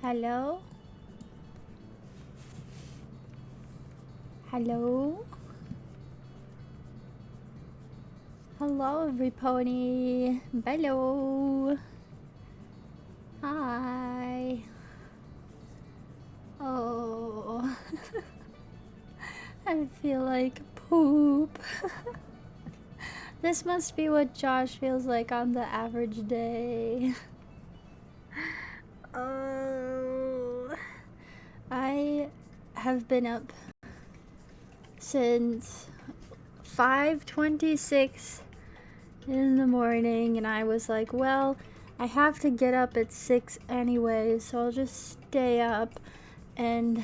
Hello? Hello? Hello, every pony. Hello. Hi. Oh. I feel like poop. This must be what Josh feels like on the average day. Oh. I have been up since 5:26 in the morning, and I was like, well, I have to get up at 6 anyway, so I'll just stay up. And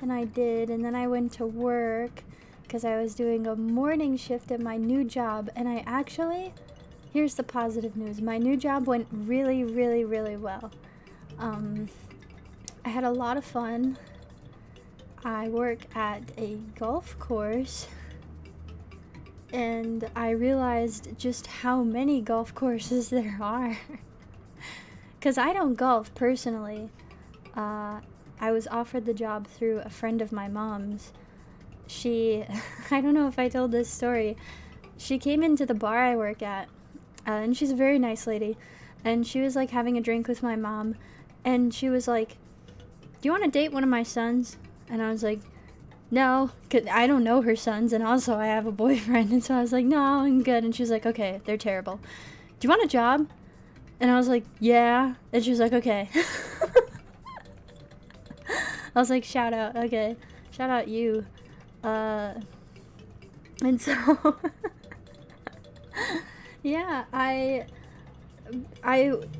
I did, and then I went to work because I was doing a morning shift at my new job, and I actually, here's the positive news, my new job went really, really, really well. I had a lot of fun. I work at a golf course, and I realized just how many golf courses there are. Because I don't golf personally. I was offered the job through a friend of my mom's. She, I don't know if I told this story, she came into the bar I work at, and she's a very nice lady, and she was like having a drink with my mom, and she was like, do you want to date one of my sons? And I was like, no, 'cause I don't know her sons, and also I have a boyfriend, and so I was like, no, I'm good. And she was like, okay, they're terrible. Do you want a job? And I was like, yeah. And she was like, okay. I was like, shout out, okay. Shout out you. And so, yeah, I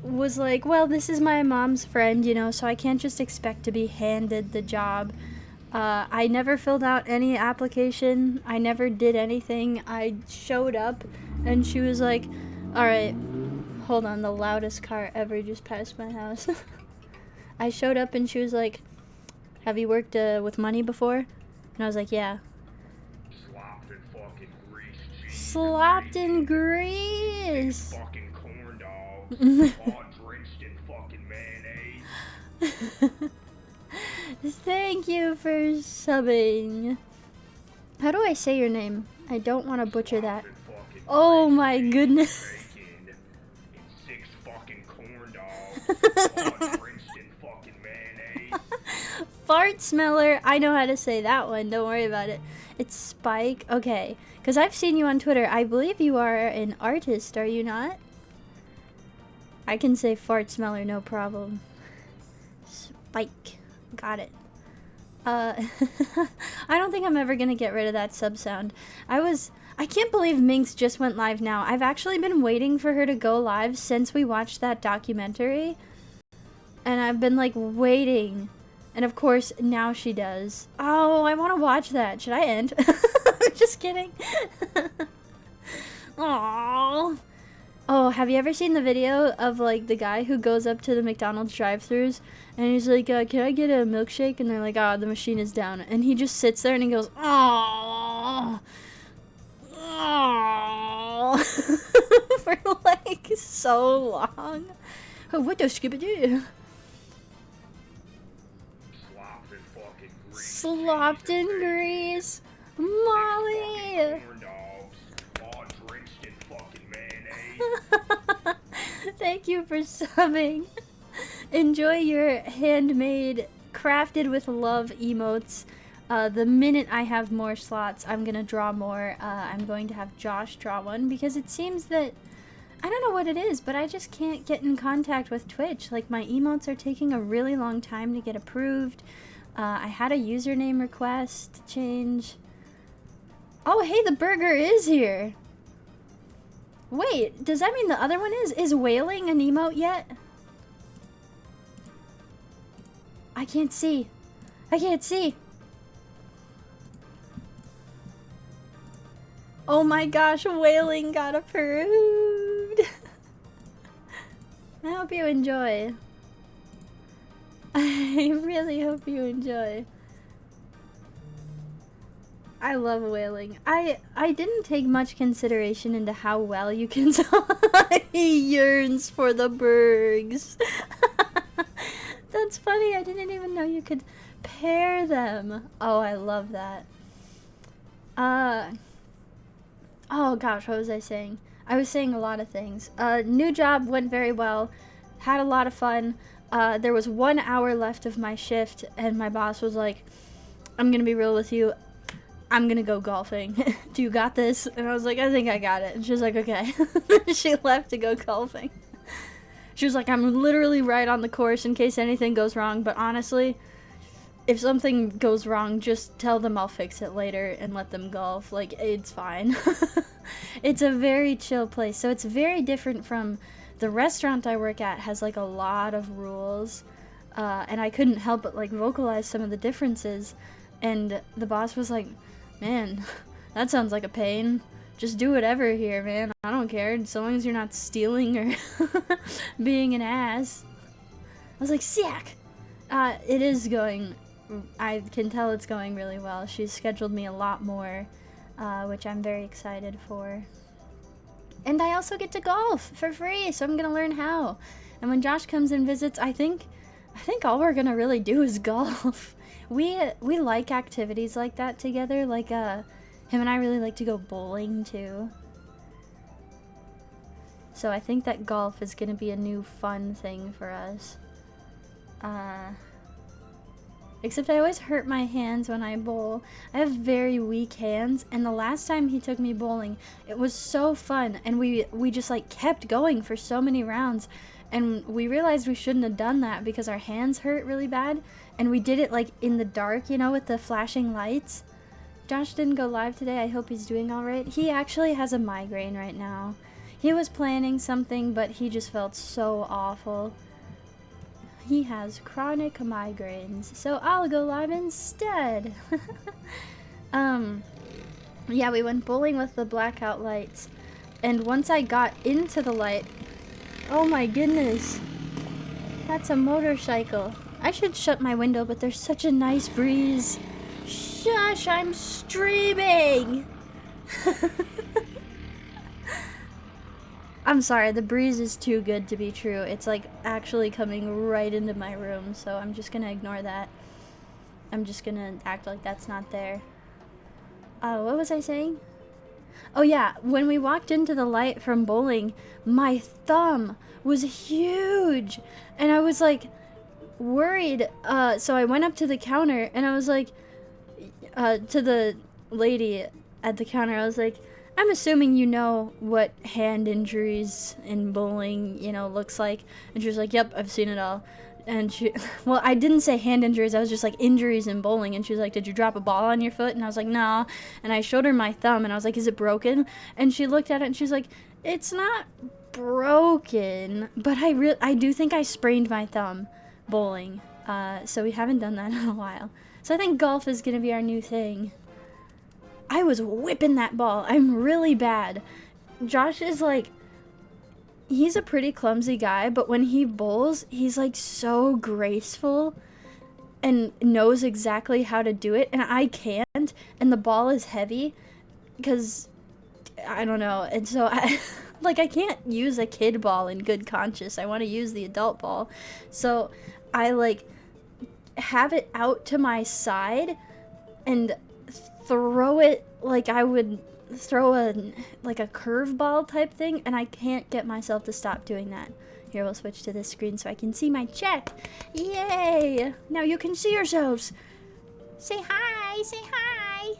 was like, well, this is my mom's friend, you know, so I can't just expect to be handed the job. I never filled out any application. I never did anything. I showed up, and she was like, alright, hold on, the loudest car ever just passed my house. I showed up, and she was like, have you worked with money before? And I was like, yeah. Slopped in fucking grease. Slopped in grease. Big fucking corn dog. All drenched in fucking mayonnaise. Thank you for subbing. How do I say your name? I don't want to butcher that. Oh my goodness. Bacon and 6 fucking corn dogs. All drenched in fucking mayonnaise. Fart smeller. I know how to say that one. Don't worry about it. It's Spike. Okay. Because I've seen you on Twitter. I believe you are an artist, are you not? I can say fart smeller, no problem. Spike. Got it. I don't think I'm ever gonna get rid of that sub sound. I can't believe Minx just went live now. I've actually been waiting for her to go live since we watched that documentary. And I've been like waiting. And of course, now she does. Oh, I want to watch that. Should I end? Just kidding. Aww. Oh, have you ever seen the video of like the guy who goes up to the McDonald's drive-thrus and he's like, can I get a milkshake? And they're like, oh, the machine is down. And he just sits there and he goes, oh, oh, for like so long. Oh, what the skibidi? Slopped in grease. Molly. Thank you for subbing. Enjoy your handmade, crafted with love emotes. The minute I have more slots, I'm gonna draw more. I'm going to have Josh draw one because it seems that, I don't know what it is, but I just can't get in contact with Twitch. Like, my emotes are taking a really long time to get approved. I had a username request change. Oh, hey, the burger is here. Wait, does that mean the other one is? Is wailing an emote yet? I can't see. I can't see. Oh my gosh, wailing got approved. I hope you enjoy. I really hope you enjoy. I love wailing. I didn't take much consideration into how well you can tell he yearns for the burgs. The That's funny. I didn't even know you could pair them. Oh, I love that. Oh gosh, what was I saying? I was saying a lot of things. New job went very well. Had a lot of fun. There was 1 hour left of my shift, and my boss was like, I'm gonna be real with you. I'm gonna go golfing. Do you got this? And I was like, I think I got it. And she was like, okay. She left to go golfing. She was like, I'm literally right on the course in case anything goes wrong, but honestly, if something goes wrong, just tell them I'll fix it later and let them golf. Like, it's fine. It's a very chill place. So it's very different from the restaurant I work at. Has like a lot of rules, and I couldn't help but like vocalize some of the differences. And the boss was like, man, that sounds like a pain. Just do whatever here, man. I don't care, so long as you're not stealing or being an ass. I was like, sick. It is going, I can tell it's going really well. She's scheduled me a lot more, which I'm very excited for. And I also get to golf for free, so I'm gonna learn how. And when Josh comes and visits, I think all we're gonna really do is golf. We like activities like that together. Like him and I really like to go bowling too. So I think that golf is gonna be a new fun thing for us. Except I always hurt my hands when I bowl. I have very weak hands, and the last time he took me bowling, it was so fun, and we just like kept going for so many rounds, and we realized we shouldn't have done that because our hands hurt really bad, and we did it like in the dark, you know, with the flashing lights. Josh didn't go live today. I hope he's doing all right. He actually has a migraine right now. He was planning something, but he just felt so awful. He has chronic migraines, so I'll go live instead. Yeah, we went bowling with the blackout lights, and once I got into the light, oh my goodness, that's a motorcycle. I should shut my window, but there's such a nice breeze. Shush, I'm streaming! I'm sorry, the breeze is too good to be true. It's like actually coming right into my room, so I'm just gonna ignore that. I'm just gonna act like that's not there. What was I saying? Oh yeah, when we walked into the light from bowling, my thumb was huge, and I was like worried. So I went up to the counter, and I was like, to the lady at the counter, I was like, I'm assuming you know what hand injuries in bowling, you know, looks like. And she was like, yep, I've seen it all. And she, well, I didn't say hand injuries, I was just like injuries in bowling. And she was like, did you drop a ball on your foot? And I was like, no. And I showed her my thumb, and I was like, is it broken? And she looked at it, and she's like, it's not broken, but I do think I sprained my thumb bowling. So we haven't done that in a while. So I think golf is gonna be our new thing. I was whipping that ball. I'm really bad. Josh is like, he's a pretty clumsy guy, but when he bowls, he's like so graceful and knows exactly how to do it, and I can't, and the ball is heavy because I don't know, and so I like I can't use a kid ball in good conscience. I want to use the adult ball. So I like have it out to my side and throw it like I would throw a curveball type thing, and I can't get myself to stop doing that. Here, we'll switch to this screen so I can see my chat. Yay! Now you can see yourselves. Say hi, say hi.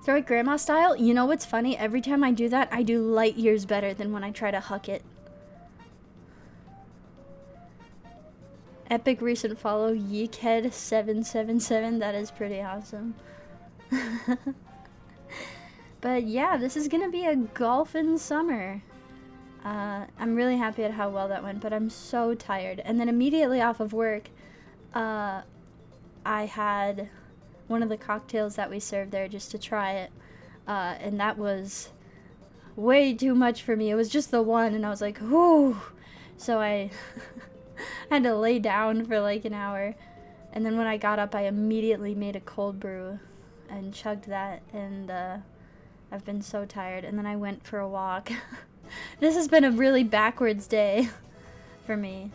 Throw it grandma style. You know what's funny? Every time I do that, I do light years better than when I try to huck it. Epic recent follow, Yeekhead777. That is pretty awesome. But yeah, this is gonna be a golfing summer. I'm really happy at how well that went, but I'm so tired. And then immediately off of work, I had one of the cocktails that we served there just to try it. And that was way too much for me. It was just the one, and I was like, whoo. So I had to lay down for like an hour, and then when I got up, I immediately made a cold brew and chugged that, and I've been so tired. And then I went for a walk. This has been a really backwards day for me.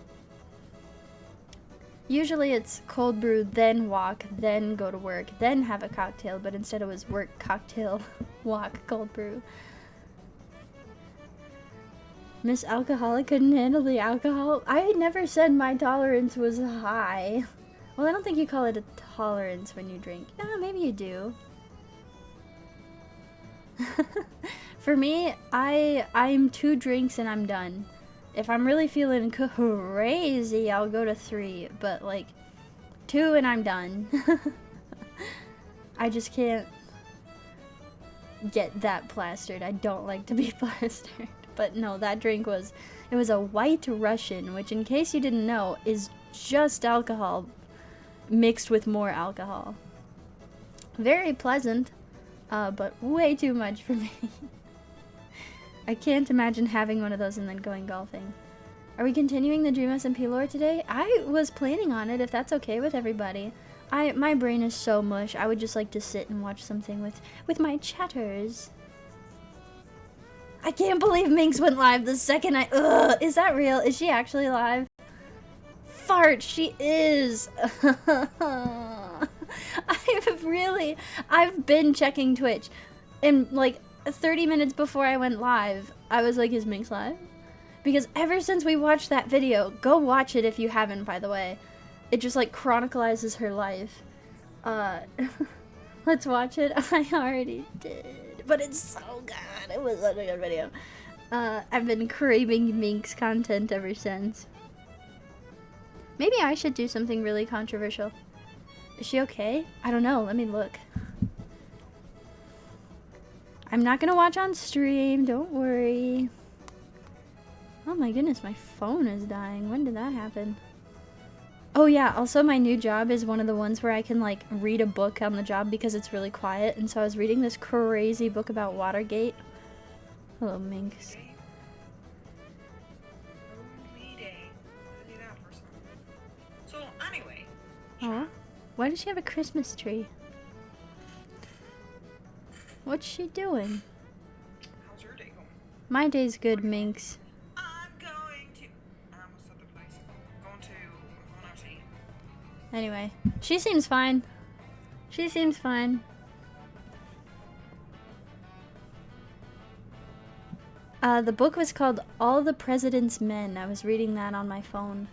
Usually it's cold brew, then walk, then go to work, then have a cocktail, but instead it was work, cocktail, walk, cold brew. Miss Alcoholic couldn't handle the alcohol? I never said my tolerance was high. Well, I don't think you call it a tolerance when you drink. Yeah, maybe you do. For me, I'm 2 drinks and I'm done. If I'm really feeling crazy, I'll go to 3, but like 2 and I'm done. I just can't get that plastered. I don't like to be plastered. But no, that drink was a White Russian, which in case you didn't know is just alcohol mixed with more alcohol. Very pleasant, but way too much for me. I can't imagine having one of those and then going golfing. Are we continuing the Dream SMP lore today? I was planning on it, if that's okay with everybody. My brain is so mush. I would just like to sit and watch something with my chatters. I can't believe Minx went live the second ugh, is that real? Is she actually live? Fart, she is. I've been checking Twitch, and like 30 minutes before I went live, I was like, is Minx live? Because ever since we watched that video, go watch it if you haven't, by the way. It just like chronicalizes her life. Let's watch it. I already did, but it's so good. It was such a good video. I've been craving Minx content ever since. Maybe I should do something really controversial. Is she okay? I don't know. Let me look. I'm not gonna watch on stream. Don't worry. Oh my goodness, my phone is dying. When did that happen? Oh yeah, also my new job is one of the ones where I can like read a book on the job because it's really quiet, and so I was reading this crazy book about Watergate. Hello, Minx. So anyway. Oh, why does she have a Christmas tree? What's she doing? How's your day going? My day's good, Minx. I'm going to. I almost said the place. I'm going out to eat. Anyway, she seems fine. She seems fine. The book was called All the President's Men. I was reading that on my phone.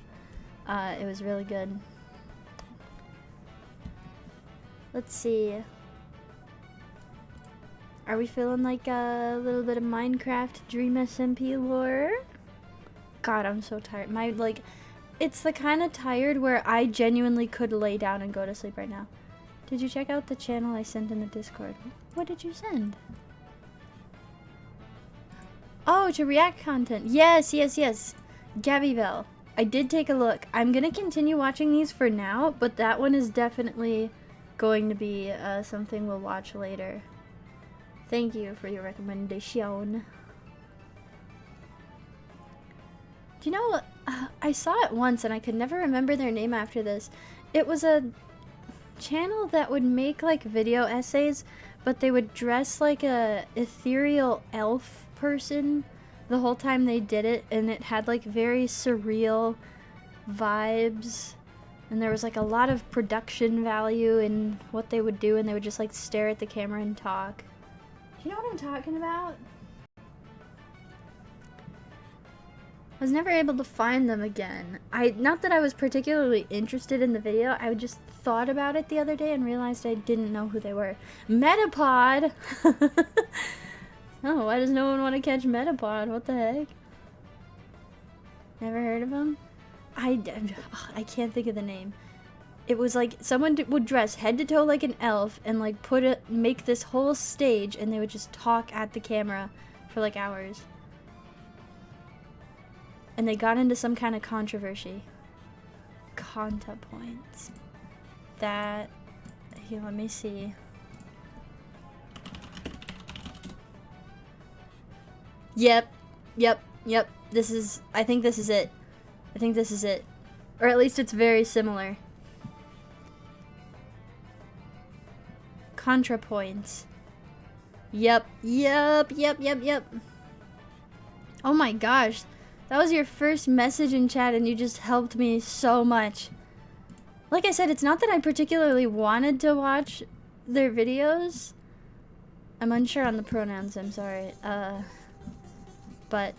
It was really good. Let's see. Are we feeling like a little bit of Minecraft Dream SMP lore? God, I'm so tired. It's the kind of tired where I genuinely could lay down and go to sleep right now. Did you check out the channel I sent in the Discord? What did you send? Oh, to react content. Yes, yes, yes. Gabby Bell. I did take a look. I'm gonna continue watching these for now, but that one is definitely going to be something we'll watch later. Thank you for your recommendation. Do you know, I saw it once and I could never remember their name after this. It was a channel that would make like video essays, but they would dress like a ethereal elf person the whole time they did it, and it had like very surreal vibes, and there was like a lot of production value in what they would do, and they would just like stare at the camera and talk. Do you know what I'm talking about? I was never able to find them again. Not that I was particularly interested in the video, I just thought about it the other day and realized I didn't know who they were. Metapod! Oh, why does no one want to catch Metapod? What the heck? Never heard of him? I can't think of the name. It was like someone would dress head to toe like an elf and like make this whole stage, and they would just talk at the camera for like hours. And they got into some kind of controversy. Conta points. That, here, let me see. Yep. I think this is it. Or at least it's very similar. ContraPoints. Yep. Oh my gosh. That was your first message in chat and you just helped me so much. Like I said, it's not that I particularly wanted to watch their videos. I'm unsure on the pronouns, I'm sorry. But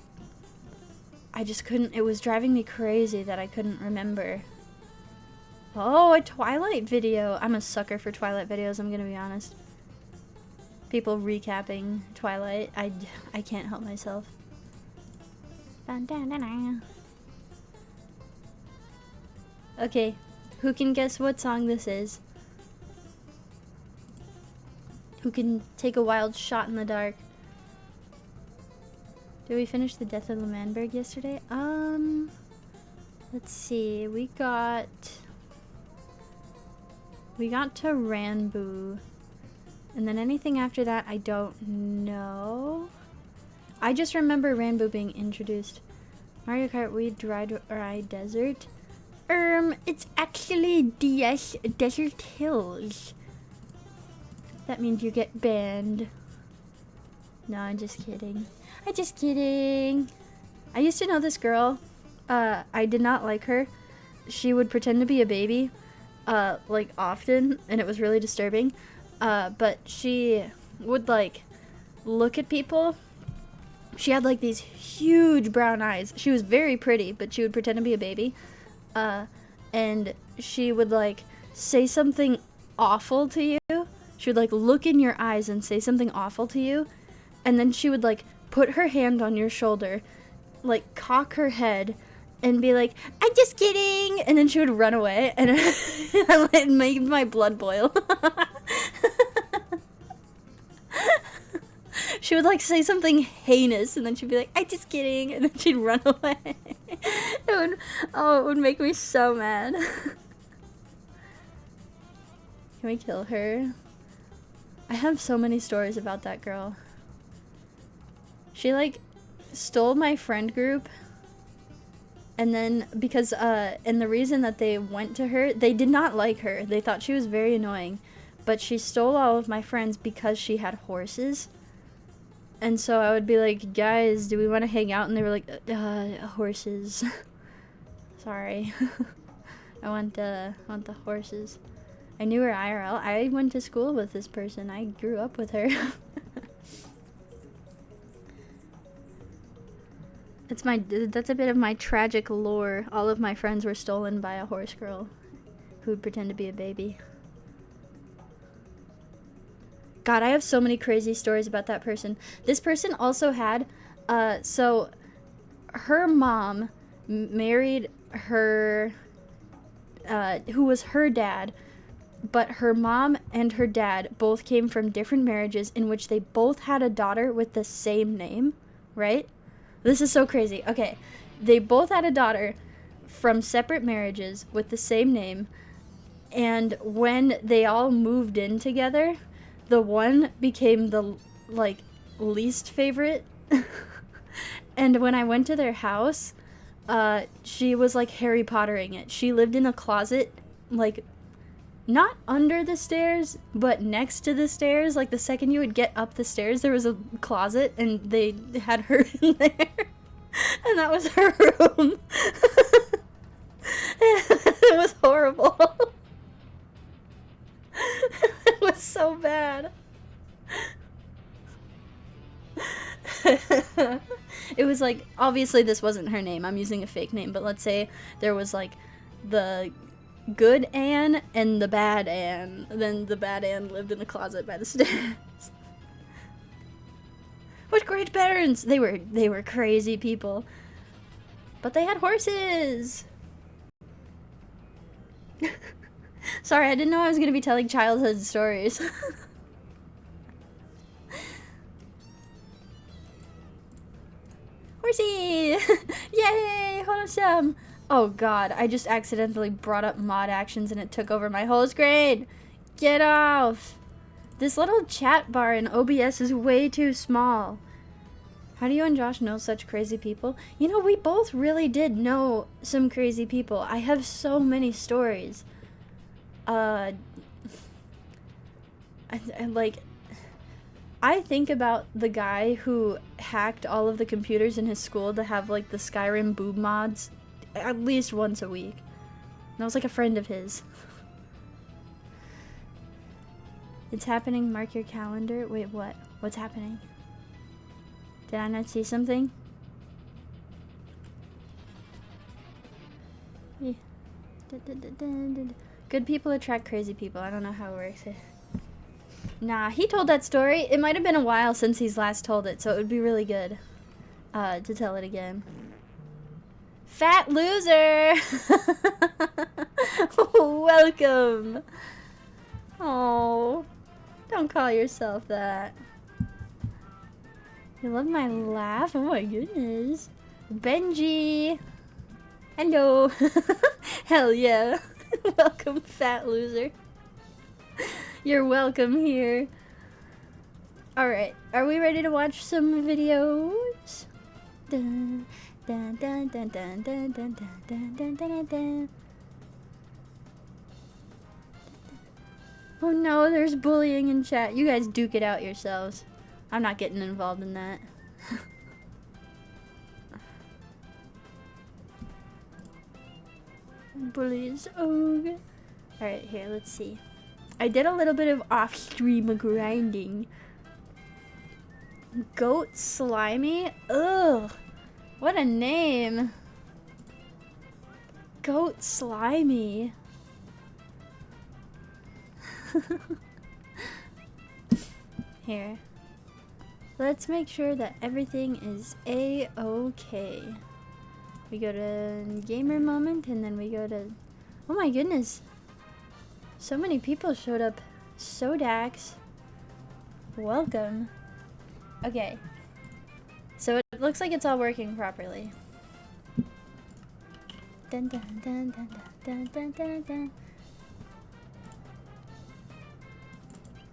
I just couldn't, it was driving me crazy that I couldn't remember. Oh, a Twilight video. I'm a sucker for Twilight videos, I'm gonna be honest. People recapping Twilight. I can't help myself. Okay, who can guess what song this is? Who can take a wild shot in the dark? Did we finish the Death of the Manberg yesterday? Let's see. We got to Ranboo. And then anything after that, I don't know. I just remember Ranboo being introduced. Mario Kart Wii Dry Desert. It's actually DS Desert Hills. That means you get banned. No, I'm just kidding. I'm just kidding. I used to know this girl. I did not like her. She would pretend to be a baby, like often, and it was really disturbing. But she would like look at people. She had like these huge brown eyes. She was very pretty, but she would pretend to be a baby. And she would like say something awful to you. She would like look in your eyes and say something awful to you. And then she would like put her hand on your shoulder, like cock her head and be like, "I'm just kidding." And then she would run away, and it made my blood boil. She would like say something heinous, and then she'd be like, "I'm just kidding," and then she'd run away. It would make me so mad. Can we kill her? I have so many stories about that girl. She like stole my friend group, and then because and the reason that they went to her, they did not like her. They thought she was very annoying, but she stole all of my friends because she had horses. And so I would be like, "Guys, do we want to hang out?" And they were like, "Horses." Sorry. I want the horses. I knew her IRL. I went to school with this person. I grew up with her. That's a bit of my tragic lore. All of my friends were stolen by a horse girl who would pretend to be a baby. God, I have so many crazy stories about that person. This person also had, so her mom married her, who was her dad, but her mom and her dad both came from different marriages in which they both had a daughter with the same name, right? This is so crazy. Okay, they both had a daughter from separate marriages with the same name, and when they all moved in together, the one became the, like, least favorite. And when I went to their house, she was, like, Harry Pottering it. She lived in a closet, like, not under the stairs, but next to the stairs. Like, the second you would get up the stairs, there was a closet, and they had her in there. And that was her room. It was horrible. It was so bad. It was like, obviously this wasn't her name. I'm using a fake name, but let's say there was like the good Anne and the bad Anne. Then the bad Anne lived in the closet by the stairs. What great parents! They were crazy people. But they had horses. Sorry, I didn't know I was going to be telling childhood stories. Horsey! Yay! Wholesome! Oh god, I just accidentally brought up mod actions and it took over my whole screen! Get off! This little chat bar in OBS is way too small. How do you and Josh know such crazy people? You know, we both really did know some crazy people. I have so many stories. I think about the guy who hacked all of the computers in his school to have, like, the Skyrim boob mods at least once a week. And I was like a friend of his. It's happening. Mark your calendar. Wait, what? What's happening? Did I not see something? Yeah. Good people attract crazy people. I don't know how it works. Nah, he told that story. It might have been a while since he's last told it, so it would be really good to tell it again. Fat loser! Welcome! Oh, don't call yourself that. You love my laugh? Oh my goodness. Benji! Hello! Hell yeah. Welcome, fat loser. You're welcome here. Alright, are we ready to watch some videos? Dun, dun, dun, dun, dun, dun, dun, dun, dun, dun, dun. Oh no, there's bullying in chat. You guys duke it out yourselves. I'm not getting involved in that. Bullies. Oh. Alright, here, let's see. I did a little bit of off-stream grinding. Goat Slimy? Ugh. What a name. Goat Slimy. Here. Let's make sure that everything is A-okay. We go to gamer moment and then we go to... Oh my goodness. So many people showed up. Sodax. Welcome. Okay. So it looks like it's all working properly. Dun dun dun dun dun dun dun dun.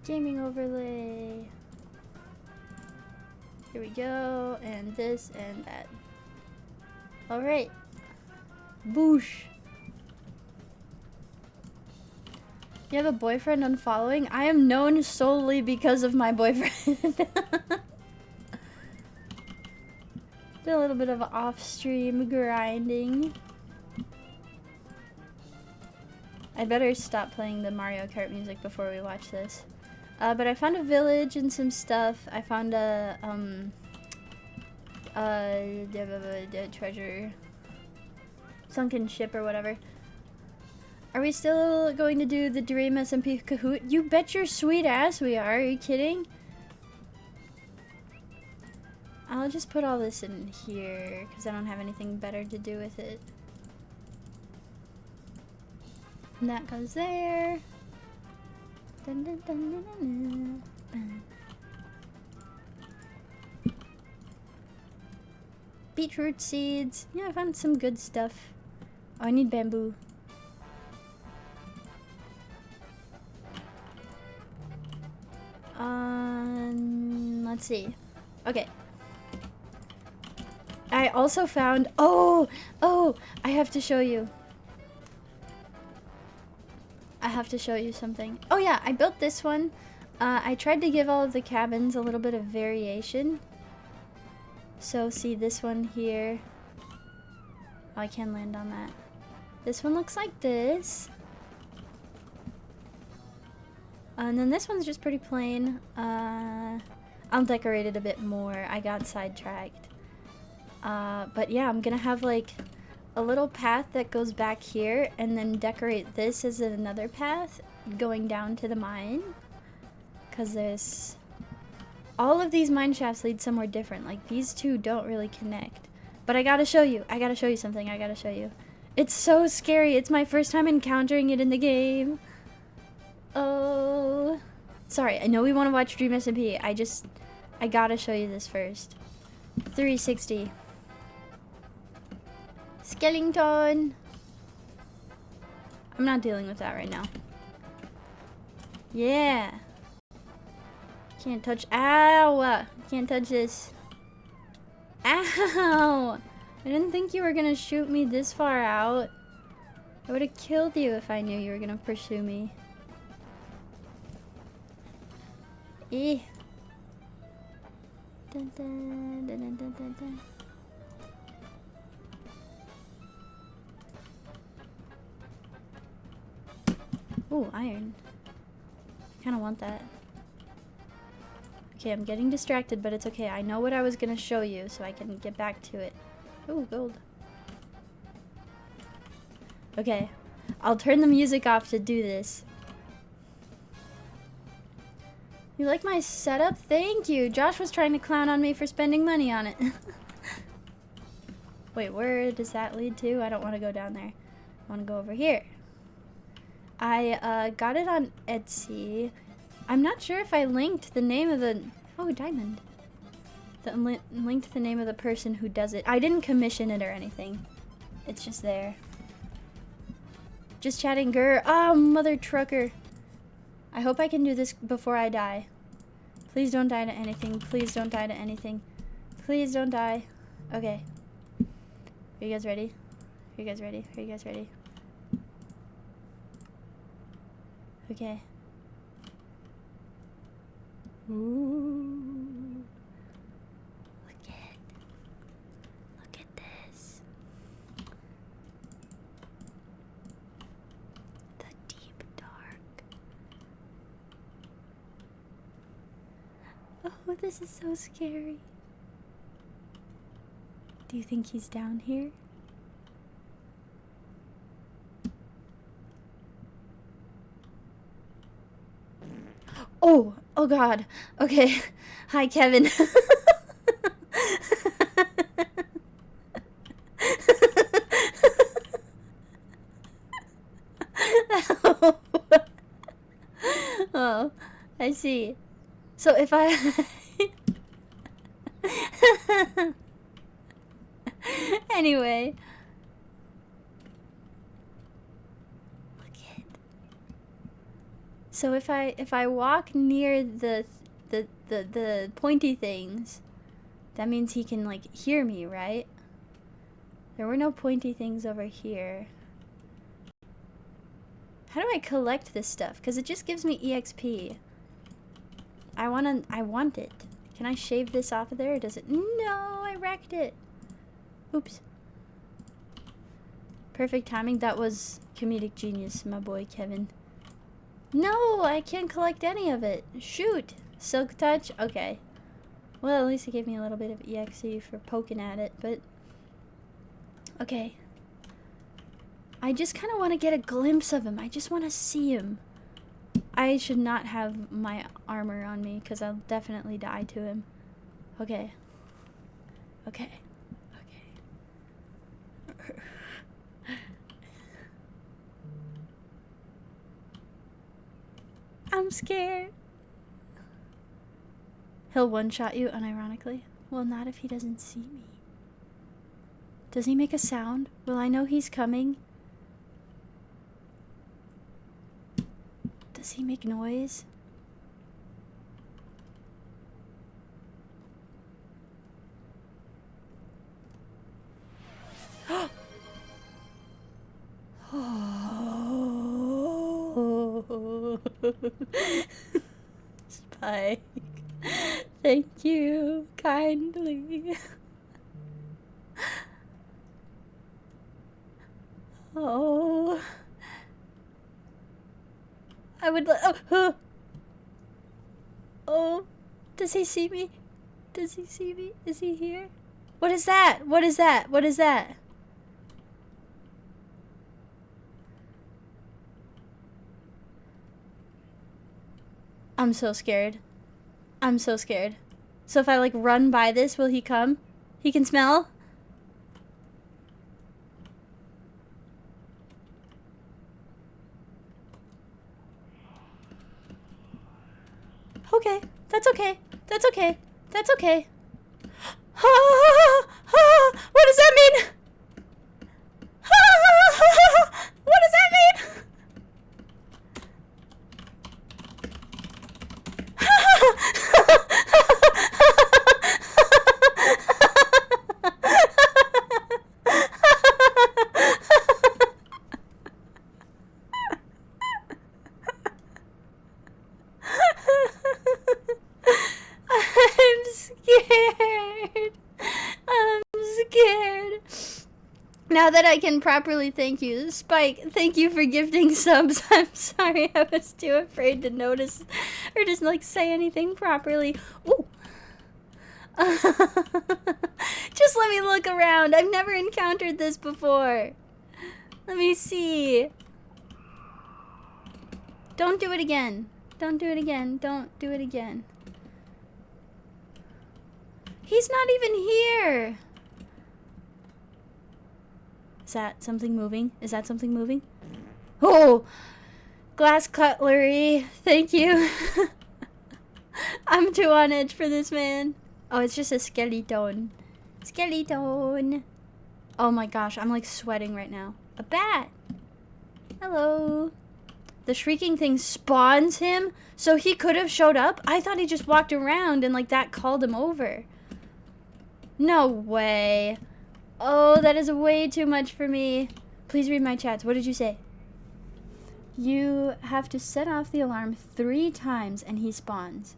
Gaming overlay. Here we go, and this and that. Alright. Boosh. You have a boyfriend unfollowing? I am known solely because of my boyfriend. Did a little bit of off-stream grinding. I better stop playing the Mario Kart music before we watch this. But I found a village and some stuff. I found a treasure, sunken ship or whatever. Are we still going to do the Dream SMP Kahoot? You bet your sweet ass we are. Are you kidding? I'll just put all this in here because I don't have anything better to do with it. And that goes there. Dun, dun, dun, dun, dun, dun. Beetroot seeds. Yeah, I found some good stuff. Oh, I need bamboo. Let's see. Okay. I also found... Oh! I have to show you. I have to show you something. Oh yeah, I built this one. I tried to give all of the cabins a little bit of variation. So see this one here. Oh, I can land on that. This one looks like this. And then this one's just pretty plain. I'll decorate it a bit more. I got sidetracked. But yeah, I'm gonna have like a little path that goes back here and then decorate this as another path going down to the mine. Because there's... all of these mine shafts lead somewhere different. Like these two don't really connect. But I gotta show you. I gotta show you something. I gotta show you. It's so scary. It's my first time encountering it in the game. Oh. Sorry, I know we want to watch Dream SMP. I gotta show you this first. 360. Skellington. I'm not dealing with that right now. Yeah. Can't touch. Ow! Can't touch this. Ow! I didn't think you were gonna shoot me this far out. I would have killed you if I knew you were gonna pursue me. Eh. Dun, dun, dun, dun, dun, dun, dun. Ooh, iron. Kind of want that. Okay, I'm getting distracted, but it's okay. I know what I was gonna show you, so I can get back to it. Oh, gold. Okay, I'll turn the music off to do this. You like my setup? Thank you. Josh was trying to clown on me for spending money on it. Wait, where does that lead to? I don't want to go down there. I want to go over here. I got it on Etsy. I'm not sure if I linked the name of the... Oh, diamond. Linked the name of the person who does it. I didn't commission it or anything. It's just there. Just chatting, grr. Oh, mother trucker. I hope I can do this before I die. Please don't die to anything. Please don't die to anything. Please don't die. Okay. Are you guys ready? Are you guys ready? Are you guys ready? Okay. Ooh. Look at this. The deep dark. Oh, this is so scary. Do you think he's down here? Oh God. Okay. Hi, Kevin. Oh, I see. So if I... Anyway. So if I walk near the pointy things, that means he can like hear me, right? There were no pointy things over here. How do I collect this stuff? Cause it just gives me EXP. I want it. Can I shave this off of there or does it? No, I wrecked it. Oops. Perfect timing. That was comedic genius, my boy Kevin. No, I can't collect any of it. Shoot. Silk touch? Okay. Well, at least it gave me a little bit of EXE for poking at it, but... Okay. I just kind of want to get a glimpse of him. I just want to see him. I should not have my armor on me, because I'll definitely die to him. Okay. Okay. Okay. I'm scared. He'll one-shot you, unironically. Well, not if he doesn't see me. Does he make a sound? Will I know he's coming? Does he make noise? Spike. Thank you kindly. Oh. I would oh. Does he see me? Does he see me? Is he here? What is that? What is that? What is that? I'm so scared. I'm so scared. So if I like run by this, will he come? He can smell? Okay. That's okay. That's okay. That's okay. What does that mean? What does that mean? I'm scared. that I can properly thank you. Spike, thank you for gifting subs. I'm sorry, I was too afraid to notice or just like say anything properly. Ooh. Just let me look around. I've never encountered this before. Let me see. Don't do it again. Don't do it again. Don't do it again. He's not even here. Is that something moving? Is that something moving? Oh! Glass cutlery. Thank you. I'm too on edge for this, man. Oh, it's just a skeleton. Skeleton. Oh my gosh, I'm like sweating right now. A bat. Hello. The shrieking thing spawns him, so he could have showed up? I thought he just walked around and like that called him over. No way. Oh, that is way too much for me. Please read my chats. What did you say? You have to set off the alarm 3 times and he spawns.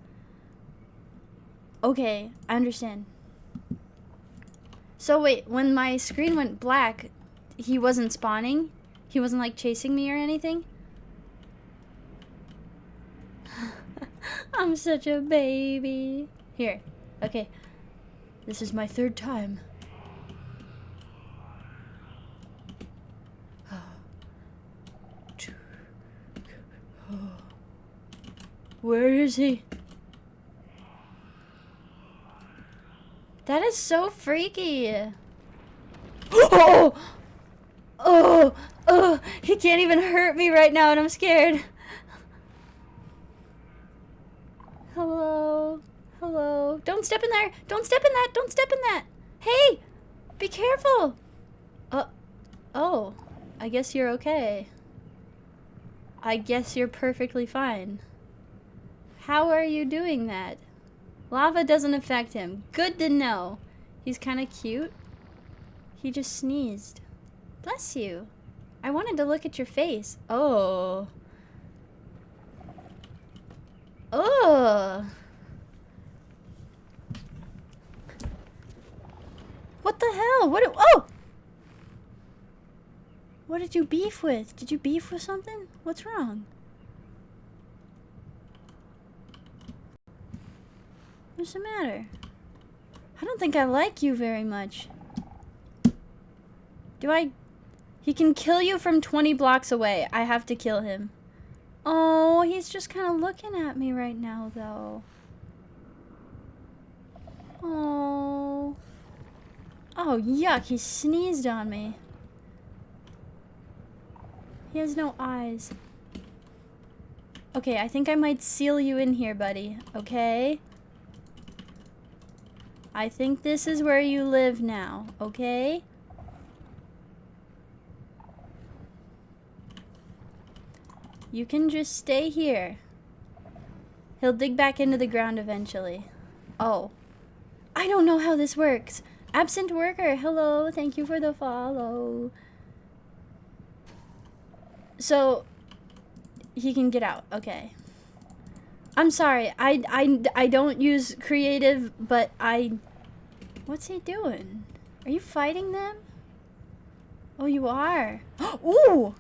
Okay, I understand. So wait, when my screen went black, he wasn't spawning? He wasn't like chasing me or anything? I'm such a baby. Here, okay. This is my 3rd time. Where is he? That is so freaky. Oh! Oh! Oh! He can't even hurt me right now and I'm scared. Hello? Hello? Don't step in there! Don't step in that! Don't step in that! Hey! Be careful! Oh. I guess you're okay. I guess you're perfectly fine. How are you doing that? Lava doesn't affect him. Good to know. He's kind of cute. He just sneezed. Bless you. I wanted to look at your face. Oh. Oh. What the hell? Oh! What did you beef with? Did you beef with something? What's wrong? What's the matter? I don't think I like you very much. He can kill you from 20 blocks away. I have to kill him. Oh, he's just kind of looking at me right now, though. Oh. Oh, yuck. He sneezed on me. He has no eyes. Okay, I think I might seal you in here, buddy. Okay? I think this is where you live now, okay? You can just stay here. He'll dig back into the ground eventually. Oh. I don't know how this works. Absent worker, hello, thank you for the follow. So, he can get out, okay. I'm sorry, I don't use creative, but what's he doing? Are you fighting them? Oh, you are. Ooh!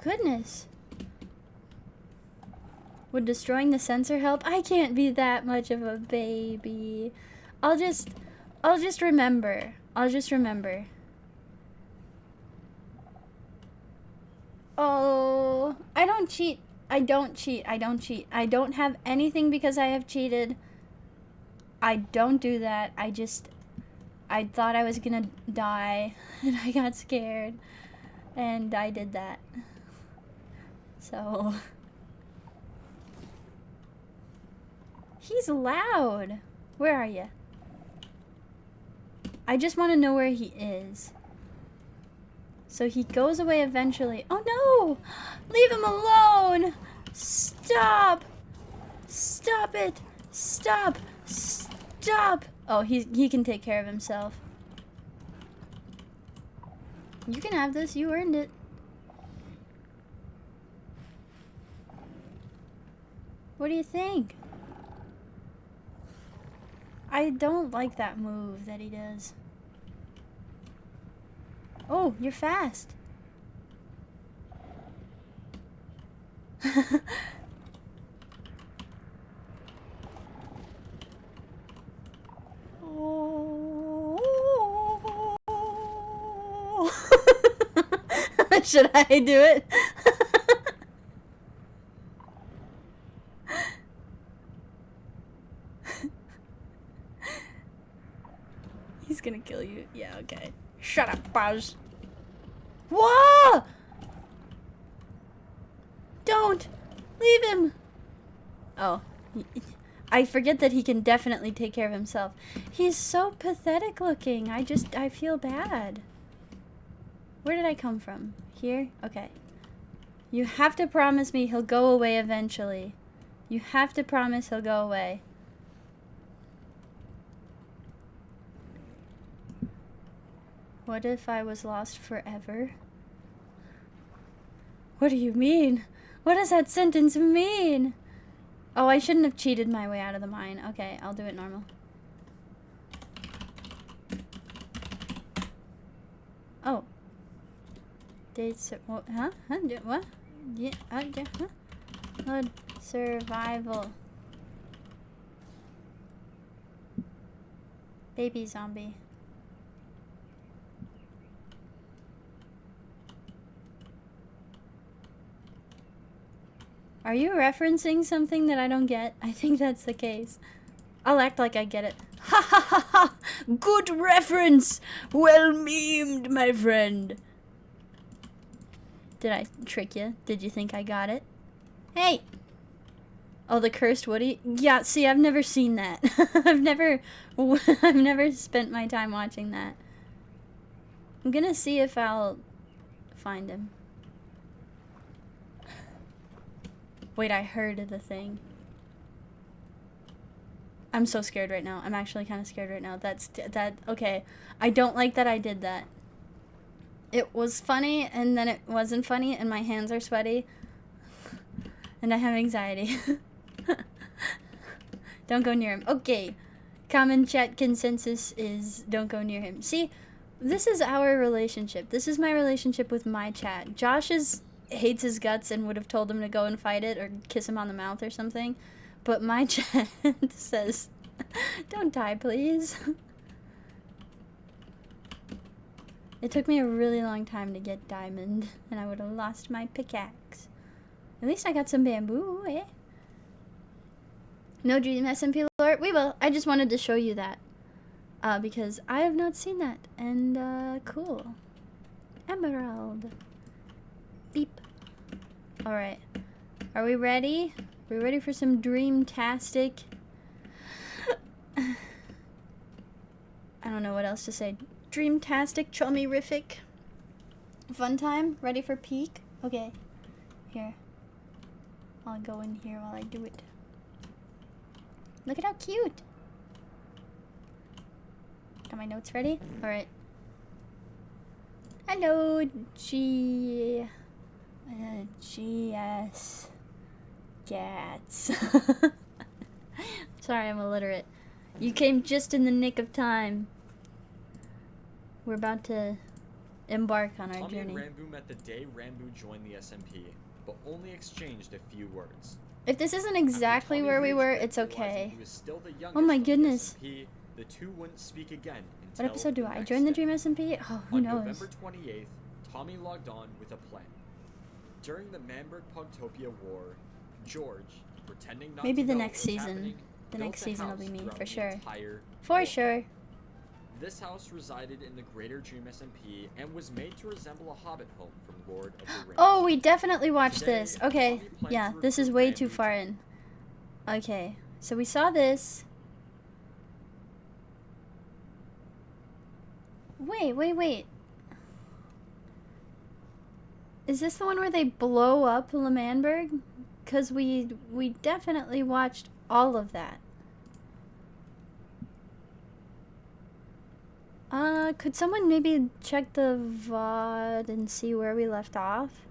Goodness. Would destroying the sensor help? I can't be that much of a baby. I'll just remember. I'll just remember. Oh, I don't cheat. I don't cheat. I don't cheat. I don't have anything because I have cheated. I don't do that. I thought I was gonna die and I got scared and I did that. So, he's loud. Where are you? I just want to know where he is. So he goes away eventually. Oh no! Leave him alone! Stop! Stop it! Stop! Stop! Oh, he can take care of himself. You can have this. You earned it. What do you think? I don't like that move that he does. Oh, you're fast. Should I do it? He's gonna kill you. Yeah, okay. Shut up, Buzz. Whoa! Don't! Leave him! Oh. I forget that he can definitely take care of himself. He's so pathetic looking. I feel bad. Where did I come from? Here? Okay. You have to promise me he'll go away eventually. You have to promise he'll go away. What if I was lost forever? What do you mean? What does that sentence mean? Oh, I shouldn't have cheated my way out of the mine. Okay, I'll do it normal. Oh. What? Huh? What? Yeah, yeah, huh? Mode survival. Baby zombie. Are you referencing something that I don't get? I think that's the case. I'll act like I get it. Ha ha ha ha! Good reference! Well memed, my friend. Did I trick you? Did you think I got it? Hey! Oh, the cursed Woody? Yeah, see, I've never seen that. I've never spent my time watching that. I'm gonna see if I'll find him. Wait, I heard the thing. I'm so scared right now. I'm actually kind of scared right now. Okay. I don't like that I did that. It was funny, and then it wasn't funny, and my hands are sweaty. And I have anxiety. Don't go near him. Okay. Common chat consensus is don't go near him. See, this is our relationship. This is my relationship with my chat. Josh hates his guts and would have told him to go and fight it or kiss him on the mouth or something. But my chat says, don't die, please. It took me a really long time to get diamond, and I would have lost my pickaxe. At least I got some bamboo, eh? No dream SMP lore? We will. I just wanted to show you that. Because I have not seen that. And, cool. Emerald. Beep. Alright. Are we ready? We ready for some dreamtastic? I don't know what else to say. Dreamtastic, chummy-rific. Fun time? Ready for peak? Okay. Here. I'll go in here while I do it. Look at how cute! Got my notes ready? Alright. Hello, GS Gats. Sorry, I'm illiterate. You came just in the nick of time. We're about to embark on our journey. Tommy and Rambo met the day Rambo joined the SMP, but only exchanged a few words. If this isn't exactly where we were, it's okay. Oh my goodness. SMP, the two wouldn't speak again what episode do I join the Dream SMP? Oh, who knows? On November 28th, Tommy logged on with a plan. During the Manberg-Pugtopia War, George, pretending not Maybe to the know next what was season. happening, The built next a season will house be me, throughout for the sure. entire For world. sure. This house resided in the Greater Dream SMP and was made to resemble a hobbit home from Lord of the Rings. Oh, we definitely watched Today, this. Okay, Tommy plans yeah, to this is recruit way Rambo too far in. Okay, so we saw this. Wait. Is this the one where they blow up L'Manberg? Because we definitely watched all of that. Could someone maybe check the VOD and see where we left off?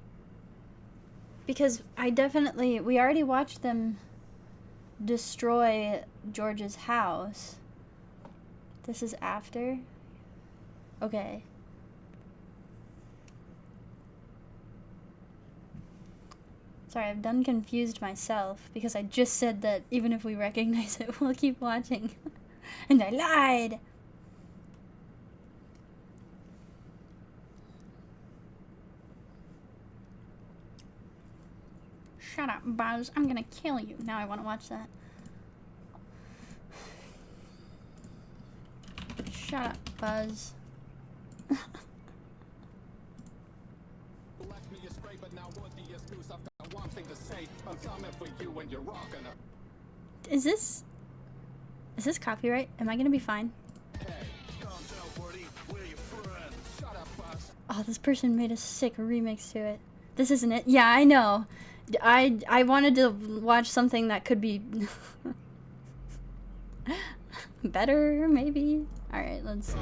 Because we already watched them destroy George's house. This is after? Okay. Sorry, I've done confused myself because I just said that even if we recognize it, we'll keep watching. And I lied! Shut up, Buzz. I'm gonna kill you. Now I want to watch that. Shut up, Buzz. Is this copyright? Am I gonna be fine? Oh, this person made a sick remix to it. This isn't it. Yeah, I know. I wanted to watch something that could be better, maybe. All right, let's see.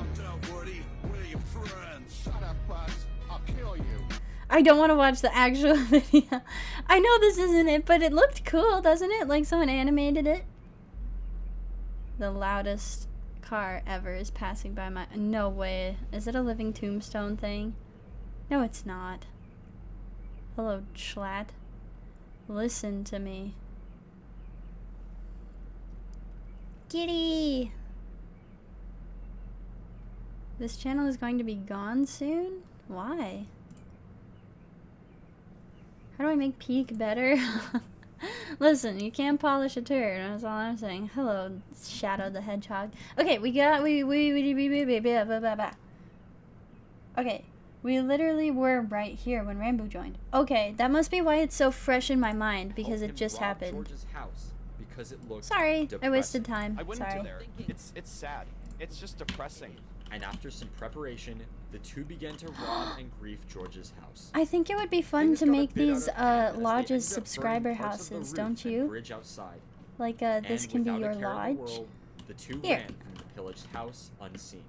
I don't want to watch the actual video. I know this isn't it, but it looked cool, doesn't it? Like someone animated it. The loudest car ever is passing by my... No way. Is it a living tombstone thing? No, it's not. Hello, Schlatt. Listen to me. Kitty! This channel is going to be gone soon? Why? How do I make peak better? Listen, you can't polish a turd, that's all I'm saying. Hello, Shadow the Hedgehog. Okay, okay, we literally were right here when Rambo joined. Okay, that must be why it's so fresh in my mind, because it just happened. George's house because it looked Sorry, I depressing. wasted time. I went Sorry. into there. It's sad. It's just depressing. And after some preparation, the two began to rob and grief George's house. I think it would be fun Things to got a make bit out these of hand as they lodges ended up subscriber burning parts of the houses, roof don't and you? bridge outside. Like this And can be without a your care in the lodge. world, the two Here. ran from the pillaged house unseen.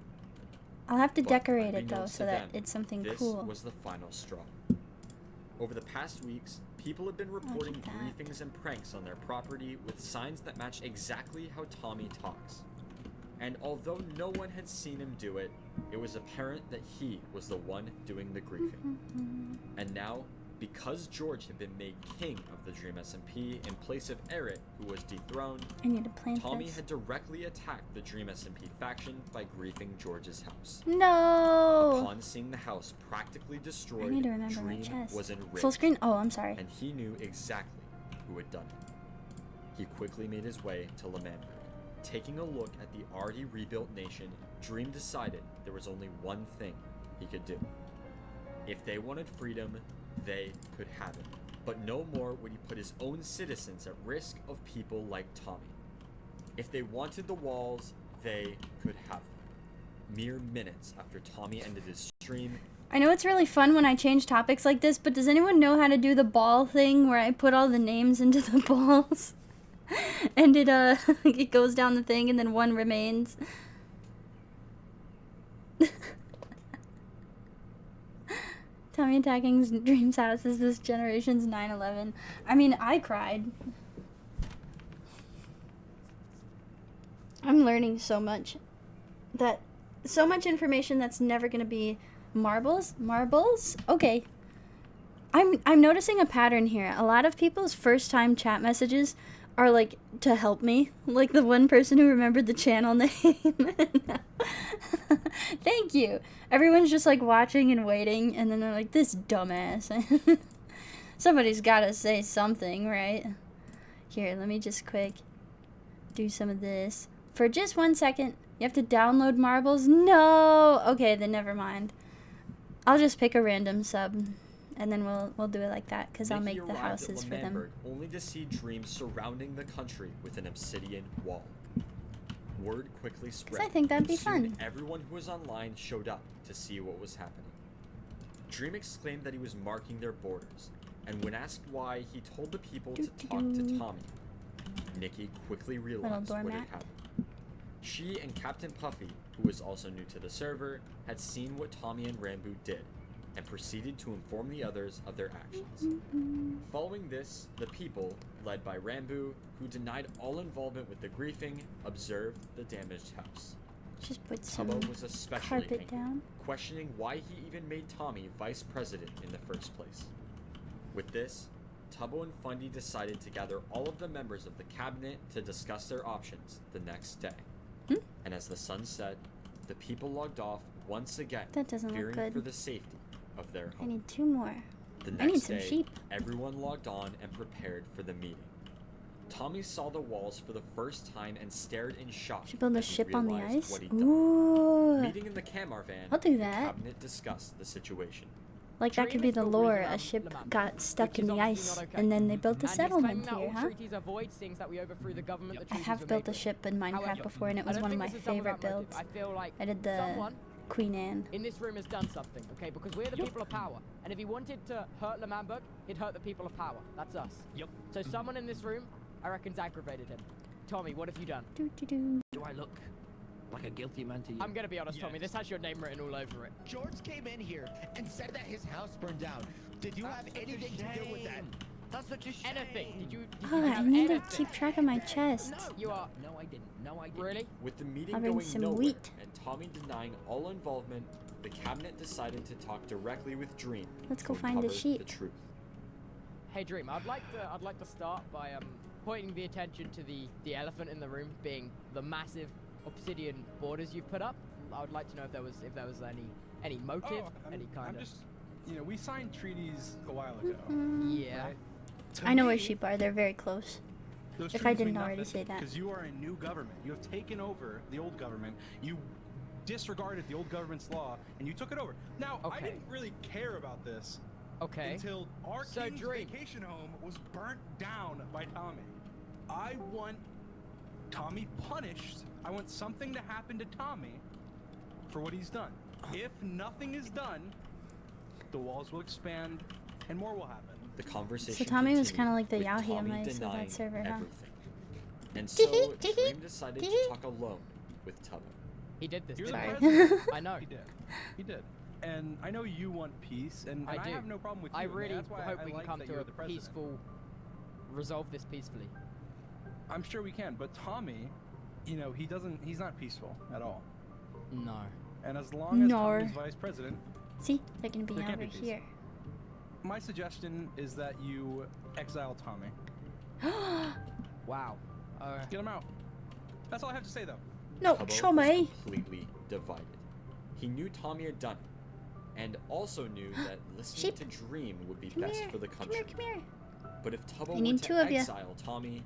I'll have to But decorate it though unbeknownst so to that them, it's something this cool. was the final straw. Over the past weeks, people have been reporting at that. griefings and pranks on their property with signs that match exactly how Tommy talks. And although no one had seen him do it, it was apparent that he was the one doing the griefing. And now, because George had been made king of the Dream SMP in place of Eric, who was dethroned, I need to plant Tommy this. had directly attacked the Dream SMP faction by griefing George's house. No! Upon seeing the house practically destroyed, I need to remember my Dream chest. was enraged, Full screen? Oh, I'm sorry. and he knew exactly who had done it. He quickly made his way to Lamandra. Taking a look at the already rebuilt nation, Dream decided there was only one thing he could do. If they wanted freedom, they could have it. But no more would he put his own citizens at risk of people like Tommy. If they wanted the walls, they could have them. Mere minutes after Tommy ended his stream, I know it's really fun when I change topics like this, but does anyone know how to do the ball thing where I put all the names into the balls? And it it goes down the thing and then one remains. Tommy attacking Dream's house is this generation's 9/11. I mean, I cried. I'm learning so much information that's never gonna be marbles. Okay. I'm noticing a pattern here. A lot of people's first time chat messages are like to help me, like the one person who remembered the channel name. Thank you. Everyone's just like watching and waiting, and then they're like, this dumbass. Somebody's gotta say something, right? Here, let me just quick do some of this for just 1 second. You have to download marbles. No. Okay, then never mind. I'll just pick a random sub, and then we'll do it like that, because I'll Mickey make the arrived houses at for them. Lamandra only to see Dream surrounding the country with an obsidian wall. Word quickly spread. I think that'd be and soon fun. Everyone who was online showed up to see what was happening. Dream exclaimed that he was marking their borders, and when asked why, he told the people to talk to Tommy. Nikki quickly realized what had doormat. happened. She and Captain Puffy, who was also new to the server, had seen what Tommy and Rambo did, and proceeded to inform the others of their actions. Following this, the people, led by Rambo, who denied all involvement with the griefing, observed the damaged house. Just put some Tubbo was especially carpet angry, down. questioning why he even made Tommy vice president in the first place. With this, Tubbo and Fundy decided to gather all of the members of the cabinet to discuss their options the next day. And as the sun set, the people logged off once again, That doesn't look fearing good. for the safety of their I home. need 2 more. The I need next some day, sheep. everyone logged on and prepared for the meeting. Tommy saw the walls for the first time and stared in shock. Should build a as he ship on the realized ice? what he'd done. Ooh. Meeting in the Camar van, I'll do the that. cabinet discussed the situation. Like, that could be the lore. A ship got stuck in the ice, and then they built a settlement here, huh? I have built a ship in Minecraft before, and it was one of my favorite builds. I did the Queen Anne. In this room has done something, okay? Because we're the people of power. And if he wanted to hurt Lemamberg, he'd hurt the people of power. That's us. Yep. So someone in this room, I reckon's aggravated him. Tommy, what have you done? Do. Do I look like a guilty man to you? I'm gonna be honest, Tommy, this has your name written all over it. George came in here and said that his house burned down. Did you have anything to do with that? That's such a shame. Anything. Did you Oh, I have need to anything? keep track of my chest. No. You are... No, I didn't. No, I didn't. Really? With the meeting I'll bring going some nowhere wheat. and Tommy denying all involvement, the cabinet decided to talk directly with Dream. Let's go to find the uncover sheep. The truth. Hey, Dream, I'd like to start by pointing the attention to the elephant in the room being the massive obsidian borders you've put up. I would like to know if there was any motive, any kind I'm of... just, we signed treaties a while ago. Yeah. Right? I know where sheep are. They're very close. Those If I treaties didn't mean already nothing say that. Because you are a new government. You have taken over the old government. You disregarded the old government's law, and you took it over. Now, I Okay. didn't really care about this Okay. until our So, king's Dream. vacation home was burnt down by Tommy. I want Tommy punished. I want something to happen to Tommy for what he's done. If nothing is done, the walls will expand and more will happen. The conversation So Tommy was continued, kinda like the with Yahi Tommy mice of that denying server, huh? everything. And so Dream decided to talk alone with Tubbo. He did this. You're the didn't he? president. I know. He did. He did. And I know you want peace, and I I do. have no problem with you. I and really that's why hope I we can like come that to you're a the president. peaceful... resolve this peacefully. I'm sure we can, but Tommy, he's not peaceful at all. No. And as long as No. Tommy's vice president, See? They're gonna be There can't over be peace. here. my suggestion is that you exile Tommy. Wow. Get him out. That's all I have to say, though. No, Tubbo show me. was completely divided. He knew Tommy had done it, and also knew that listening Sheep. to Dream would be Come best here. for the Come country. here, come here. But if Tubbo I were need to 2 of ya. exile Tommy,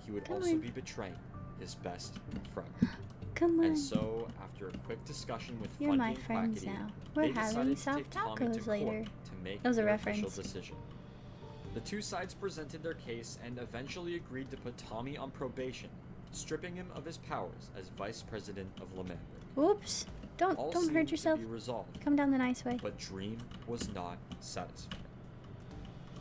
he would Come also on. be betraying his best friend. Come on. And so, after a quick discussion with You're Fundy my and friends Quackity, now. they We're having decided to soft take Tommy to tacos later. court to make That was a their official reference. decision. The two sides presented their case and eventually agreed to put Tommy on probation, stripping him of his powers as vice president of Lemamberg. Oops. Don't All don't seemed hurt yourself. to be resolved, Come down the nice way. but Dream was not satisfied.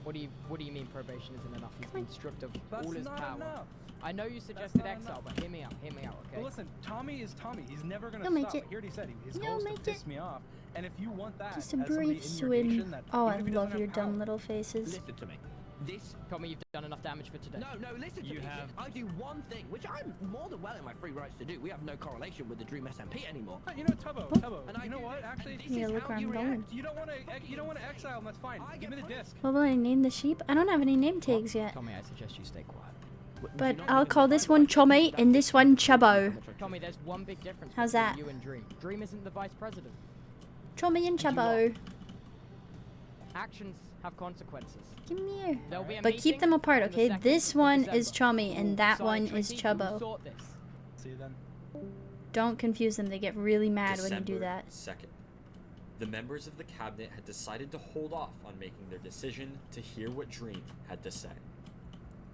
What do you mean probation isn't enough? He's Come on. been stripped of That's all his not power. enough. I know you suggested not exile, enough. but hear me out, okay? Well, listen, Tommy is Tommy. He's never gonna You'll make stop. it. He already said his You'll goal is to make piss it. me off. And if you want that, Just a as somebody brief in your nation swim. that, Oh, even I if he love doesn't your have dumb power- little faces. Listen to me. This. Tommy, you've done enough damage for today. No, listen to You me. have- I do one thing, which I'm more than well in my free rights to do. We have no correlation with the Dream SMP anymore. You know, Tubbo, And I you know do what? this, Actually, and this Need to is look how where I'm you going. react. you don't want to exile him. That's fine. I Give me get the punished. disc. What will I name the sheep? I don't have any name tags yet. Tommy, I suggest you stay quiet. But I'll call this one Chommy and this one Chubbo. Tommy, there's one big difference How's between that? you and Dream. Dream isn't the vice president. Chommy and Chubbo. Actions have consequences. Come here. There'll be a But keep meeting them apart, on the okay? 2nd This of one December. is Chommy and We'll that sign one a is treaty, we'll Chubbo. sort this. See you then. Don't confuse them. They get really mad when you do December that. 2nd. The members of the cabinet had decided to hold off on making their decision to hear what Dream had to say.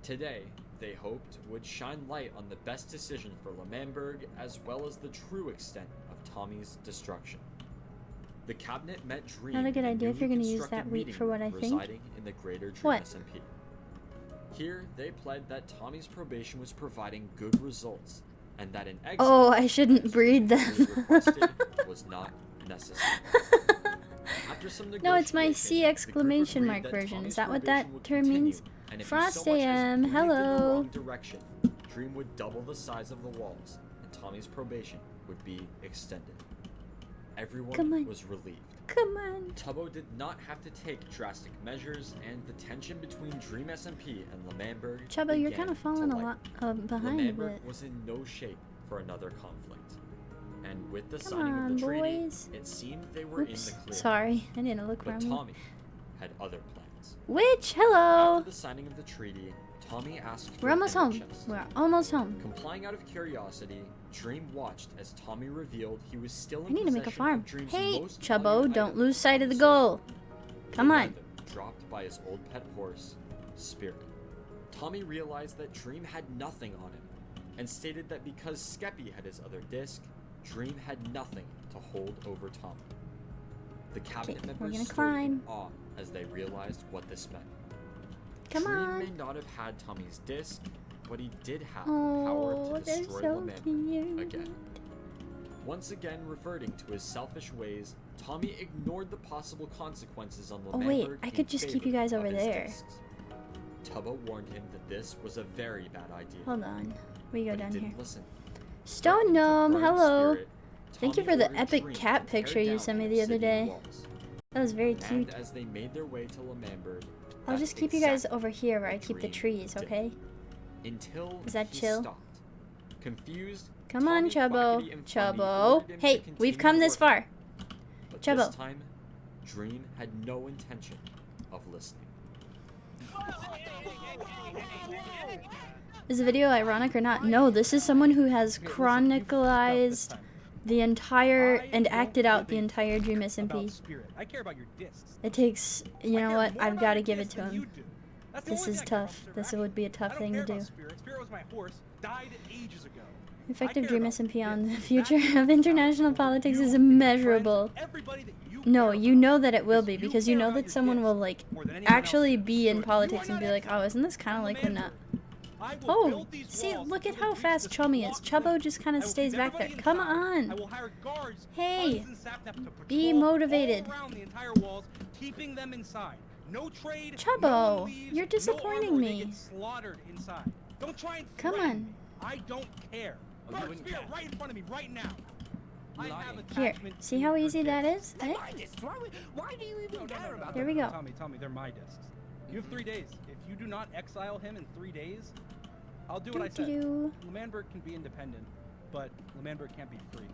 Today, they hoped would shine light on the best decision for Lemamberg as well as the true extent of Tommy's destruction. The cabinet met Dream Not a good in idea if you're newly gonna use that constructed wheat meeting for what room I think. residing in the greater Dream What? SMP. Here, they pled that Tommy's probation was providing good results and that an exile Oh, I shouldn't breed was them. requested was not necessary. After some No, it's my negotiation, C the group exclamation agreed mark that version. Tommy's Is that what probation that would term continue, means? and if he Frost so much as AM, breathed in the hello. wrong direction, Dream would double the size of the walls, and Tommy's probation would be extended. Everyone Come on. was relieved. Come on. Tubbo did not have to take drastic measures, and the tension between Dream SMP and L'Manberg Chubbo, you're began kind of to falling a lighten. lot behind a L'Manberg bit. was in no shape for another conflict, and with the Come signing on, of the treaty, boys. it seemed they were in Oops. the clear. Sorry, I didn't look But where I'm. Tommy had other plans. Witch, hello. After the signing of the treaty, Tommy asked for We're almost an home. inner chest. We're almost home. Complying out of curiosity, Dream watched as Tommy revealed he was still in I need to make a possession farm. of Dream's Hey, most Chubbo, valued don't item, lose sight of the the goal. sword. Come The on. leather dropped by his old pet horse, Spirit. Tommy realized that Dream had nothing on him, and stated that because Skeppy had his other disc, Dream had nothing to hold over Tommy. The cabinet Okay, we're members gonna stood climb. in awe as they realized what this meant. Come Dream on. may not have had Tommy's disc, but he did have Oh, the power to they're destroy so L'Manberg cute. again. Once again reverting to his selfish ways, Tommy ignored the possible consequences on Oh, L'Manberg wait, I in could just keep favor you guys of over his there. discs. Tubbo warned him that this was a very bad idea. Hold on. We go but he down didn't here. listen. Stone Threatening to Gnome, burn hello. Spirit, Thank you Tommy for the ordered epic Dream cat to tear picture you down sent me the the other obsidian day. walls. That was very And cute. as they made their way to L'Manberg, I'll that's just keep you guys exactly over here where I what keep the Dream trees, did. okay? Until Is that he chill? stopped. Confused, Come on, Tommy, Chubbo. Quackity, and Fundy Chubbo. ordered him to Hey, we've continue come this working. far. But Chubbo. this time, Dream had no intention of listening. Is the video ironic or not? No, this is someone who has Okay, listen, you fucked up this chronicalized time. the entire I and don't acted out give the a entire Dream About SMP. Spirit. I care about your discs. It takes, you I know care what? more I've about got to your give it discs to than you him. do. That's the This only is thing I care about, tough. Spirit. This I would be a I tough don't thing care to do. about Spirit. Spirit was my horse. Died ages ago. Effective care Dream about SMP on the discs. future That's of international over politics you is and your immeasurable. friends, everybody that you No, care you about. know that it will be You because you care know about that your someone will discs like more than anyone else actually does. be So in if you politics are and be not like, oh, isn't this kind of on like the when that? I will Oh, build these see, walls look at until how it reaches fast the Chummy is. block Chubbo limit. just kind I of will stays keep back there. everybody Come inside. on. I will hire guards, Hey, hunters, and sapnap to be patrol motivated. all around the entire walls, keeping them inside. No trade. Chubbo, no one leaves, you're no disappointing armor, they me. get slaughtered inside. Don't try and Come threaten on. me. I don't care. Oh, you Burn wouldn't Spirit care. right in front of me right now. I have Lying. Here, attachment see to how your easy that discs. is? They're Eh? my discs. Why do you even care about Here them? we go. Tommy, they're my discs. You have 3 days. If you do not exile him in 3 days, I'll do what I said. Doo-doo-doo. L'Manberg can be independent, but L'Manberg can't be free.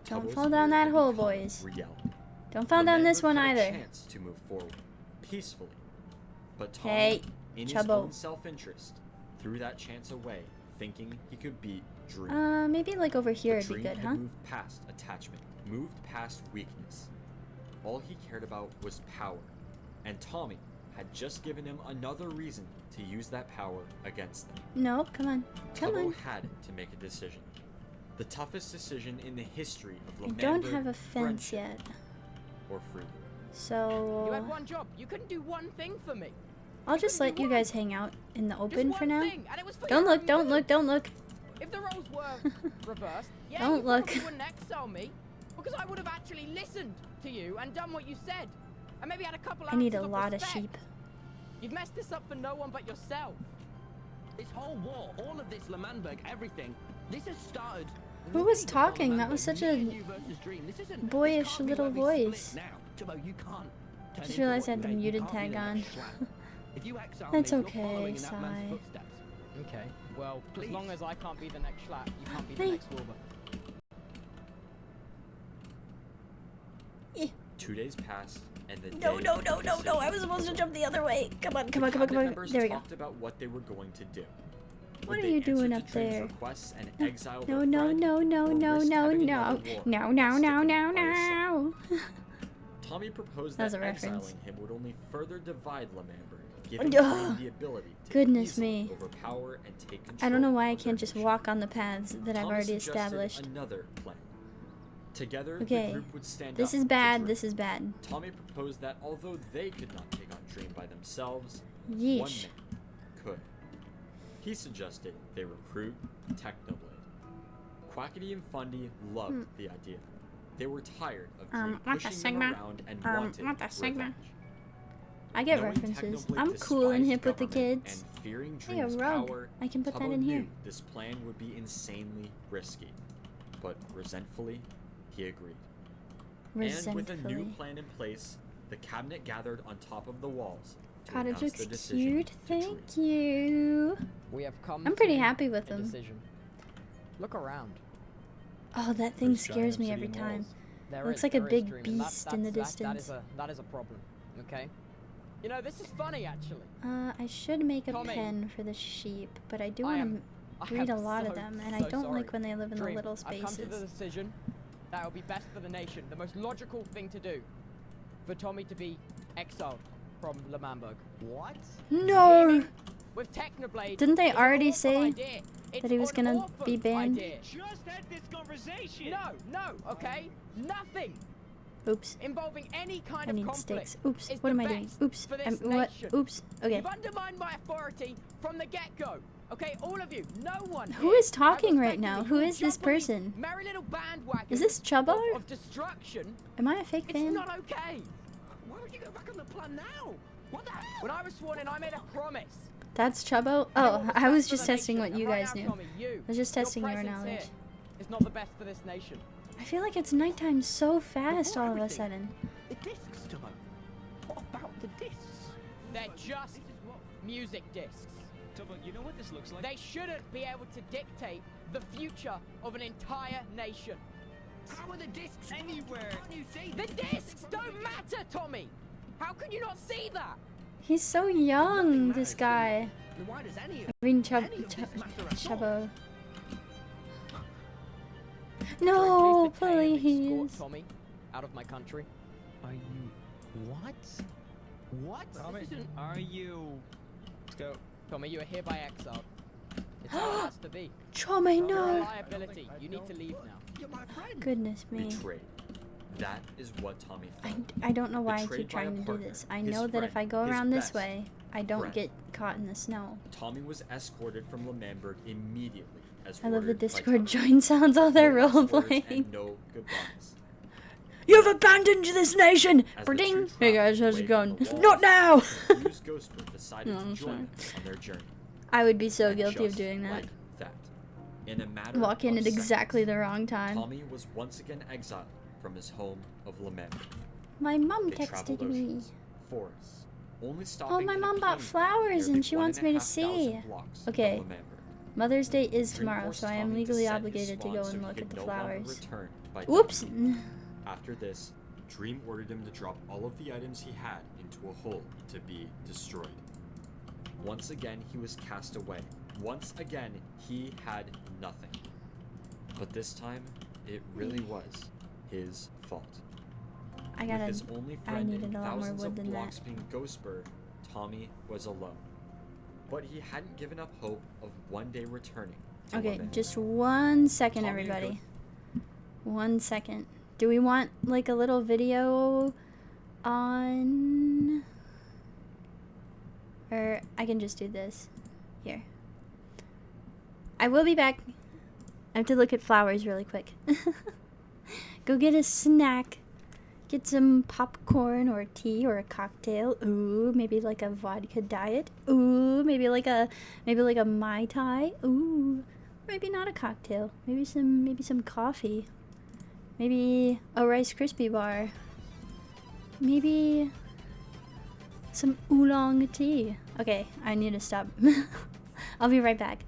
Don't Tubbo's fall down fear that had hole, become boys. reality. Don't fall down this L'Manberg one had a either. chance to move forward peacefully, but Tommy, Hey, in his Chubbo. own self-interest, threw that chance away, thinking he could beat Dream. Maybe like over here But would be Dream good, had huh? moved past attachment, moved past weakness. All he cared about was power, and Tommy had just given him another reason to use that power against them. No, come on. Come Tubbo on. had to make a decision. The toughest decision in the history of I L'Manberg don't have a fence friendship yet. or freedom. You So had one job. You couldn't do one thing for me. I'll just couldn't let do you one. guys hang out in the Just open one for now. thing, and it was for Don't your look, own don't good. look, don't look. If the roles were reversed, yeah, Don't you look. probably wouldn't exile me, because I would have actually listened to you and done what you said, and maybe had a couple I need a ounces lot of respect. sheep. You've messed this up for no one but yourself. This whole war, all of this L'Manberg, everything, this has started. Who way was before talking? That L'Manberg, was such me a and you versus Dream. This isn't, boyish this can't be little where we voice. split Now, Tubbo, you can't turn Just into realized I what had the you hate. You muted can't be tag the on. next Schlag. If you exile That's me, okay, you're following in that Sai. man's footsteps. Okay, well, Please. as long as I can't be the next Schlatt, you can't be the Hey. next Wilbur. 2 days passed, and the No, day no, of no, the no, no. I was decision supposed to was jump the other way. Come on, The come on, come on, come cabinet on. members There we go. talked about what they were going to do. What Would are they you answer doing to up Dream's there? requests and exile No, their no, friend, no, no, or no, risk no, having no. another war No, while no, no, sticking no, by his side? no. Tommy proposed That was that a reference. exiling him would only further divide L'Manberg, giving Ugh. Dream the ability to Goodness easily me. overpower and take control I don't know why I of their can't just nation. walk on the paths that I've Tommy already suggested established. another plan. Together, Okay, the group would stand This up is to bad, Dream. this is bad. Tommy proposed that although they could not take on Dream by themselves, one Yeesh. man could. He suggested they recruit Technoblade. Quackity and Fundy loved the idea. They were tired of Dream what the pushing them Sigma? around and wanted what the Sigma? revenge. I get Knowing references. Technoblade I'm cool and despised hip with the government kids. And fearing Hey, a Dream's rug. power, I can put that Tubbo in here. knew this plan would be insanely risky. but resentfully, he agreed. Resentfully. And with a new plan in place, the cabinet gathered on top of the walls to Cottage announce looks the decision cute. to Thank Dream. you. We have come. I'm pretty to happy with a them. decision. Look around. Oh, that thing There's scares giant me every obsidian time. walls. There Looks is- like a there is big Dream, and beast in the that distance. is a problem. Okay. You know, this is funny actually. I should make a Tommy, pen for the sheep, but I do I want am- to I breed a am lot of so, them, and I so don't sorry. like when they live in the Dream, little I've come to the spaces. decision that it would be best for the nation, the most logical thing to do, for Tommy to be exiled from Lemamberg. What? No! With Technoblade. Didn't they is an already awful say idea. It's that he was an gonna awful be banned? idea. Just had this conversation. No, okay? Nothing Oops. involving any kind I of need conflict. sticks. Oops. is What the am I doing? best Oops. for this What? nation. Oops. Okay. You've undermined my authority from the get-go. Okay, all of you. No one. Who here is talking has right respected now? me. Who You is this jump on these person? Merry little bandwagons Is this Chubbo? of destruction. Am I a fake It's fan? not okay. Why would you go back on the plan now? What the hell? When I was sworn in, I made a promise. That's Chubbo? I know Oh, what was I best was for just the testing nation, what you and right guys now, knew. Tommy, I was just testing your presence knowledge. here is not the best for this nation. I feel like it's nighttime so fast Before all of a everything, sudden. The discs, Tomo. What about the discs? They're just music discs. Tomo, you know what this looks like? They shouldn't be able to dictate the future of an entire nation. How are the discs Anywhere. Can't you see? The discs don't matter, Tommy. How can you not see that? He's so Nothing young, matters this to guy. you. Then why does any of I mean, any of this matter at all? Chubbo. Please No, detain and escort please. Tommy out of my country. Are you what? What? Tommy, This isn't- are you? Let's go. Tommy, you are hereby exiled. It's how it has to be. Chummy, You're a no. liability. You need to leave now. You're my friend. Goodness me. Betrayed. That is what Tommy felt. I don't know why I Betrayed keep by a trying to do partner, this. I his know that if I friend, go his around this best way, I don't friend. get caught in the snow. Tommy was escorted from Lemamberg immediately as I love the ordered by Discord Tommy. join sounds while they're No last words roleplaying. and no goodbyes. You've abandoned this nation! As the Ding! two Hey traveled guys, how's away it going? from the Not walls, now! the confused Ghostbird decided No, to I'm join sorry. them on their journey. I would be so And guilty of just doing that. like that, in a matter Walk in of at exactly seconds, the wrong time. Tommy was once again exiled from his home of Lemamberg. My mom They traveled texted me. oceans, forests, only stopping Oh, my in a mom bought plane flowers nearly and she wants me to 1,500 see. blocks from Okay. Lemamberg. Mother's Day is Dream tomorrow, forced so I am Tommy to legally set his obligated to swan go so and he look could at the no longer flowers. return by Whoops! dawn. After this, Dream ordered him to drop all of the items he had into a hole to be destroyed. Once again, he was cast away. Once again, he had nothing. But this time, it really was his fault. I With his only I friend needed and a lot more thousands wood of than blocks that. being Ghostbird, Tommy was alone. But he hadn't given up hope of one day returning to Okay, Lemamberg. just 1 second, Tommy and everybody. 1 second. Do we want like a little video on... Or I can just do this. Here. I will be back. I have to look at flowers really quick. Go get a snack. Get some popcorn or tea or a cocktail. Ooh, maybe like a vodka diet. Ooh, maybe like a Mai Tai. Ooh, maybe not a cocktail. Maybe some coffee. Maybe a Rice Krispie bar. Maybe some oolong tea. Okay, I need to stop. I'll be right back.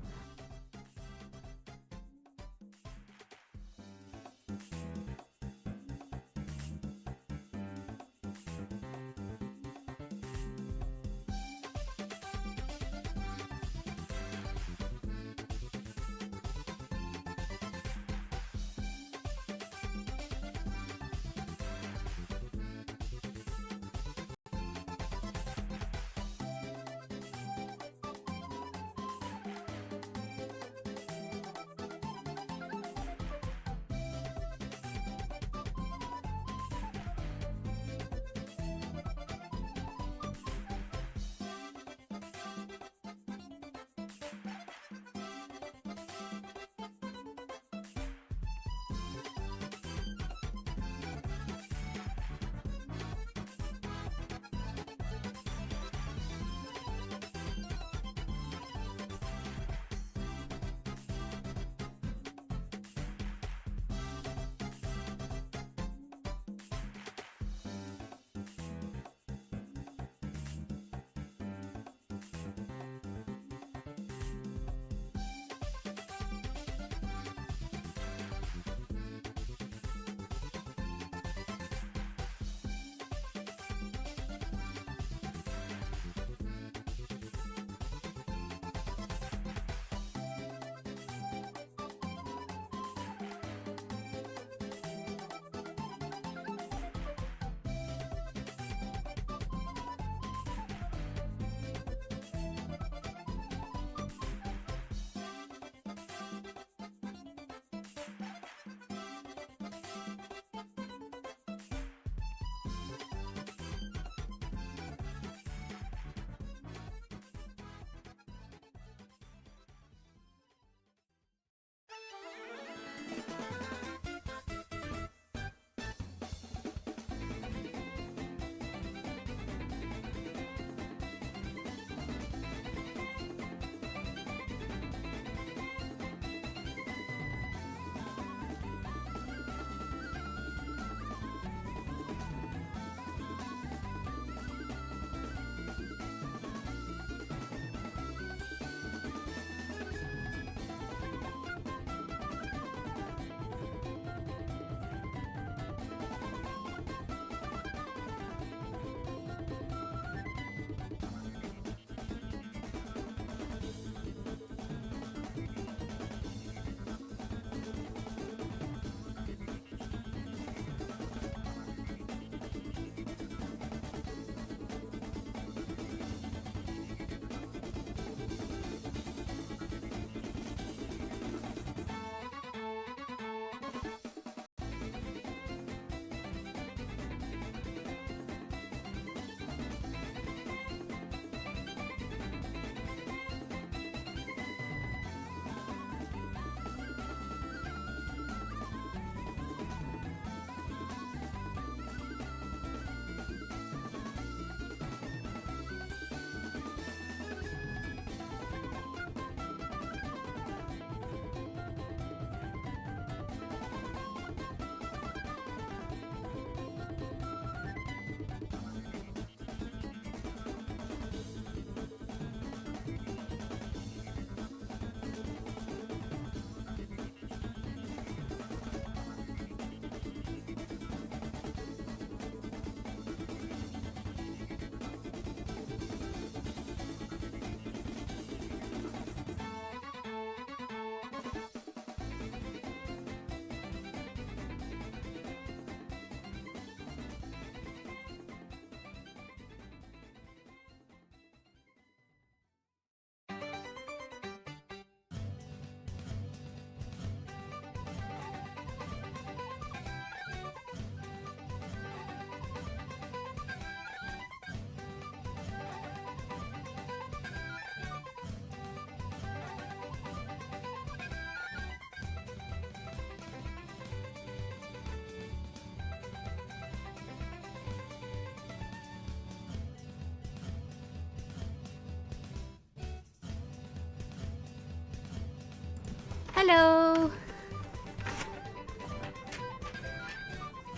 Hello.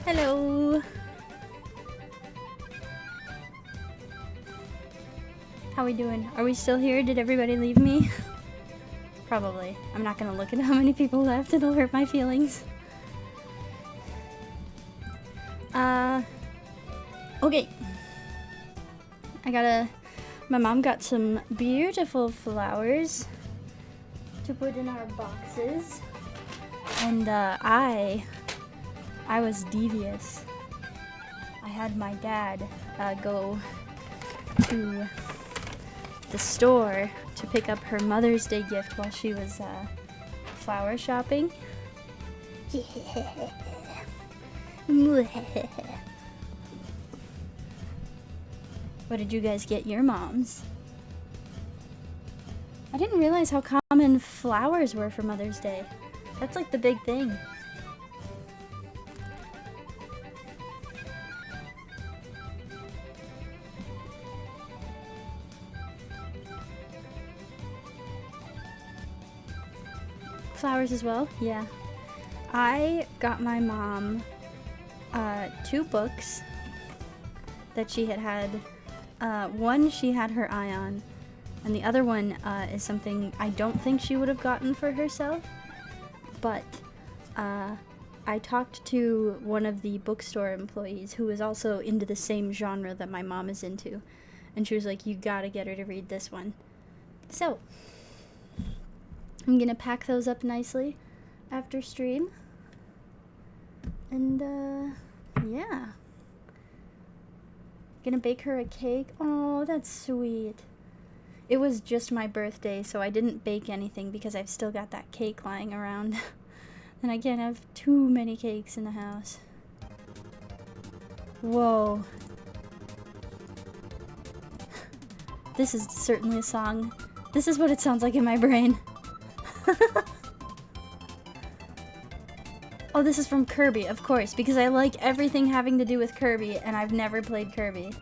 Hello. How we doing? Are we still here? Did everybody leave me? Probably. I'm not gonna look at how many people left. It'll hurt my feelings. Okay. My mom got some beautiful flowers to put in our boxes. And, I was devious. I had my dad, go to the store to pick up her Mother's Day gift while she was flower shopping. What did you guys get your moms? I didn't realize how common flowers were for Mother's Day. That's like the big thing. Flowers as well? Yeah. I got my mom 2 books that she had. One she had her eye on, and the other one is something I don't think she would have gotten for herself. But I talked to one of the bookstore employees who is also into the same genre that my mom is into, and she was like, "You gotta get her to read this one." So I'm gonna pack those up nicely after stream. And, yeah. Gonna bake her a cake. Oh, that's sweet. It was just my birthday, so I didn't bake anything because I've still got that cake lying around. And I can't have too many cakes in the house. Whoa. This is certainly a song. This is what it sounds like in my brain. Oh, this is from Kirby, of course, because I like everything having to do with Kirby, and I've never played Kirby.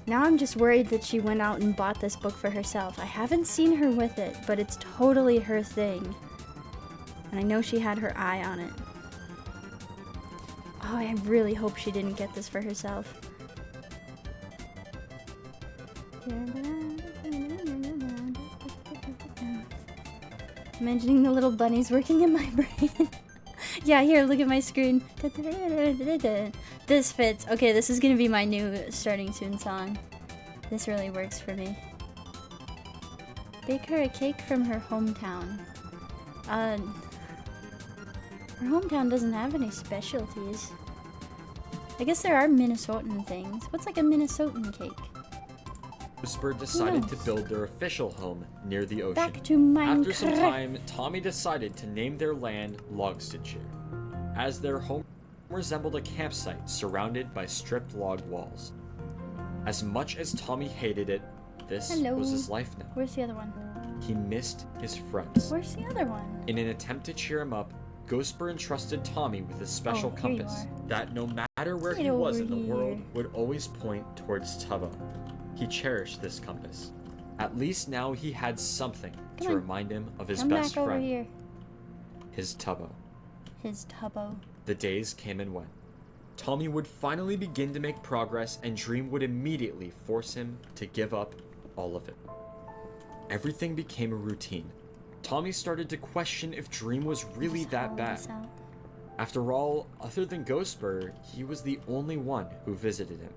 Now I'm just worried that she went out and bought this book for herself. I haven't seen her with it, but it's totally her thing. And I know she had her eye on it. Oh, I really hope she didn't get this for herself. Imagining the little bunnies working in my brain. Yeah, here, look at my screen. This fits. Okay, this is gonna be my new starting tune song. This really works for me. Bake her a cake from her hometown. Her hometown doesn't have any specialties. I guess there are Minnesotan things. What's like a Minnesotan cake? Ghostbird decided to build their official home near the ocean. Back to Minecraft. After some time, Tommy decided to name their land Logstonshire, as their home resembled a campsite surrounded by stripped log walls. As much as Tommy hated it, this was his life now. Where's the other one? He missed his friends. Where's the other one? In an attempt to cheer him up, Ghostbird entrusted Tommy with a special compass that no matter where he was in the world would always point towards Tubbo. He cherished this compass. At least now he had something to remind him of his best friend. His Tubbo. His Tubbo. The days came and went. Tommy would finally begin to make progress, and Dream would immediately force him to give up all of it. Everything became a routine. Tommy started to question if Dream was really that bad. After all, other than Ghostbird, he was the only one who visited him.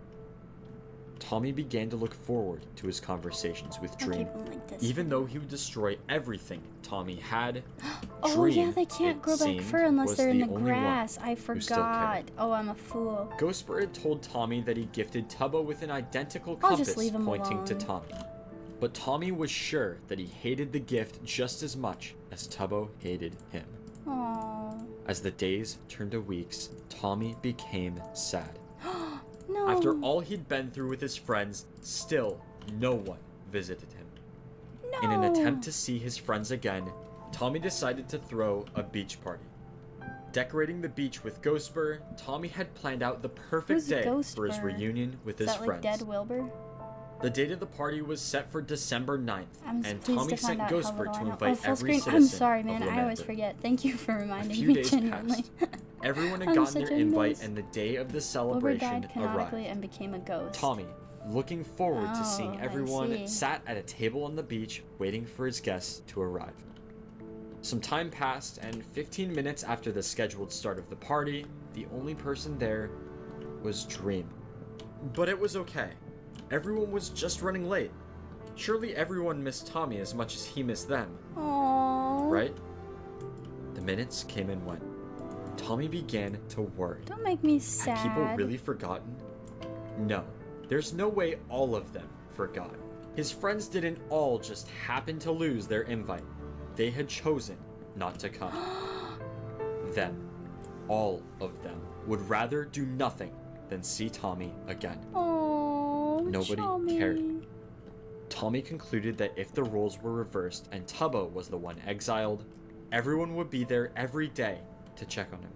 Tommy began to look forward to his conversations with Dream. Even though he would destroy everything Tommy had, oh yeah, they can't grow back fur unless they're in the grass. I forgot. Oh, I'm a fool. Ghostbird had told Tommy that he gifted Tubbo with an identical compass pointing to Tommy. But Tommy was sure that he hated the gift just as much as Tubbo hated him. Aww. As the days turned to weeks, Tommy became sad. No. After all he'd been through with his friends, still no one visited him. No. In an attempt to see his friends again, Tommy decided to throw a beach party. Decorating the beach with Ghostbird, Tommy had planned out the perfect day for his reunion with his friends. Dead Wilbur? The date of the party was set for December 9th, I'm and pleased Tommy to find sent out how Ghostbird little I to know. invite full every screen. citizen I'm sorry, of man. I always Lamemberg. forget. Thank you for A reminding few me days genuinely. passed. Everyone had I'm gotten such their a invite, miss. and the day of the Wilbur celebration died canonically arrived. and became a ghost. Tommy, looking forward to seeing Oh, I everyone, see. sat at a table on the beach waiting for his guests to arrive. Some time passed, and 15 minutes after the scheduled start of the party, the only person there was Dream. But it was okay. Everyone was just running late. Surely everyone missed Tommy as much as he missed them, Aww. right? The minutes came and went. Tommy began to worry. Don't make me sad. Had people really forgotten? No, there's no way all of them forgot. His friends didn't all just happen to lose their invite. They had chosen not to come. Them, all of them, would rather do nothing than see Tommy again. Oh, Nobody cared. Tommy concluded that if the roles were reversed and Tubbo was the one exiled, everyone would be there every day to check on him.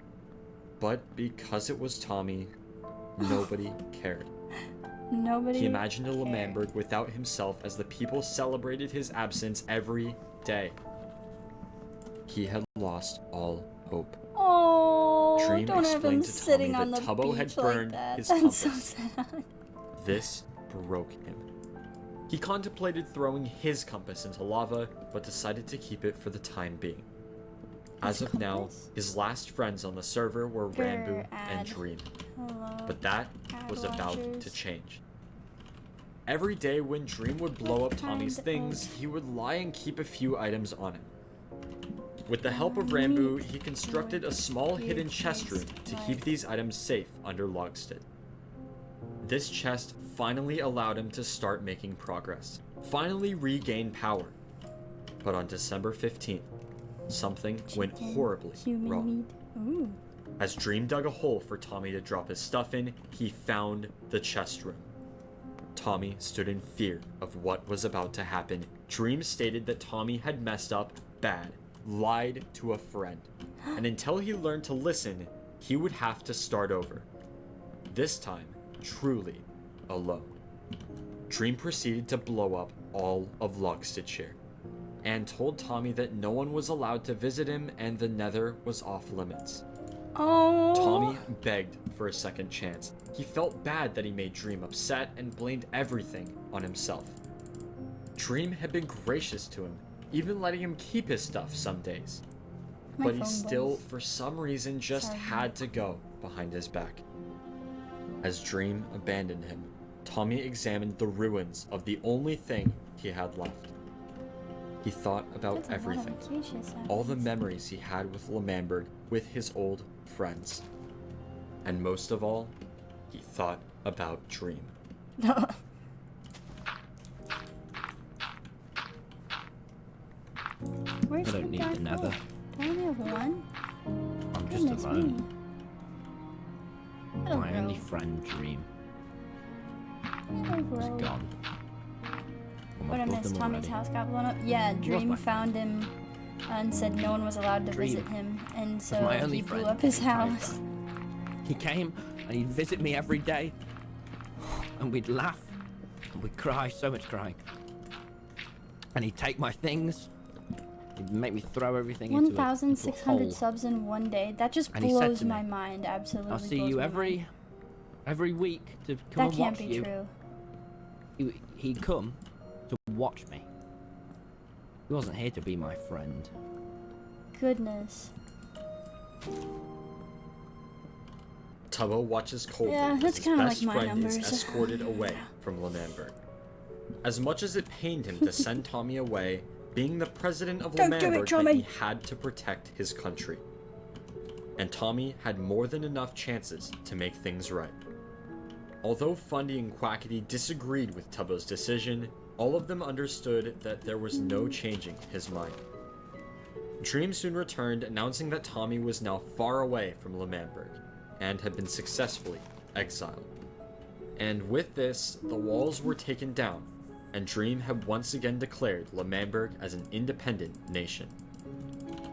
But because it was Tommy, nobody cared. Nobody. He imagined a cared. Lamemberg without himself as the people celebrated his absence every day. He had lost all hope. Oh, Dream don't have him explained to sitting Tommy on that the Tubbo had beach burned like that. his That's so compass. sad. This broke him. He contemplated throwing his compass into lava, but decided to keep it for the time being. As His of now, compass? his last friends on the server were Rambo and Add. Dream, Hello. but that Add was about watchers. to change. Every day when Dream would blow What up Tommy's kind things, of- he would lie and keep a few items on him. With the help of Neat. Rambo, he constructed a small Weird hidden chest room taste, to like- keep these items safe under Logstead. This chest finally allowed him to start making progress, finally regain power. But on December 15th, something went Chicken, horribly human wrong. meat. Ooh. As Dream dug a hole for Tommy to drop his stuff in, he found the chest room. Tommy stood in fear of what was about to happen. Dream stated that Tommy had messed up bad, lied to a friend, and until he learned to listen, he would have to start over. This time, truly alone. Dream proceeded to blow up all of Logstedshire, and told Tommy that no one was allowed to visit him and the Nether was off limits. Oh. Tommy begged for a second chance. He felt bad that he made Dream upset and blamed everything on himself. Dream had been gracious to him, even letting him keep his stuff some days. My But he phone still, buzzed. for some reason, just Sorry. had to go behind his back. As Dream abandoned him, Tommy examined the ruins of the only thing he had left. He thought about That's a lot of everything. acacia All the saplings. memories he had with Lamemberg, with his old friends. And most of all, he thought about Dream. Where's I don't the need dark the Nether. hole? Do I only have one? I'm just Goodness alone. me. It'll My grow. only friend, Dream, It'll was grow. gone. I'm What I above missed, them Tommy's already. house got blown up? Yeah, Dream my found him and said no one was allowed to Dream visit him, and was so my only he blew friend. up his He tried. house. He came and he'd visit me every day, and we'd laugh and we'd cry, so much crying. And he'd take my things, he'd make me throw everything into a 1,600 hole. subs in one day. That just And he said blows to me, my mind. Absolutely. I'll see blows you my every mind. week to come That and can't watch be you. true. He'd come to watch me. He wasn't here to be my friend. Goodness. Tubbo watches coldly Yeah, as that's his kinda best like my friend is numbers. escorted away from Lamemberg. As much as it pained him to send Tommy away, being the president of Don't do it, Lamemberg meant Tommy. he had to protect his country. And Tommy had more than enough chances to make things right. Although Fundy and Quackity disagreed with Tubbo's decision, all of them understood that there was no changing his mind. Dream soon returned, announcing that Tommy was now far away from Lamemberg, and had been successfully exiled. And with this, the walls were taken down, and Dream had once again declared Lamemberg as an independent nation.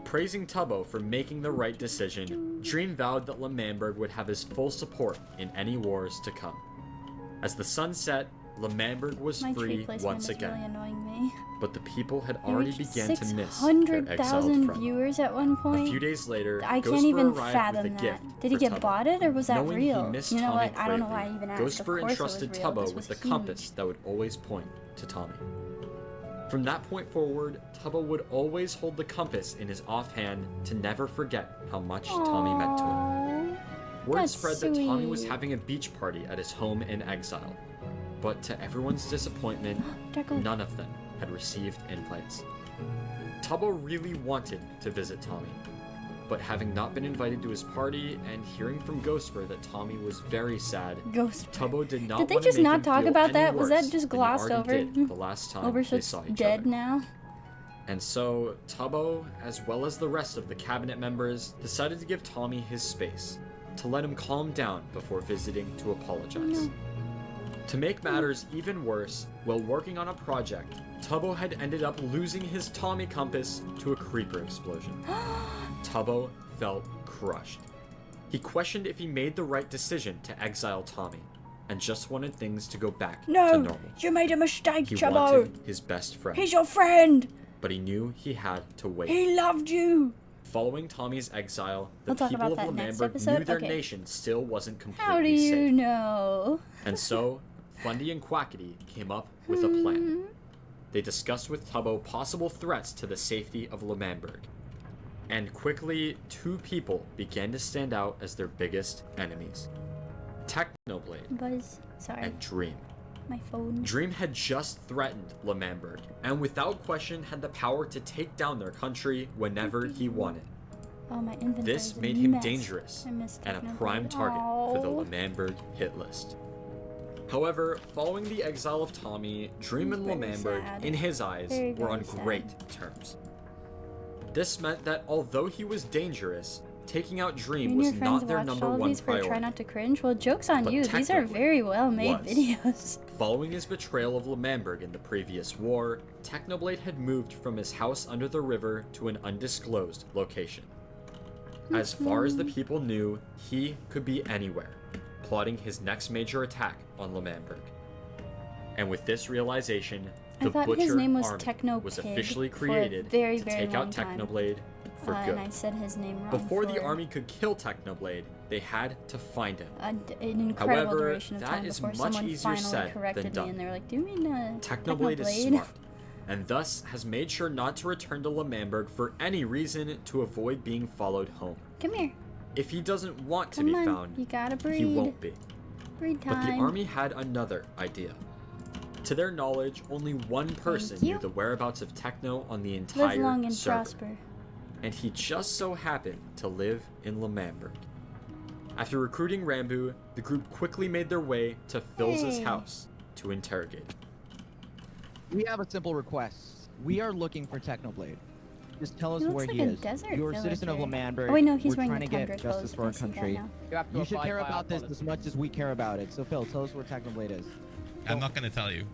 Praising Tubbo for making the right decision, Dream vowed that Lamemberg would have his full support in any wars to come. As the sun set, Lemamberg was My tree free placement once is really again, annoying me. but the people had He already reached began to miss their exiled 600,000 friend. viewers at one A point. few days later, I can't Ghostbur even arrived with a fathom gift that. Did he for get Tubbo. botted or was that Knowing real? he missed You know Tommy what? I don't know why I greatly, even asked. Ghostbur Of course entrusted it was real. Tubbo This with was a compass that would always point to Tommy. From that point forward, Tubbo would always hold the compass in his offhand to never forget how much Tommy meant to him. Aww. Word That's spread that Tommy was sweet. having a beach party at his home in exile, but to everyone's disappointment, Deco. none of them had received invites. Tubbo really wanted to visit Tommy, but having not been invited to his party and hearing from Ghostbur that Tommy was very sad, Ghost. Tubbo did not Did they want to just make not him talk feel about any that? Was that worse just than he glossed already over? did the last time Over they so saw it's each dead other. now. And so, Tubbo, as well as the rest of the cabinet members, decided to give Tommy his space, to let him calm down before visiting to apologize. To make matters even worse, while working on a project, Tubbo had ended up losing his Tommy compass to a creeper explosion. Tubbo felt crushed. He questioned if he made the right decision to exile Tommy, and just wanted things to go back to normal. You made a mistake, He wanted his best friend, your friend. but he knew he had to wait. Loved you. Following Tommy's exile, the We'll talk people about of that next Lemamberg episode? knew their Okay. nation still wasn't completely How do you safe. know? And so, Fundy and Quackity came up with a plan. They discussed with Tubbo possible threats to the safety of Lemamberg. And quickly, two people began to stand out as their biggest enemies. Technoblade Buzz. Sorry. and Dream. My phone. Dream had just threatened Lemamberg, and without question had the power to take down their country whenever he wanted. Oh, my inventory. This made him dangerous and a prime target for the Lemamberg hit list. However, following the exile of Tommy, Dream and Very Lemamberg, sad. in his eyes, Very, were on very sad. great terms. This meant that although he was dangerous, taking out You Dream and was your friends not their watched number all of one these for Try priority. Not to Cringe? Well, joke's on But you. These are technically very well made was. videos. Following his betrayal of Lemamberg in the previous war, Technoblade had moved from his house under the river to an undisclosed location. As far as the people knew, he could be anywhere, plotting his next major attack on Lemamberg. And with this realization, I the thought Butcher his name was Army Techno was Pig officially for a created very, to very take out long time. Technoblade for And good. I said his name wrong. Before the for army could kill Technoblade, they had to find him. an incredible However, duration of that time is before much someone easier finally said corrected than me done. and they were like, "Do you mean Technoblade is Technoblade?" smart, and thus has made sure not to return to Lemamberg for any reason to avoid being followed home. Come here. If he doesn't want to Come be on. found, You gotta breed. he won't be. Breed But the time. army had another idea. To their knowledge, only one person you. knew the whereabouts of Techno on the Live entire long and server, prosper. and he just so happened to live in Lemamberg. After recruiting Rambu, the group quickly made their way to Phil's Hey. house to interrogate him. We have a simple request. We are looking for Technoblade. Just tell us He where looks he like a is. desert You're a citizen of villager. Lemamberg. Oh wait, no, he's We're wearing trying the to get tundra justice clothes. for our I see that country. now. You have to You should abide care by our about this policy. as much as we care about it. So Phil, tell us where Technoblade is. I'm not going to tell you.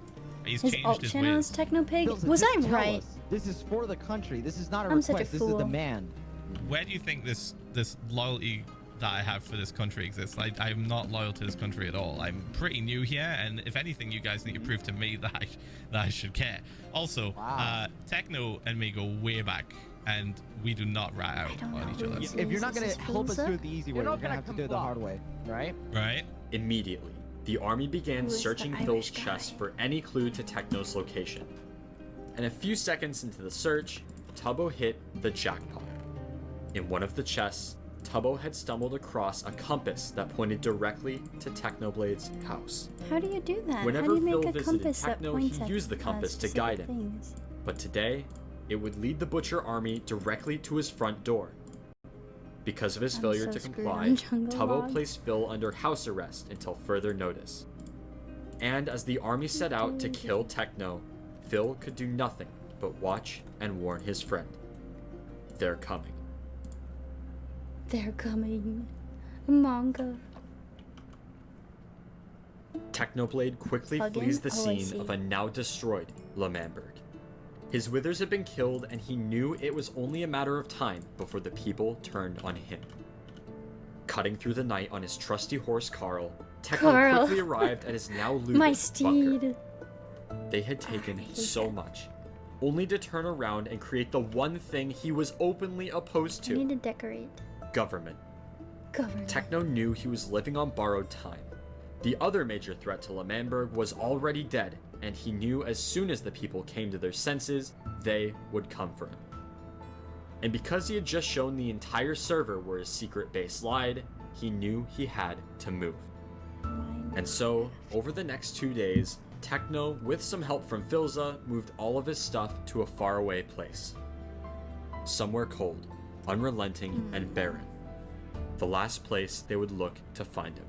He's His changed alt his channel ways. is Techno Pig. Phil, Was just I tell right? us. This is for the country. This is not a I'm such a request. This is fool. demand. Where do you think this loyalty that I have for this country exists? I'm not loyal to this country at all. I'm pretty new here, and if anything, you guys need to prove to me that I should care. Also, Wow. Techno and me go way back, and we do not rat out don't on know each who other. this If you're not Is gonna this help us Filza? do it the easy way, You're we're not gonna gonna have to do it the comply. hard way, right? Right? Immediately, the army began Who is the searching Irish Phil's guy? chest for any clue to Techno's location. And a few seconds into the search, Tubbo hit the jackpot. In one of the chests, Tubbo had stumbled across a compass that pointed directly to Technoblade's house. How do you do that? Whenever How do you Phil make a visited compass that Techno, points he at used the compass to specific guide him. things? But today, it would lead the Butcher army directly to his front door. Because of his I'm failure so to screwed comply, on Jungle Tubbo Log. placed Phil under house arrest until further notice. And as the army set out to kill Techno, Phil could do nothing but watch and warn his friend. They're coming. They're coming. Manga. Technoblade quickly Plug in? flees the Oh, I scene see. of a now destroyed Lemamberg. His withers had been killed, and he knew it was only a matter of time before the people turned on him. Cutting through the night on his trusty horse Carl, Techno quickly arrived at his now looted My bunker. steed. They had taken so much, only to turn around and create the one thing he was openly opposed I need to: to decorate. government. Government. Techno knew he was living on borrowed time. The other major threat to L'Manberg was already dead, and he knew as soon as the people came to their senses, they would come for him. And because he had just shown the entire server where his secret base lied, he knew he had to move. And so, over the next 2 days, Techno, with some help from Filza, moved all of his stuff to a faraway place. Somewhere cold, unrelenting, and barren. The last place they would look to find him.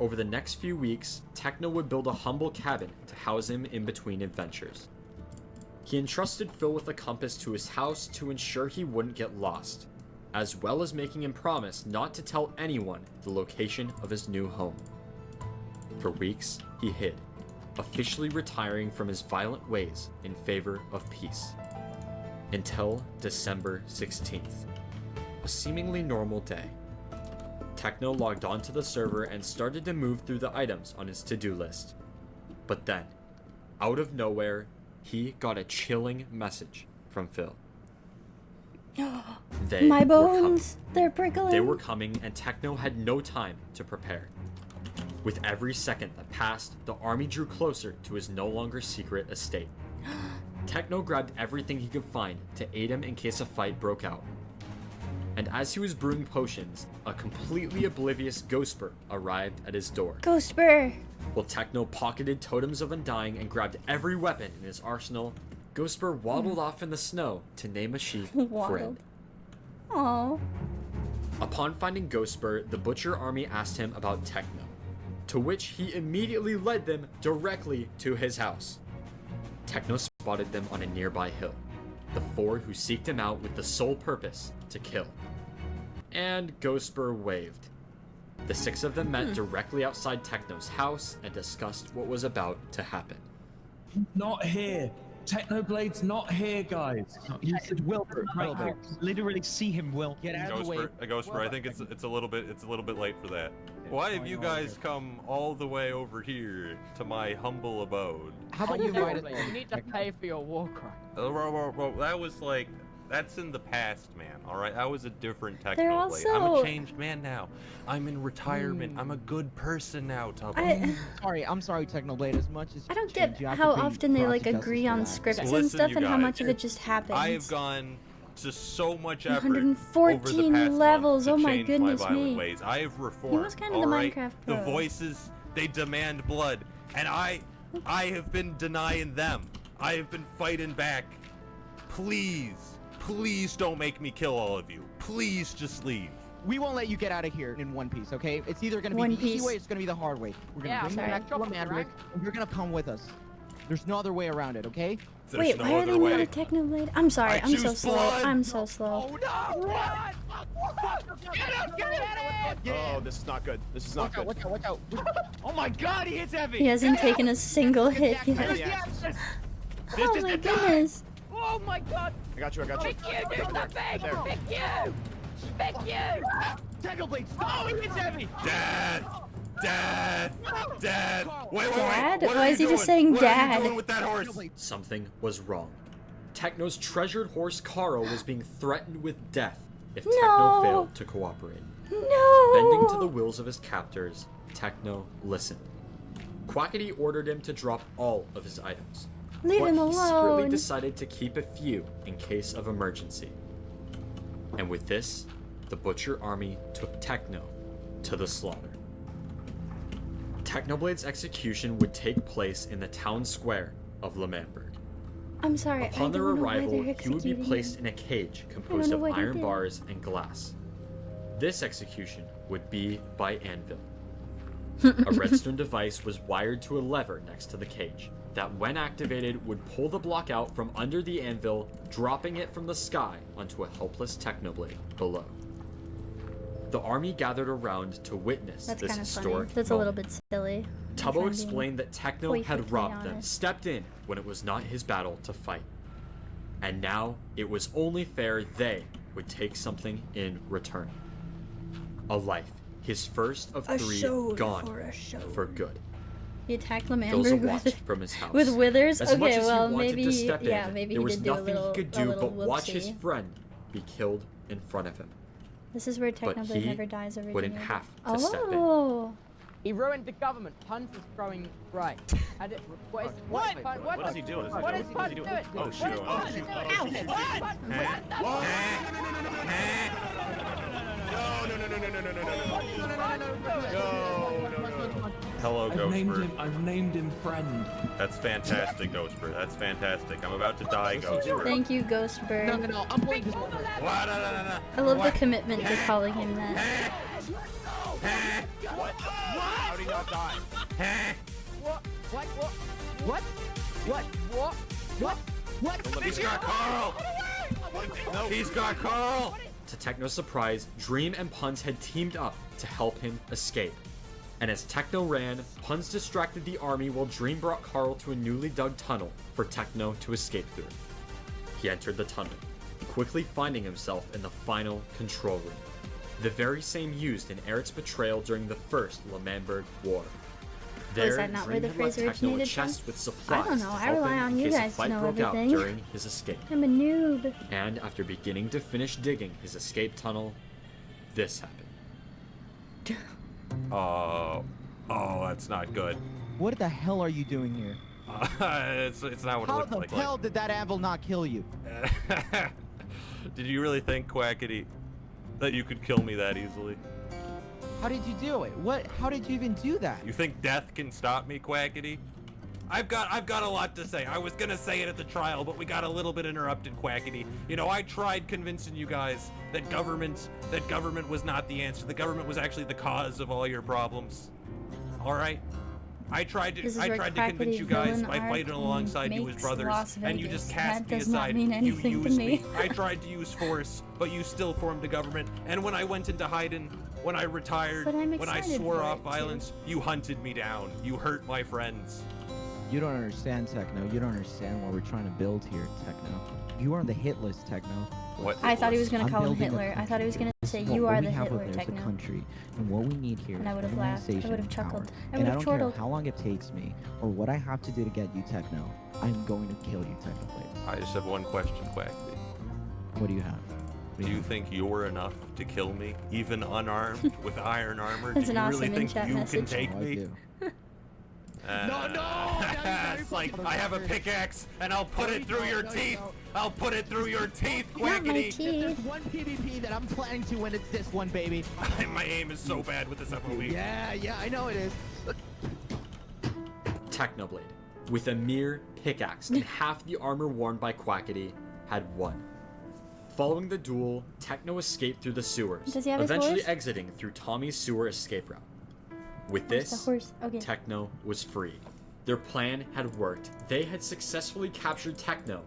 Over the next few weeks, Techno would build a humble cabin to house him in between adventures. He entrusted Phil with a compass to his house to ensure he wouldn't get lost, as well as making him promise not to tell anyone the location of his new home. For weeks, he hid, officially retiring from his violent ways in favor of peace. Until December 16th, a seemingly normal day. Techno logged onto the server and started to move through the items on his to-do list. But then, out of nowhere, he got a chilling message from Phil. My bones, they're prickling. They were coming, and Techno had no time to prepare. With every second that passed, the army drew closer to his no longer secret estate. Techno grabbed everything he could find to aid him in case a fight broke out. And as he was brewing potions, a completely oblivious Ghostbur arrived at his door. Ghostbur! While Techno pocketed Totems of Undying and grabbed every weapon in his arsenal, Ghostbur waddled off in the snow to name a sheep friend. Aww. Upon finding Ghostbur, the Butcher army asked him about Techno, to which he immediately led them directly to his house. Techno spotted them on a nearby hill, the four who seeked him out with the sole purpose to kill. And Ghostbur waved. The six of them met directly outside Techno's house and discussed what was about to happen. Not here. Technoblade's not here, guys. You said Wilbur. I literally see him, Will. Get out of the way. Ghostbur, I think it's a little bit late for that. Why have you guys come all the way over here to my humble abode? How about you write it? You need to pay for your war crime. That was like, that's in the past, man. All right, I was a different They're Technoblade. I'm also- a changed man now. I'm in retirement. I'm a good person now, Tubbo. I'm sorry, Technoblade. As much as I don't you get change, you have how to be often they brought like to justice agree for on that. scripts and Listen, stuff you and how guys, much of it just happens. I have gone to so much effort 114 over the past levels, month oh to my change goodness my violent me. ways. I have reformed. He was kind of the all right? Minecraft The pro. voices, they demand blood, and I have been denying them. I have been fighting back. Please don't make me kill all of you. Please just leave. We won't let you get out of here in one piece, okay? It's either gonna be One the easy piece. way, or it's gonna be the hard way. We're gonna Yeah, bring you sorry. back to Maverick, and you're gonna come with us. There's no other way around it, okay? There's Wait, no why are other they way. not a Technoblade? I'm sorry, I I'm so choose slow. blood. I'm so slow. Oh, this is not good. This is not good. Watch out. Oh my god, he hits heavy! He hasn't taken a single hit yet. This Oh is my the time! goodness. Oh my god! I got you. Pick you, do something! Pick you! Pick you! Technoblade, stop! Oh, he hits heavy! Dad! Wait! Dad? What are Why you is he just doing? saying What are you dad? doing with that horse? Something was wrong. Techno's treasured horse Carl was being threatened with death if Techno No. failed to cooperate. No! Bending to the wills of his captors, Techno listened. Quackity ordered him to drop all of his items. Leave but him he secretly alone. decided to keep a few in case of emergency. And with this, the Butcher army took Techno to the slaughter. Technoblade's execution would take place in the town square of L'Manberg. I'm sorry, Upon I their don't know why arrival, they're he would be executing placed him. in a cage composed know of what he iron did. bars and glass. This execution would be by anvil. A redstone device was wired to a lever next to the cage that, when activated, would pull the block out from under the anvil, dropping it from the sky onto a helpless Technoblade below. The army gathered around to witness That's this kind of funny. historic That's a little moment. bit silly. Tubbo explained that Techno had perfectly robbed them, honest. stepped in when it was not his battle to fight. And now it was only fair they would take something in return. A life, his first of A 3, show gone for a show. for good. He attacked Fills a Lamamberg watch with, from his house. with withers. As much Okay, as well he wanted maybe to step yeah, in, maybe there he was did do a nothing little, he could a do little but watch his whoopsie. friend be killed in front of him. This is where But Technoblade he never dies originated. wouldn't have to step in. Oh. He ruined the government. Puns is throwing right. What is What is he doing? What is Puns doing? Oh shoot! Oh shoot! Oh shoot! No. Hello, Ghostbird. I've named him friend. That's fantastic, Ghostbird. That's fantastic. I'm about to die, Ghostbird. Thank you, Ghostbird. No, I'm going to... I love the commitment to calling him that. What? How did he not die? What? He's got Carl! No. He's got Carl! To Techno's surprise, Dream and Puns had teamed up to help him escape. And as Techno ran, Puns distracted the army while Dream brought Carl to a newly dug tunnel for Techno to escape through. He entered the tunnel, quickly finding himself in the final control room, the very same used in Eric's betrayal during the first Lamamberg War. There, that not where Dream the had phrase left Techno a originated chest from? with supplies I don't know, to I help rely him on in you case a guys to fight know broke out everything. during his escape. I'm a noob. And after beginning to finish digging his escape tunnel, this happened. Oh, that's not good. What the hell are you doing here? It's not what it How looks the like. hell did that anvil not kill you? Did you really think, Quackity, that you could kill me that easily? How did you do it? How did you even do that? You think death can stop me, Quackity? I've got a lot to say. I was gonna say it at the trial, but we got a little bit interrupted, Quackity. You know, I tried convincing you guys that government was not the answer. The government was actually the cause of all your problems. All right. I tried to convince you guys by fighting alongside you as brothers, and you just cast me aside. You used me. I tried to use force, but you still formed a government. And when I went into hiding, when I retired, when I swore off violence, you hunted me down. You hurt my friends. You don't understand, Techno. You don't understand what we're trying to build here, Techno. You are on the hit list, Techno. What? I thought he was gonna I'm call him building a Hitler. I country thought he was here. gonna say Well, you what are we the have Hitler, over there is Techno. a country, and what we need here And I is would have laughed. I organization would have and power. chuckled. I And would I have don't care chortled. how long it takes me, or what I have to do to get you, Techno. I'm going to kill you, Technoblade. I just have one question, Quackity. What do you have? Do you think you're enough to kill me, even unarmed with iron armor? That's Do an you awesome really think in-chat you message. can take Oh, I me? do. It's like I have a pickaxe and I'll put it through your teeth. I'll put it through your teeth, Not my Quackity. teeth. There's one PvP that I'm planning to win. It's this one, baby. My aim is so bad with this FOE. Yeah, I know it is. Technoblade, with a mere pickaxe and half the armor worn by Quackity, had won. Following the duel, Techno escaped through the sewers, Does he have his eventually horse? exiting through Tommy's sewer escape route. With Where's the this, horse? Okay. Techno was freed. Their plan had worked. They had successfully captured Techno,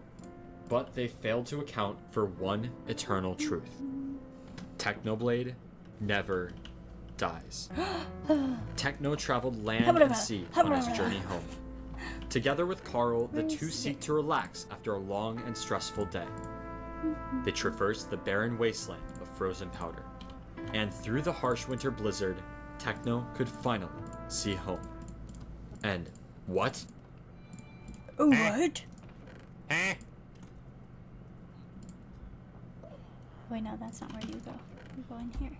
but they failed to account for one eternal truth. Technoblade never dies. Techno traveled land and sea on his journey home. Together with Carl, the two seek to relax after a long and stressful day. They traverse the barren wasteland of frozen powder, and through the harsh winter blizzard, Techno could finally see home. And what? What? Eh? Wait, no, that's not where you go. You go in here.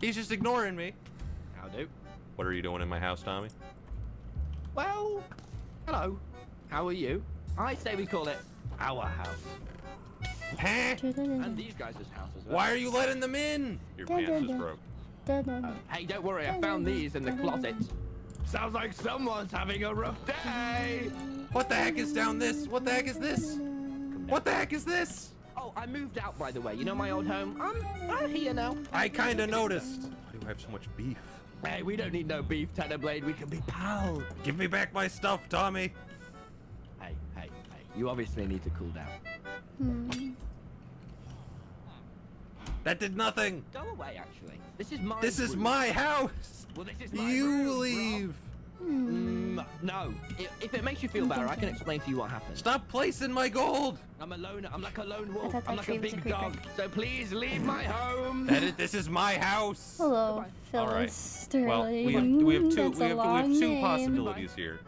He's just ignoring me. How do? What are you doing in my house, Tommy? Well, hello. How are you? I say we call it our house. Huh? And these guys' house as well. Why are you letting them in? Your pants is broke. Hey, don't worry, I found these in the closet. Sounds like someone's having a rough day. What the heck is down this? What the heck is this? What the heck is this? Oh, I moved out, by the way. You know my old home? I'm here now. I kinda noticed. Why do I have so much beef? Hey, we don't need no beef, Technoblade. We can be pals. Give me back my stuff, Tommy. Hey. You obviously need to cool down. That did nothing. Go away, actually. This is my house. Well, this is my You room, leave. No. If it makes you feel better, I can explain to you what happened. Stop placing my gold! I'm a loner. I'm like a lone wolf. thought I'm that like a tree was a big creeper. dog. So please leave my home. This is my house. Hello, All right. Phyllis Sterling. Well, we have two That's a we have long two name. possibilities here.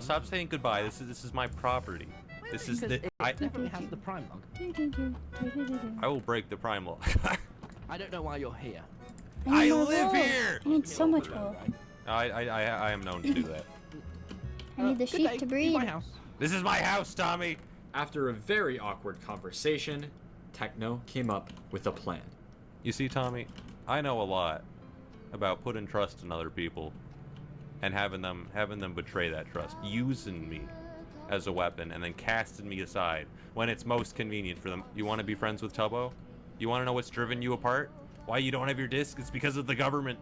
Stop saying goodbye. This is my property. This is Because the it definitely has the prime log. I will break the prime log. I don't know why you're here. I need live more wool. here! I need so much wool. I am known to do that. I need the Good sheep day. to Leave breed. my house. This is my house, Tommy. After a very awkward conversation, Techno came up with a plan. You see, Tommy, I know a lot about putting trust in other people and having them betray that trust, using me as a weapon and then casting me aside when it's most convenient for them. You want to be friends with Tubbo? You want to know what's driven you apart? Why you don't have your disc? It's because of the government.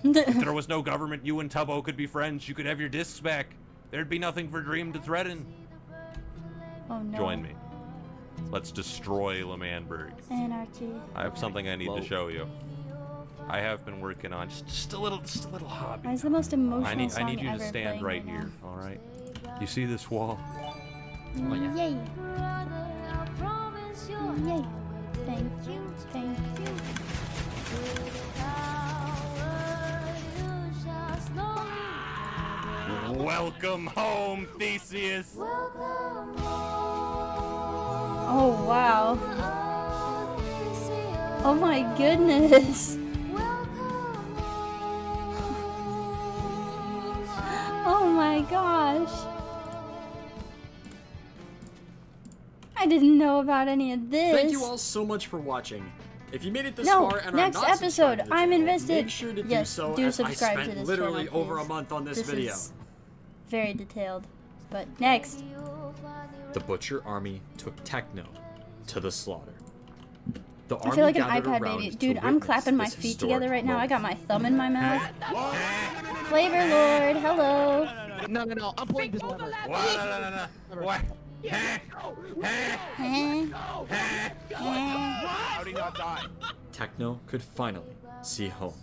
If there was no government, you and Tubbo could be friends. You could have your discs back. There'd be nothing for Dream to threaten. Oh no. Join me. Let's destroy L'Manberg. Anarchy. I have something I need to show you. I have been working on just a little hobby. Why is the most emotional I need song you to ever stand playing right now? here, all right? You see this wall? Oh, yeah. Yay. Yay. Thank you. Thank you. Welcome home, Theseus. Oh wow. Oh my goodness. Oh my gosh. I didn't know about any of this. Thank you all so much for watching. If you made it this No, far and next are not episode, subscribed to the I'm channel, invested. make sure to do Yes, so, do as subscribe I to spent this literally channel, over a please. month on this This video. is very detailed. But next. The Butcher Army took Techno to the slaughter. The I army feel like an gathered iPad around baby. to Dude, I'm witness clapping my this feet historic together right now. I moment. got my thumb in my mouth. Flavor Lord, hello. No. I'm pulling this lever. What? How did he not die? Techno could finally see home.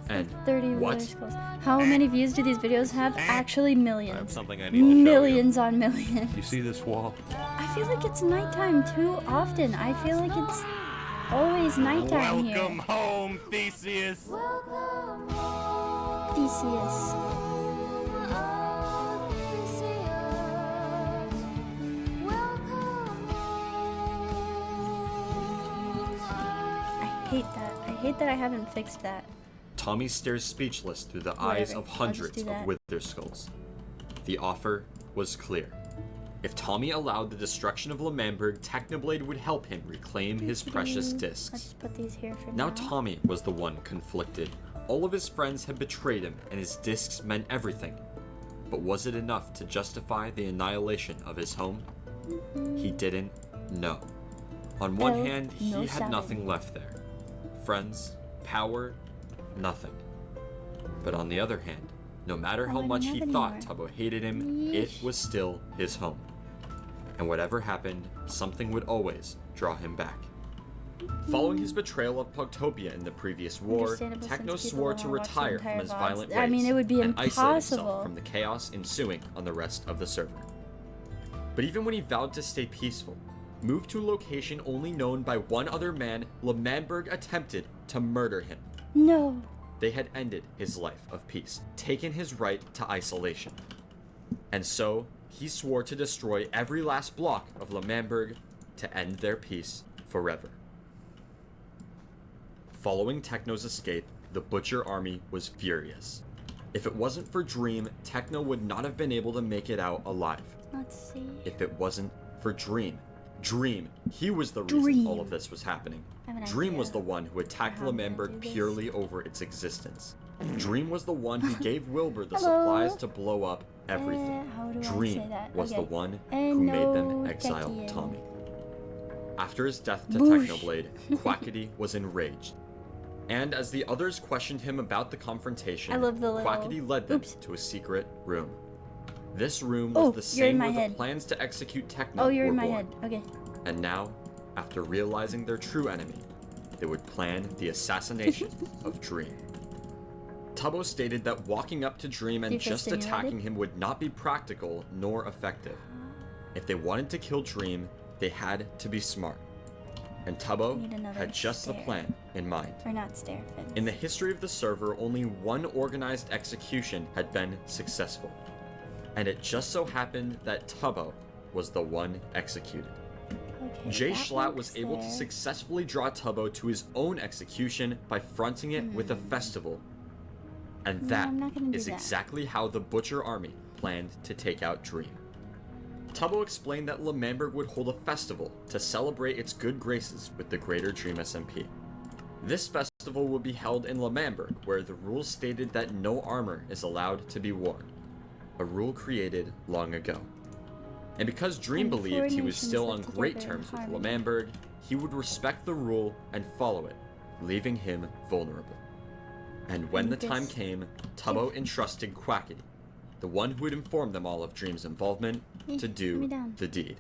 And 30 what? Wither Skulls. How many views do these videos have? Actually, I have millions. something I need to show Millions on millions. you. You see this wall? I feel like it's nighttime too often. I feel like it's always nighttime here. Welcome home, Theseus. Theseus. I hate that. I hate that I haven't fixed that. Tommy stares speechless through the Whatever, eyes of I'll just hundreds do of that. Wither Skulls. The offer was clear. If Tommy allowed the destruction of L'Manberg, Technoblade would help him reclaim his precious I'll discs. just put these here for Now now. Tommy was the one conflicted. All of his friends had betrayed him, and his discs meant everything. But was it enough to justify the annihilation of his home? He didn't know. On one El hand, he no had sabe. nothing left there. Friends, power, nothing. But on the other hand, no matter how I don't much have he any thought more. Tubbo hated him, it was still his home. And whatever happened, something would always draw him back. Following his betrayal of Pugtopia in the previous war, Understandable Techno since people swore to wanna watch the retire entire from his VODs. violent ways I mean, it would be and isolate himself impossible. from the chaos ensuing on the rest of the server. But even when he vowed to stay peaceful, moved to a location only known by one other man, L'Manberg attempted to murder him. No. They had ended his life of peace, taken his right to isolation. And so, he swore to destroy every last block of L'Manberg to end their peace forever. Following Techno's escape, the Butcher Army was furious. If it wasn't for Dream, Techno would not have been able to make it out alive. Let's see. If it wasn't for Dream, he was the reason all of this was happening. I have an Dream idea was the one who attacked how I'm gonna L'Manberg do this. purely over its existence. Dream was the one who gave Wilbur the Hello? supplies to blow up everything. How do I Dream say that? was the Okay. one And who made them no exile Techian. Tommy. After his death to Boosh. Technoblade, Quackity was enraged. And as the others questioned him about the confrontation, I love the little- Quackity led them Oops. to a secret room. This room was Oh, the you're in same my where head. the plans to execute Techno Oh, you're were in my born. head. Okay. And now, after realizing their true enemy, they would plan the assassination of Dream. Tubbo stated that walking up to Dream and just attacking him would not be practical nor effective. If they wanted to kill Dream, they had to be smart. And Tubbo had just the plan in mind. Or not stair fence. In the history of the server, only one organized execution had been successful. And it just so happened that Tubbo was the one executed. Okay, Jay that Schlatt was works able to there. successfully draw Tubbo to his own execution by fronting it with a festival. And No, that I'm not gonna do is that. exactly how the Butcher Army planned to take out Dream. Tubbo explained that L'Manberg would hold a festival to celebrate its good graces with the greater Dream SMP. This festival would be held in L'Manberg, where the rules stated that no armor is allowed to be worn, a rule created long ago. And because Dream And the believed four he was nations still live on together great in terms with harmony. L'Manberg, he would respect the rule and follow it, leaving him vulnerable. And when the time came, Tubbo entrusted Quackity, the one who had informed them all of Dream's involvement, to do the deed.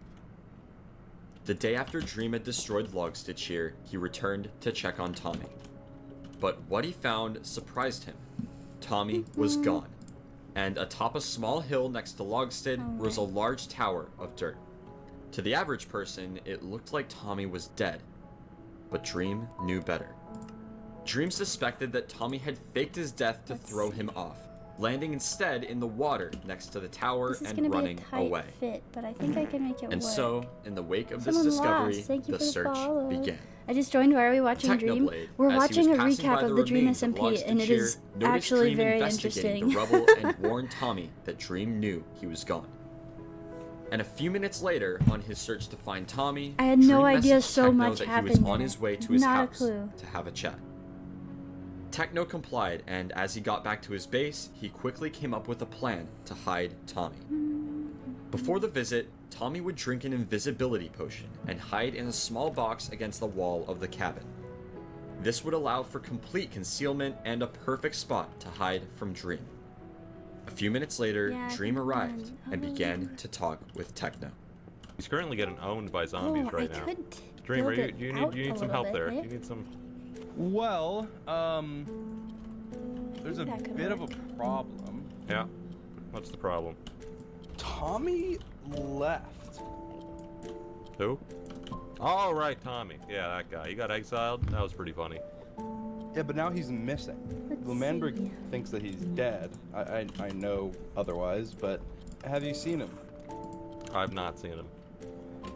The day after Dream had destroyed Logstitch, he returned to check on Tommy. But what he found surprised him. Tommy was gone, and atop a small hill next to Logstead rose a large tower of dirt. To the average person, it looked like Tommy was dead, but Dream knew better. Dream suspected that Tommy had faked his death to throw him off, landing instead in the water next to the tower This is and gonna running be a tight away. fit, but I think I can make it And work. so, in the wake of Someone this discovery, lost. Thank you the for the search follow. began. I just joined. Why are we watching Dream? Technoblade, We're as he watching a was passing recap by of the the Dream remains of SMP, and it Logstitch, is noticed actually Dream very investigating interesting. the rubble and warned Tommy that Dream knew he was gone. And a few minutes later, on his search to find Tommy, I had no Dream idea messaged so Techno much that happened he was on there. his way to his Not a house clue. to have a chat. Techno complied, and as he got back to his base, he quickly came up with a plan to hide Tommy. Before the visit, Tommy would drink an invisibility potion and hide in a small box against the wall of the cabin. This would allow for complete concealment and a perfect spot to hide from Dream. A few minutes later, Yeah, I Dream think arrived I'm- and began to talk with Techno. He's currently getting owned by zombies Oh, right I now. could Dream, build you, it you out need a some little help bit, there. eh? You need some. Well, there's a That could bit of a work. problem. Yeah. What's the problem? Tommy left. Who? Oh, right, Tommy. Yeah, that guy. He got exiled. That was pretty funny. Yeah, but now he's missing. L'Manberg thinks that he's dead. I know otherwise, but have you seen him? I've not seen him.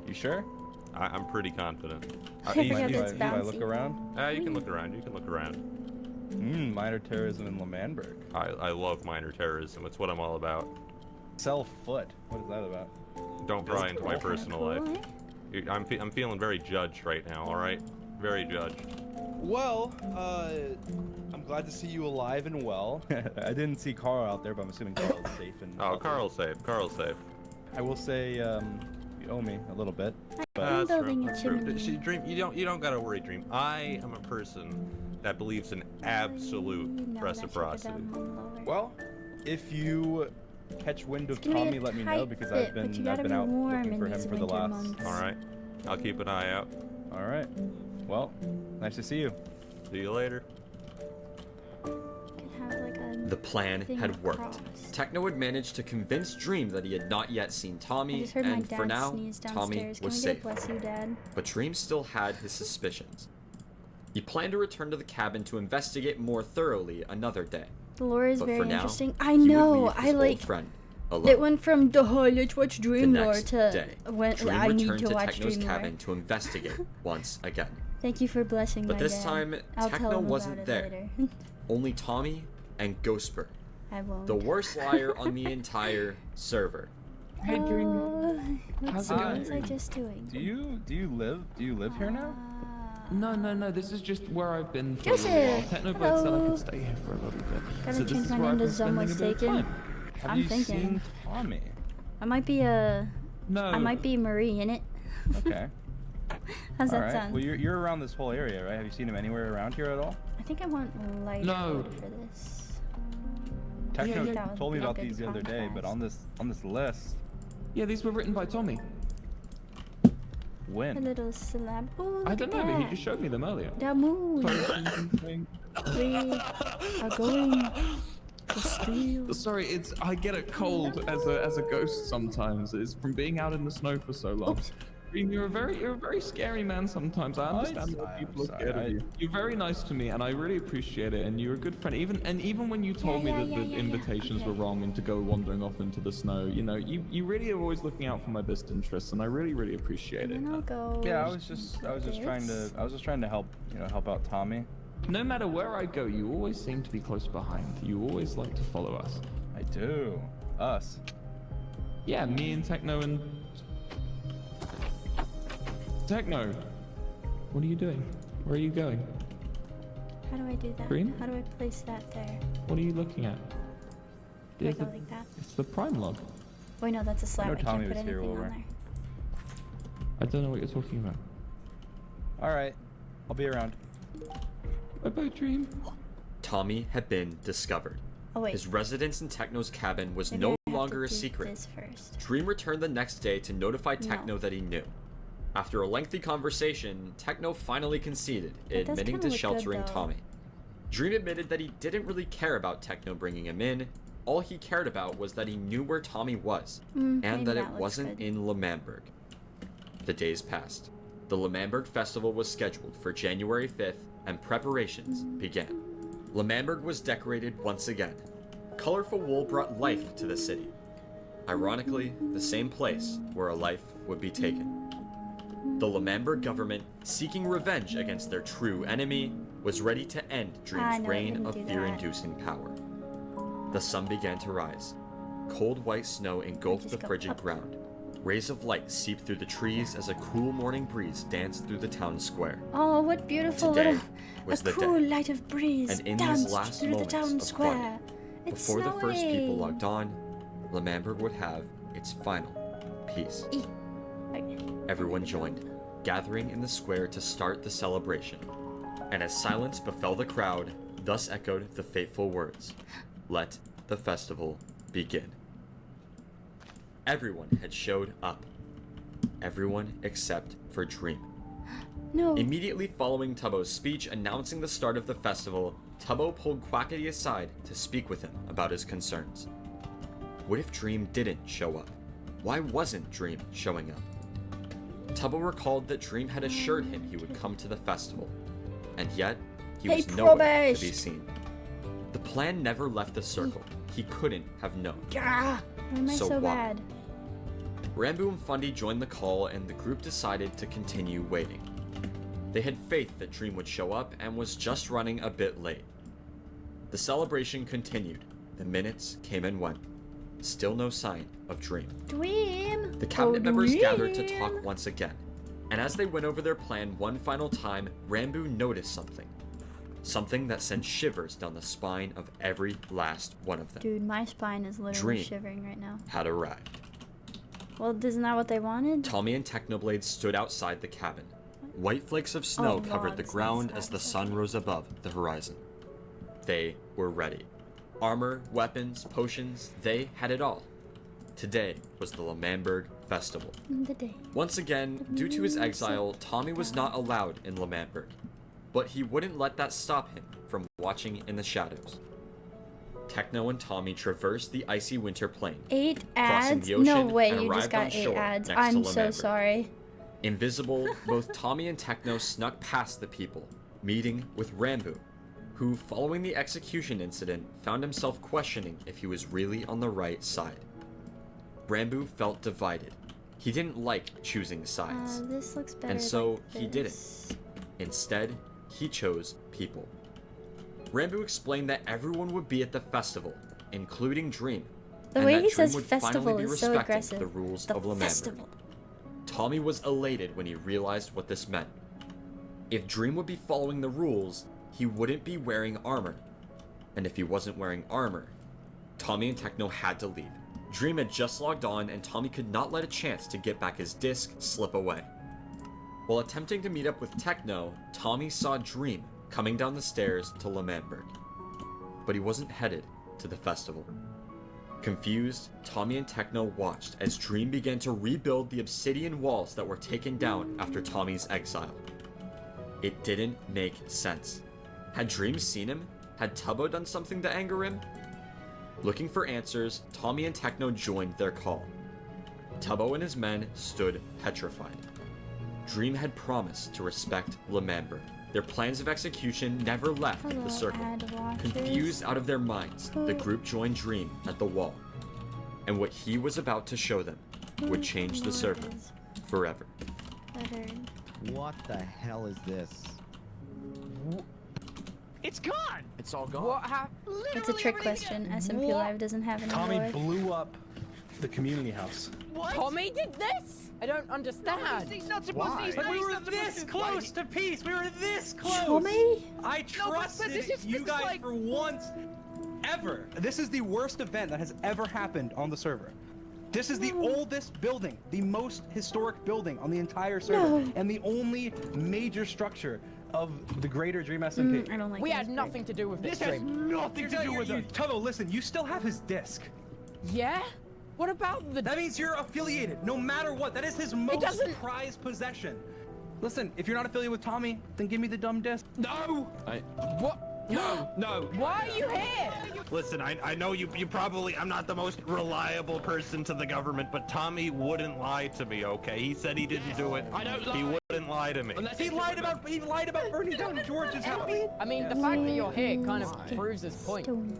You sure? I'm pretty confident. I forgot If that's I look bouncy. around? You can look around. You can look around. Minor terrorism in L'Manberg. I love minor terrorism. It's what I'm all about. Sell foot. What is that about? Don't pry into my personal life. I'm feeling very judged right now. All right, very judged. Well, I'm glad to see you alive and well. I didn't see Carl out there, but I'm assuming Carl's safe and. Oh, Carl's safe. Carl's safe. I will say, you owe me a little bit. I'm building a That's true. chimney. See, Dream, you don't gotta worry, Dream. I am a person that believes in absolute No, that should've reciprocity. done one lower. Well, if you catch wind of It's gonna be a Tommy, let me know tight because fit, I've but you been gotta be out warm looking in for him these for the winter last. months. All right, I'll keep an eye out. All right. Well, nice to see you. See you later. Can have like a The plan thing had worked. across. Techno had managed to convince Dream that he had not yet seen I Tommy, just heard my and dad for now, sneeze Tommy downstairs. Can was we safe. get bless you, Dad? But Dream still had his suspicions. He planned to return to the cabin to investigate more thoroughly another day. The lore is But very for now, interesting. I he would know. leave I his like. old friend alone. It went from let's watch The Dream lore next to day, when Dream I need returned to to watch Techno's Dream lore. cabin to investigate once again. Thank you for blessing But my this dad. time, I'll Techno tell him wasn't about there. it later. Only Tommy and Ghostbird, I won't. the worst liar on the entire server. Hey, Dream. What How's it was I going? just doing? Do you live here now? No, this is just where I've been for Joseph, a little while. Technoblade said I hello. could stay here for a little bit. Gotta So this change is my where I've name to been spending a Zomo's bit of Taken. time. Have I'm you thinking. seen Tommy? I might be a. No. I might be Marie in it. Okay. How's All that right. sound? Well, you're around this whole area, right? Have you seen him anywhere around here at all? I think I want lighter No. wood for this. Techno yeah. That would told me be a about good these the other day, but contrast. on this list, Yeah, these were written by Tommy. A When? little slab. Oh, I look don't at know, but he that. just showed me them earlier. The moon. We are going to steal. Sorry, it's I get a cold as a ghost sometimes. It's from being out in the snow for so long. Oops. I mean, you're a very scary man sometimes. I understand why people are scared of you. You're very nice to me, and I really appreciate it. And you're a good friend. Even when you told me that the invitations were wrong and to go wandering off into the snow, you know, you really are always looking out for my best interests, and I really appreciate it. And then I'll go. Yeah, I was just trying to help, help out Tommy. No matter where I go, you always seem to be close behind. You always like to follow us. I do. Us. Yeah, me and Techno and... Techno! What are you doing? Where are you going? How do I do that? Green? How do I place that there? What are you looking at? Do I It's go the- like that? It's the prime log. Wait, no, that's a slab. I Tommy can't put was here anything while on we're- there. I don't know what you're talking about. Alright. I'll be around. Bye-bye, Dream. Tommy had been discovered. Oh, wait. His residence in Techno's cabin was Maybe no I have to longer a do secret. this first. Dream returned the next day to notify No. Techno that he knew. After a lengthy conversation, Techno finally conceded, That does admitting kinda to look good, sheltering though. Tommy. Dream admitted that he didn't really care about Techno bringing him in. All he cared about was that he knew where Tommy was, maybe and that that it looks wasn't good. in Lemamberg. The days passed. The Lemamberg festival was scheduled for January 5th, and preparations began. Lemamberg was decorated once again. Colorful wool brought life to the city. Ironically, the same place where a life would be taken. The Lemamberg government, seeking revenge against their true enemy, was ready to end I Dream's know, reign didn't of do that. fear-inducing power. The sun began to rise. Cold white snow engulfed the just go frigid up. ground. Rays of light seeped through the trees as a cool morning breeze danced through the town square. Oh, what beautiful Today little was a the cool day. light of breeze And in danced these last through the moments town of square. quiet, It's before the first people snowing. logged on, Lemamberg would have its final peace. Okay. Everyone joined, gathering in the square to start the celebration. And as silence befell the crowd, thus echoed the fateful words, "Let the festival begin." Everyone had showed up. Everyone except for Dream. No. Immediately following Tubbo's speech announcing the start of the festival, Tubbo pulled Quackity aside to speak with him about his concerns. What if Dream didn't show up? Why wasn't Dream showing up? Tubbo recalled that Dream had assured him he would come to the festival, and yet he was nowhere to be seen. The plan never left the circle. He couldn't have known. Gah! Why am I so why? bad? Rambo and Fundy joined the call, and the group decided to continue waiting. They had faith that Dream would show up and was just running a bit late. The celebration continued. The minutes came and went. Still no sign of Dream. Dream! The cabinet Oh, members gathered to Dream! talk once again. And as they went over their plan one final time, Rambo noticed something. Something that sent shivers down the spine of every last one of them. Dude, my spine is literally Dream shivering right now. had arrived. Well, isn't that what they wanted? Tommy and Technoblade stood outside the cabin. White flakes of snow Oh, covered the logs ground inside, as the okay. sun rose above the horizon. They were ready. Armor, weapons, potions, they had it all. Today was the Lemamberg Festival. The day. Once again, due to his exile, Tommy was not allowed in Lemamberg. But he wouldn't let that stop him from watching in the shadows. Techno and Tommy traversed the icy winter plain, 8 crossing ads? the ocean, No way, and you just arrived on got 8 shore ads. next to I'm so Lemamberg. sorry. Invisible, both Tommy and Techno snuck past the people, meeting with Rambo, who, following the execution incident, found himself questioning if he was really on the right side. Rambo felt divided. He didn't like choosing sides. This looks better. And so like he this. didn't. Instead, he chose people. Rambo explained that everyone would be at the festival, including Dream. The and way that he Dream says would festival finally be is so respecting aggressive. the rules The of Lemamberg. festival. Tommy was elated when he realized what this meant. If Dream would be following the rules, he wouldn't be wearing armor. And if he wasn't wearing armor, Tommy and Techno had to leave. Dream had just logged on, and Tommy could not let a chance to get back his disc slip away. While attempting to meet up with Techno, Tommy saw Dream coming down the stairs to Lemamberg. But he wasn't headed to the festival. Confused, Tommy and Techno watched as Dream began to rebuild the obsidian walls that were taken down after Tommy's exile. It didn't make sense. Had Dream seen him? Had Tubbo done something to anger him? Looking for answers, Tommy and Techno joined their call. Tubbo and his men stood petrified. Dream had promised to respect Lemamber. Their plans of execution never left the circle. Confused out of their minds, the group joined Dream at the wall. And what he was about to show them would change the server forever. What the hell is this? It's gone. It's all gone. What happened? It's a trick question. SMP Live doesn't have any Tommy lore. blew up the community house. What? Tommy did this? I don't understand. He's not supposed to. He's But we not were supposed this to- close to peace. We were this close. Tommy? I trusted you guys for once ever. This is the worst event that has ever happened on the server. This is the oldest building, the most historic building on the entire server, and the only major structure of the greater Dream SMP. I don't like We this had part. nothing to do with this, This has Dream. nothing to do with it. Tubbo, listen, you still have his disc. Yeah? What about the... That means you're affiliated, no matter what. That is his most doesn't- prized possession. Listen, if you're not affiliated with Tommy, then give me the dumb disc. No! What? No, no. Why are you here? Listen, I know you probably, I'm not the most reliable person to the government, but Tommy wouldn't lie to me, okay? He said he didn't do it. I don't He lie. wouldn't lie to me. Unless He lied about burning down George's house. I mean, the fact that you're here kind of proves his point. Stone.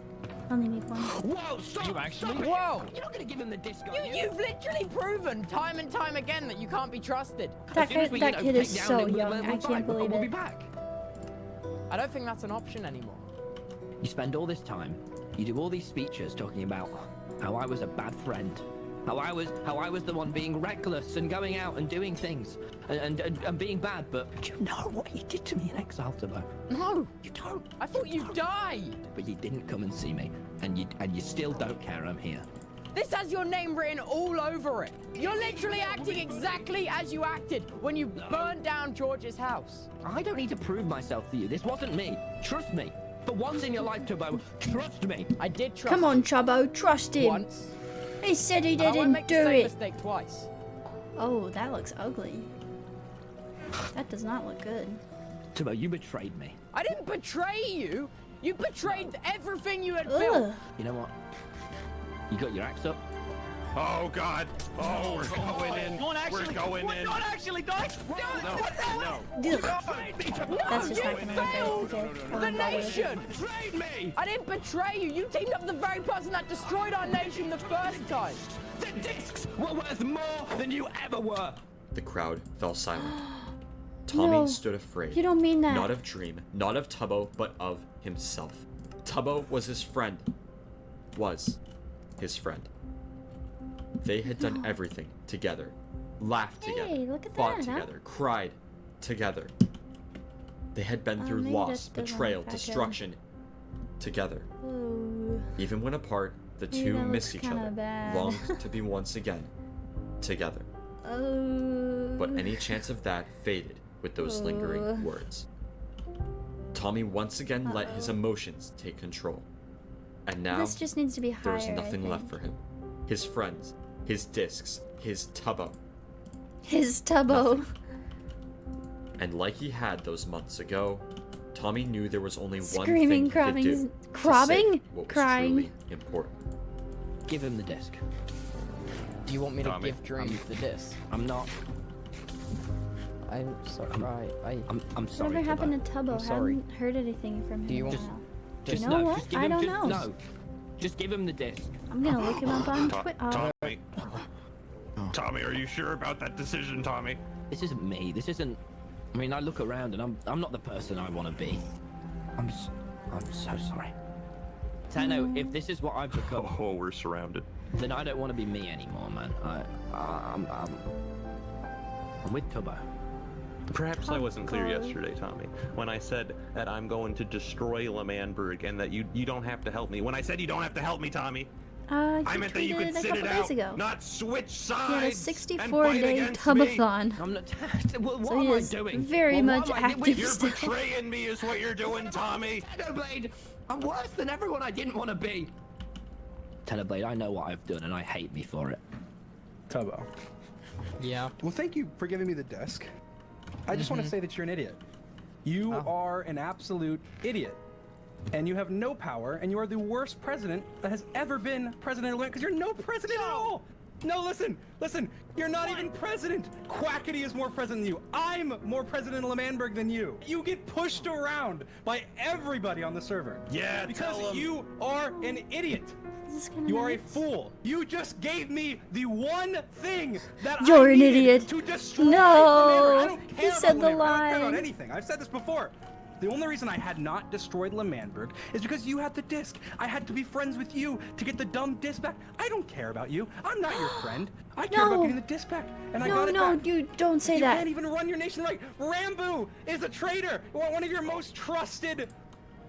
Only need one. Whoa, stop! You actually? Stop it. Whoa! You're not gonna give him the disc, are you? You've literally proven time and time again that you can't be trusted. That, As soon as we, that you know, kid take is down so him, we'll- young. we'll I fine. can't believe We'll be it. back. I don't think that's an option anymore. You spend all this time, you do all these speeches talking about how I was a bad friend, how I was the one being reckless and going out and doing things and being bad. But do you know what you did to me in exile, Tubbo? No, You don't. I thought you died. But you didn't come and see me, and you still don't care I'm here. This has your name written all over it. You're literally acting exactly as you acted when you burned down George's house. I don't need to prove myself to you. This wasn't me. Trust me. For once in your life, Tubbo, trust me. I did trust Come on, you Chubbo, trust him. once. He said he and I won't didn't make the do same it. mistake twice. Oh, that looks ugly. That does not look good. Tubbo, you betrayed me. I didn't betray you. You betrayed everything you had Ugh. built. You know what? You got your axe up? Oh God! Oh, we're going in. We're going in. Not actually die. No. That's just not gonna look good. Okay. The nation! Betrayed me! I didn't betray you. You teamed up with the very person that destroyed our nation the first time. The discs were worth more than you ever were. The crowd fell silent. Tommy No, stood afraid. you don't mean that. Not of Dream, not of Tubbo, but of himself. Tubbo was his friend. Was his friend. They had done everything together. Laughed together. Hey, look at fought that, huh? together. Cried together. They had been through maybe loss, that doesn't betrayal, look that good. destruction. Together. Ooh. Even when apart, the Maybe two that missed looks each kinda other. bad. Longed to be once again together. Oh. But any chance of that faded with those lingering words. Tommy once again let his emotions take control. And now, This just needs to be there was higher, I nothing left think. for him. His friends, his discs, his Tubbo. His Tubbo. And like he had those months ago, Tommy knew there was only one Screaming, thing he could crying, do crying, to say what was crying. truly important. Give him the disc. Do you want me Tommy, to give Dream the disc? I'm not. I'm sorry. I'm sorry. Whatever happened to Tubbo? I'm sorry. Haven't heard anything from him. Do you in a want- while. Just You know no. what? Just give I him, don't just, know. No. Just give him the disc. I'm gonna look him up on Twitter. Tommy. Tommy, are you sure about that decision, Tommy? This isn't me. This isn't. I mean, I look around and I'm not the person I want to be. I'm so sorry. Tano, if this is what I've become, Oh, we're surrounded. then I don't want to be me anymore, man. I'm with Tubbo. Perhaps I wasn't clear yesterday, Tommy, when I said that I'm going to destroy Lemanberg and that you don't have to help me. When I said you don't have to help me, Tommy, I meant that you could tweeted a sit couple it days out, ago. not switch He had a sides. 64-day Tubathon. I'm not. Well, what So he am I is doing? very Well, much what am I doing? active You're still. betraying me, is what you're doing, Tommy. Blade, I'm worse than everyone I didn't want to be. Teleblade, I know what I've done, and I hate me for it. Tubbo. Yeah. Well, thank you for giving me the disc. I just want to say that you're an idiot. You are an absolute idiot. And you have no power, and you are the worst president that has ever been president of because you're no president at all! No, listen, you're not even president! Quackity is more president than you. I'm more president of Lemanberg than you. You get pushed around by everybody on the server. Yeah, because tell 'em. you are an idiot. You are a fool. You just gave me the one thing that You're I an needed idiot. to destroy No, Lemanberg. I don't he care said about the Lemanberg. I don't care about line. anything. I've said this before. The only reason I had not destroyed Lemanberg is because you had the disc. I had to be friends with you to get the dumb disc back. I don't care about you. I'm not your friend. I care about No. getting the disc back, and I No, got it no, back. you don't say you that. can't even run your nation right. Rambo is a traitor. One of your most trusted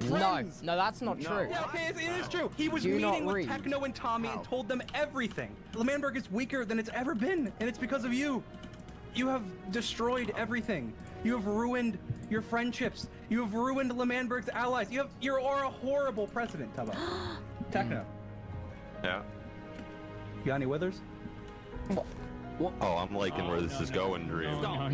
friends. No, that's not true. Yeah, okay, it is true. He was Do not meeting with read. Techno and Tommy and told them everything. Lemanberg is weaker than it's ever been, and it's because of you. You have destroyed everything. You have ruined your friendships. You have ruined Lemanberg's allies. You are a horrible president, Tubbo. Techno. Yeah. You got any withers? Oh, I'm liking where this is going, Dream. No.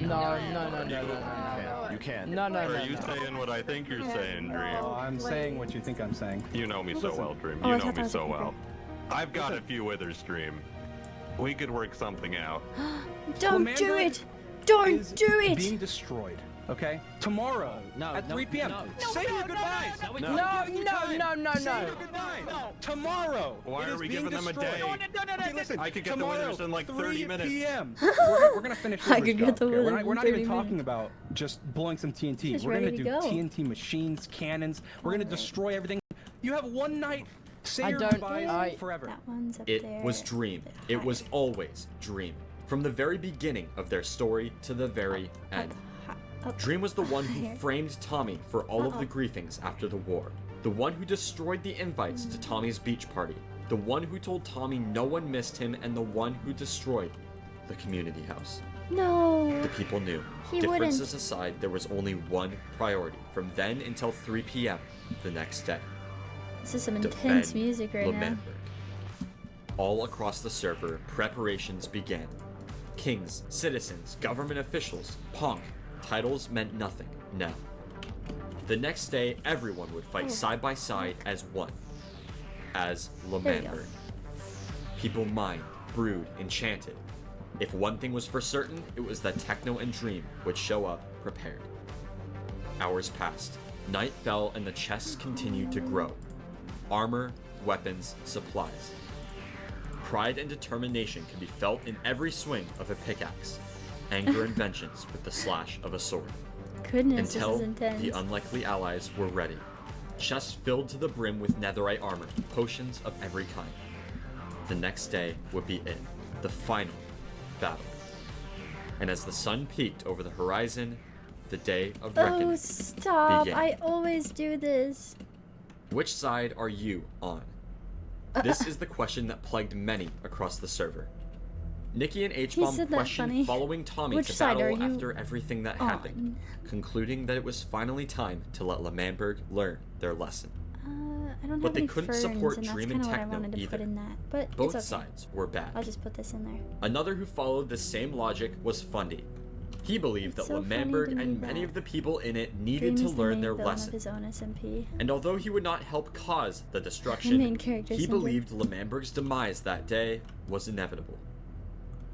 You can't. No. Are you saying what I think you're saying, Dream? Oh, I'm saying what you think I'm saying. You know me so Listen. well, Dream. Oh, You I know thought that me was so a well. I've got a few withers, Dream. We could work something out. Don't do Lemanberg it! Don't is do it! being destroyed. Okay? Tomorrow at 3 p.m. Say your goodbyes. Say your goodbyes. Tomorrow. Why it are is we being giving them a destroyed. day? Okay, listen. I could get the tomorrow, withers in like 30 3 minutes. p.m. we're gonna finish. I River's could get job, the okay? withers We're in not even 30 talking minutes. about just blowing some TNT. Just We're gonna ready do to go. TNT machines, cannons. We're gonna destroy everything. You have one night. Say I your don't- goodbyes I- forever. That one's up It there. was Dream. It was always Dream. From the very beginning of their story to the very end. Dream was the one who framed Tommy for all of the griefings after the war. The one who destroyed the invites to Tommy's beach party. The one who told Tommy no one missed him, and the one who destroyed the community house. No. The people knew. He Differences wouldn't. aside, there was only one priority from then until 3 p.m. the next day. This is some Defend intense music right now. Lemanberg. All across the server, preparations began. Kings, citizens, government officials, Ponk. Titles meant nothing now. The next day, everyone would fight side by side as one. As There you go. Lemanberg. People mined, brewed, enchanted. If one thing was for certain, it was that Techno and Dream would show up prepared. Hours passed. Night fell and the chests continued to grow. Armor, weapons, supplies. Pride and determination can be felt in every swing of a pickaxe. Anger and vengeance with the slash of a sword. Goodness, Until this is intense. the unlikely allies were ready. Chests filled to the brim with netherite armor, potions of every kind. The next day would be it, the final battle. And as the sun peaked over the horizon, the day of reckoning Oh, stop. began. I always do this. Which side are you on? This is the question that plagued many across the server. Nikki and He H-Bomb said that questioned funny. following Tommy Which to side are battle you after everything that on? happened, concluding that it was finally time to let Lemanberg learn their lesson. I don't But have they any couldn't ferns, support and that's Dream kind and of what I Techno wanted to put either. in that. But Both it's okay. sides were bad. I'll just put this in there. Another who followed the same logic was Fundy. He believed It's that so funny Lemanberg to me and many that of the people in it needed Dream to is the learn main their villain lesson. of his own SMP. And although he would not help cause the destruction, main character he syndrome. believed Lemanberg's demise that day was inevitable.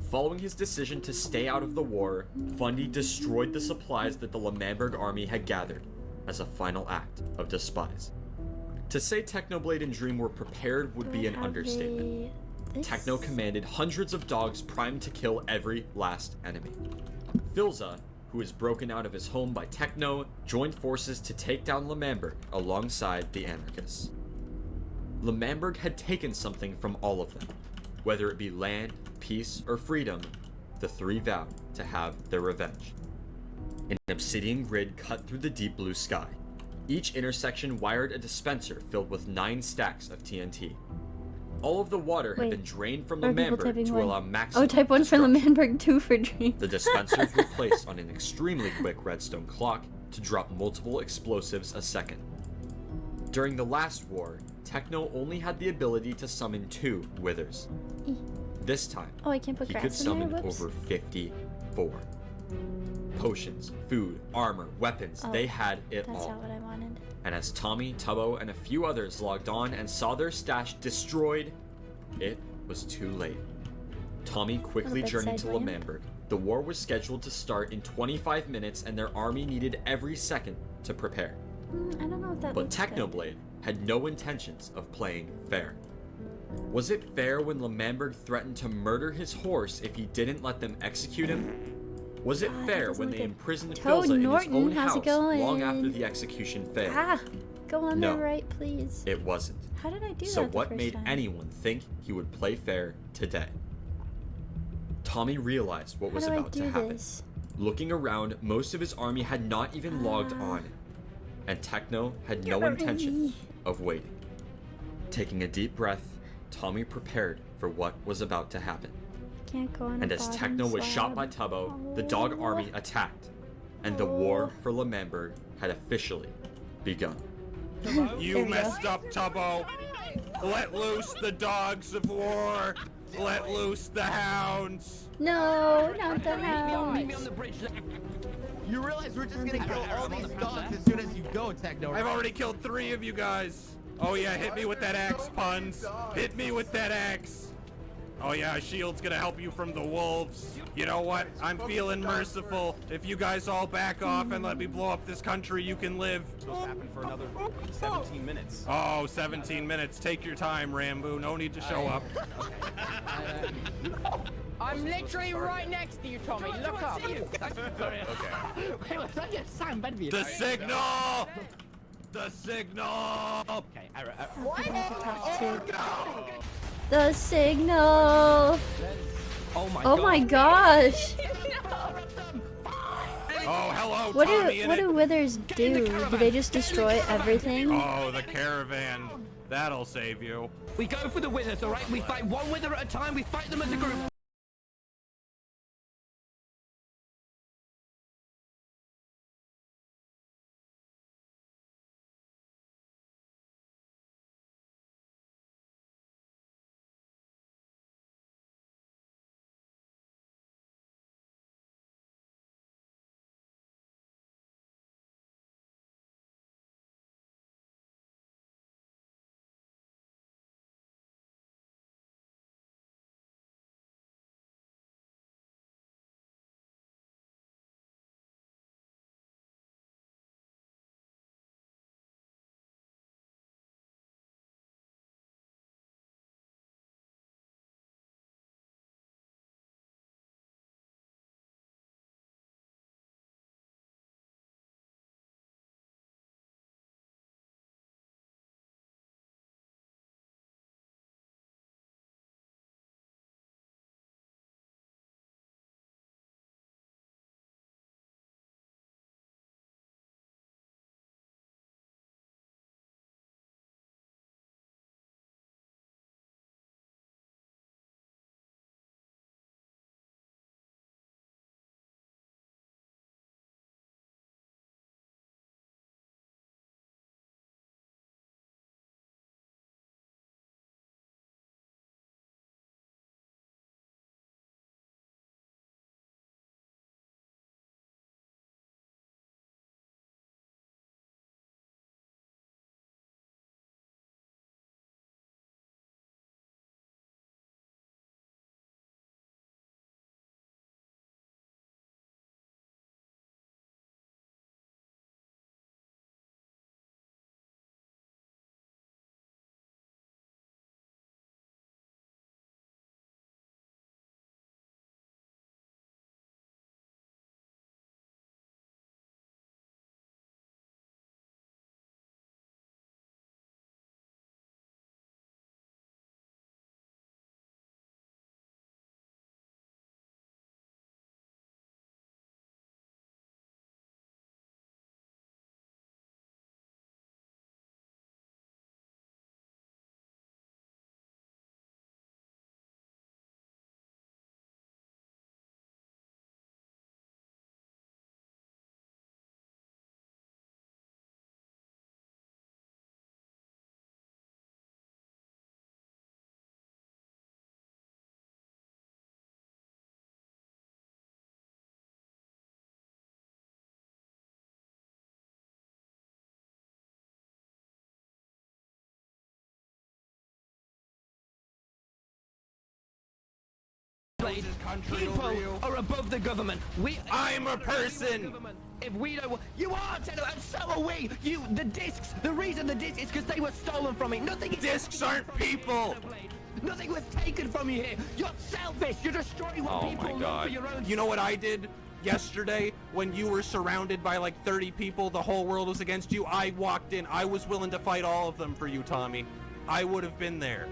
Following his decision to stay out of the war, Fundy destroyed the supplies that the Lemanberg army had gathered as a final act of despise. To say Technoblade and Dream were prepared would be an understatement. Techno commanded hundreds of dogs primed to kill every last enemy. Filza, who was broken out of his home by Techno, joined forces to take down Lemanberg alongside the anarchists. Lemanberg had taken something from all of them. Whether it be land, peace, or freedom, the three vowed to have their revenge. An obsidian grid cut through the deep blue sky. Each intersection wired a dispenser filled with 9 stacks of TNT. All of the water had Wait, been drained from are people Lemanberg typing to one? allow maximum Oh, type 1 for Lemanberg, 2 for Dream. The dispensers were placed on an extremely quick redstone clock to drop multiple explosives a second. During the last war, Techno only had the ability to summon 2 withers. This time, Oh, I can't put he could grass in there. summon Whoops. over 54. Potions, food, armor, weapons, Oh, they had it That's all. not what I wanted. And as Tommy, Tubbo, and a few others logged on and saw their stash destroyed, it was too late. Tommy quickly bit journeyed to side ramp. Lamberg. The war was scheduled to start in 25 minutes and their army needed every second to prepare. I don't know if that But looks good. Technoblade had no intentions of playing fair. Was it fair when Lamberg threatened to murder his horse if he didn't let them execute him? Was it Ah, that fair doesn't when look they good. imprisoned Toad Philza in Norton, his own how's it house long going? after the execution failed? Ah, go on No. the right, please. It wasn't. How did I do So that the what first made time? anyone think he would play fair today? Tommy realized what was How do I about to do happen. this? Looking around, most of his army had not even logged on, and Techno had no intention of waiting. Taking a deep breath, Tommy prepared for what was about to happen. Can't go on And a as bottom Techno was shot slab. by Tubbo, the dog army attacked, and the war for Lamberg had officially begun. You messed up, Tubbo. Let loose the dogs of war. Let loose the hounds. No, not the Meet me on house. the bridge. You realize we're just gonna kill all these dogs as soon as you go, Techno. I've already killed 3 of you guys. Oh yeah, hit me with that axe, puns. Hit me with that axe. Oh yeah, a shield's gonna help you from the wolves. You know what? I'm feeling merciful. If you guys all back off and let me blow up this country, you can live. Supposed to happen for another 17 minutes. Oh, 17 minutes. Take your time, Rambo. No need to show up. I'm literally right next to you, Tommy. Look up. The signal! The signal! Okay, The signal. Oh my gosh. Oh, hello, What Tommy. do withers do? Do they just destroy everything? Oh, the caravan. That'll save you. We go for the withers, alright? We fight one wither at a time, we fight them as a group. Technoblade. his country People over you. are above the government. I'm a person. If we don't, you are Techno, and so are we. The discs. The reason the discs is because they were stolen from me. Discs aren't people. Nothing was taken from you here. You're selfish. You're destroying what Oh people my love god. for your own. You know what I did yesterday when you were surrounded by like 30 people, the whole world was against you? I walked in. I was willing to fight all of them for you, Tommy. I would have been there.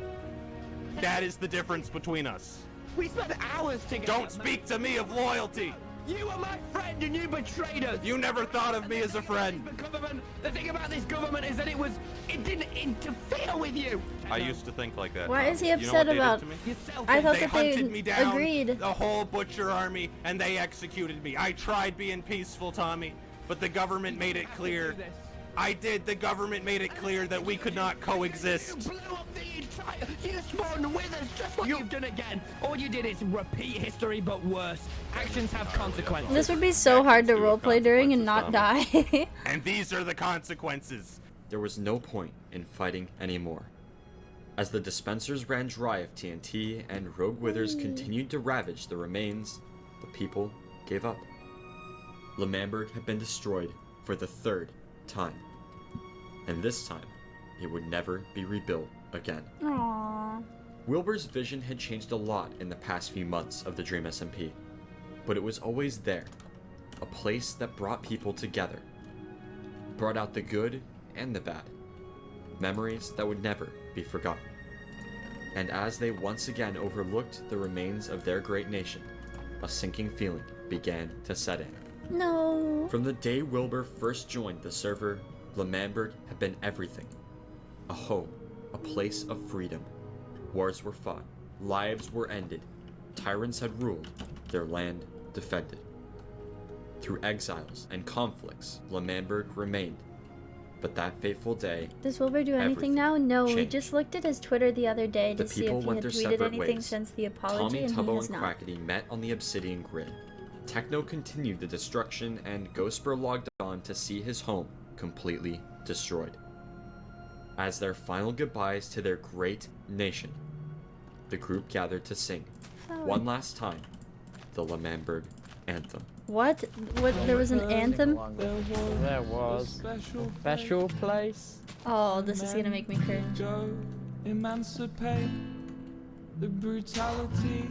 That is the difference between us. We spent hours together. Don't speak to me of loyalty. You were my friend and you betrayed us. You never thought of me as a friend. The thing about this government is that it didn't interfere with you. I used to think like that. Why Tommy. is he You know upset what they did about? to me? I thought They that hunted me down, agreed. the whole butcher army, and they executed me. I tried being peaceful, Tommy, but the government made it clear. I did. The government made it clear that we could not coexist. You blew up the entire. You spawned with us just like you've done again. All you did is repeat history, but worse. Actions have consequences. This would be so hard to roleplay during and not die. And these are the consequences. There was no point in fighting anymore. As the dispensers ran dry of TNT and rogue withers continued to ravage the remains, the people gave up. Lemamberg had been destroyed for the third time. And this time, it would never be rebuilt again. Aww. Wilbur's vision had changed a lot in the past few months of the Dream SMP, but it was always there, a place that brought people together, brought out the good and the bad, memories that would never be forgotten. And as they once again overlooked the remains of their great nation, a sinking feeling began to set in. No. From the day Wilbur first joined the server, Lemamberg had been everything. A home, a place of freedom. Wars were fought, lives were ended, tyrants had ruled, their land defended. Through exiles and conflicts, Lemamberg remained. But that fateful day, Does Wilbur do anything now? No, we changed. just looked at his Twitter the other day to The see people if he went had their tweeted separate anything ways. since the apology, Tommy, and he Tubbo, has and not. Quackity met on the Obsidian Grid. Techno continued the destruction, and Ghostbur logged on to see his home completely destroyed. As their final goodbyes to their great nation, the group gathered to sing, one last time, the Lemamberg Anthem. What? What? There was an anthem? There was. Special place. Oh, this is gonna make me cringe. Emancipate the brutality.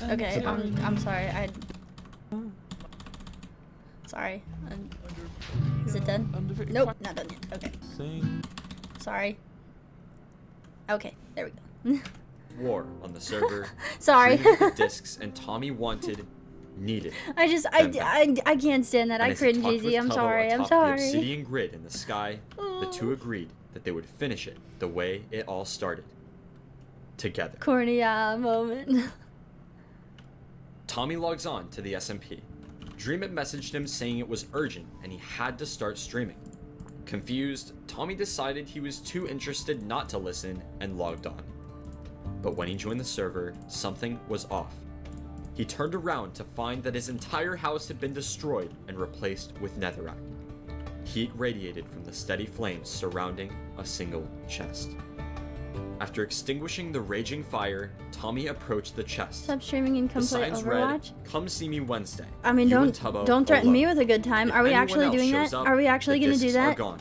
Okay, I'm sorry. Sorry. Is it done? Nope, not done yet. Okay. Sorry. Okay, there we go. War on the server. Sorry. created the discs, and Tommy needed. I can't stand that. And I as he cringe talked easy. with I'm Tubbo sorry. I'm atop the sorry. obsidian grid in the sky, the two agreed that they would finish it the way it all started. Together. Corny moment. Tommy logs on to the SMP. Dream had messaged him saying it was urgent and he had to start streaming. Confused, Tommy decided he was too interested not to listen and logged on. But when he joined the server, something was off. He turned around to find that his entire house had been destroyed and replaced with netherrack. Heat radiated from the steady flames surrounding a single chest. After extinguishing the raging fire, Tommy approached the chest. Stop streaming and come The play signs Overwatch. read, "Come see me Wednesday." I mean, You and don't Tubbo threaten alone. me with a good time. If Are we anyone actually else doing shows that? up, Are we actually the gonna do discs are that? gone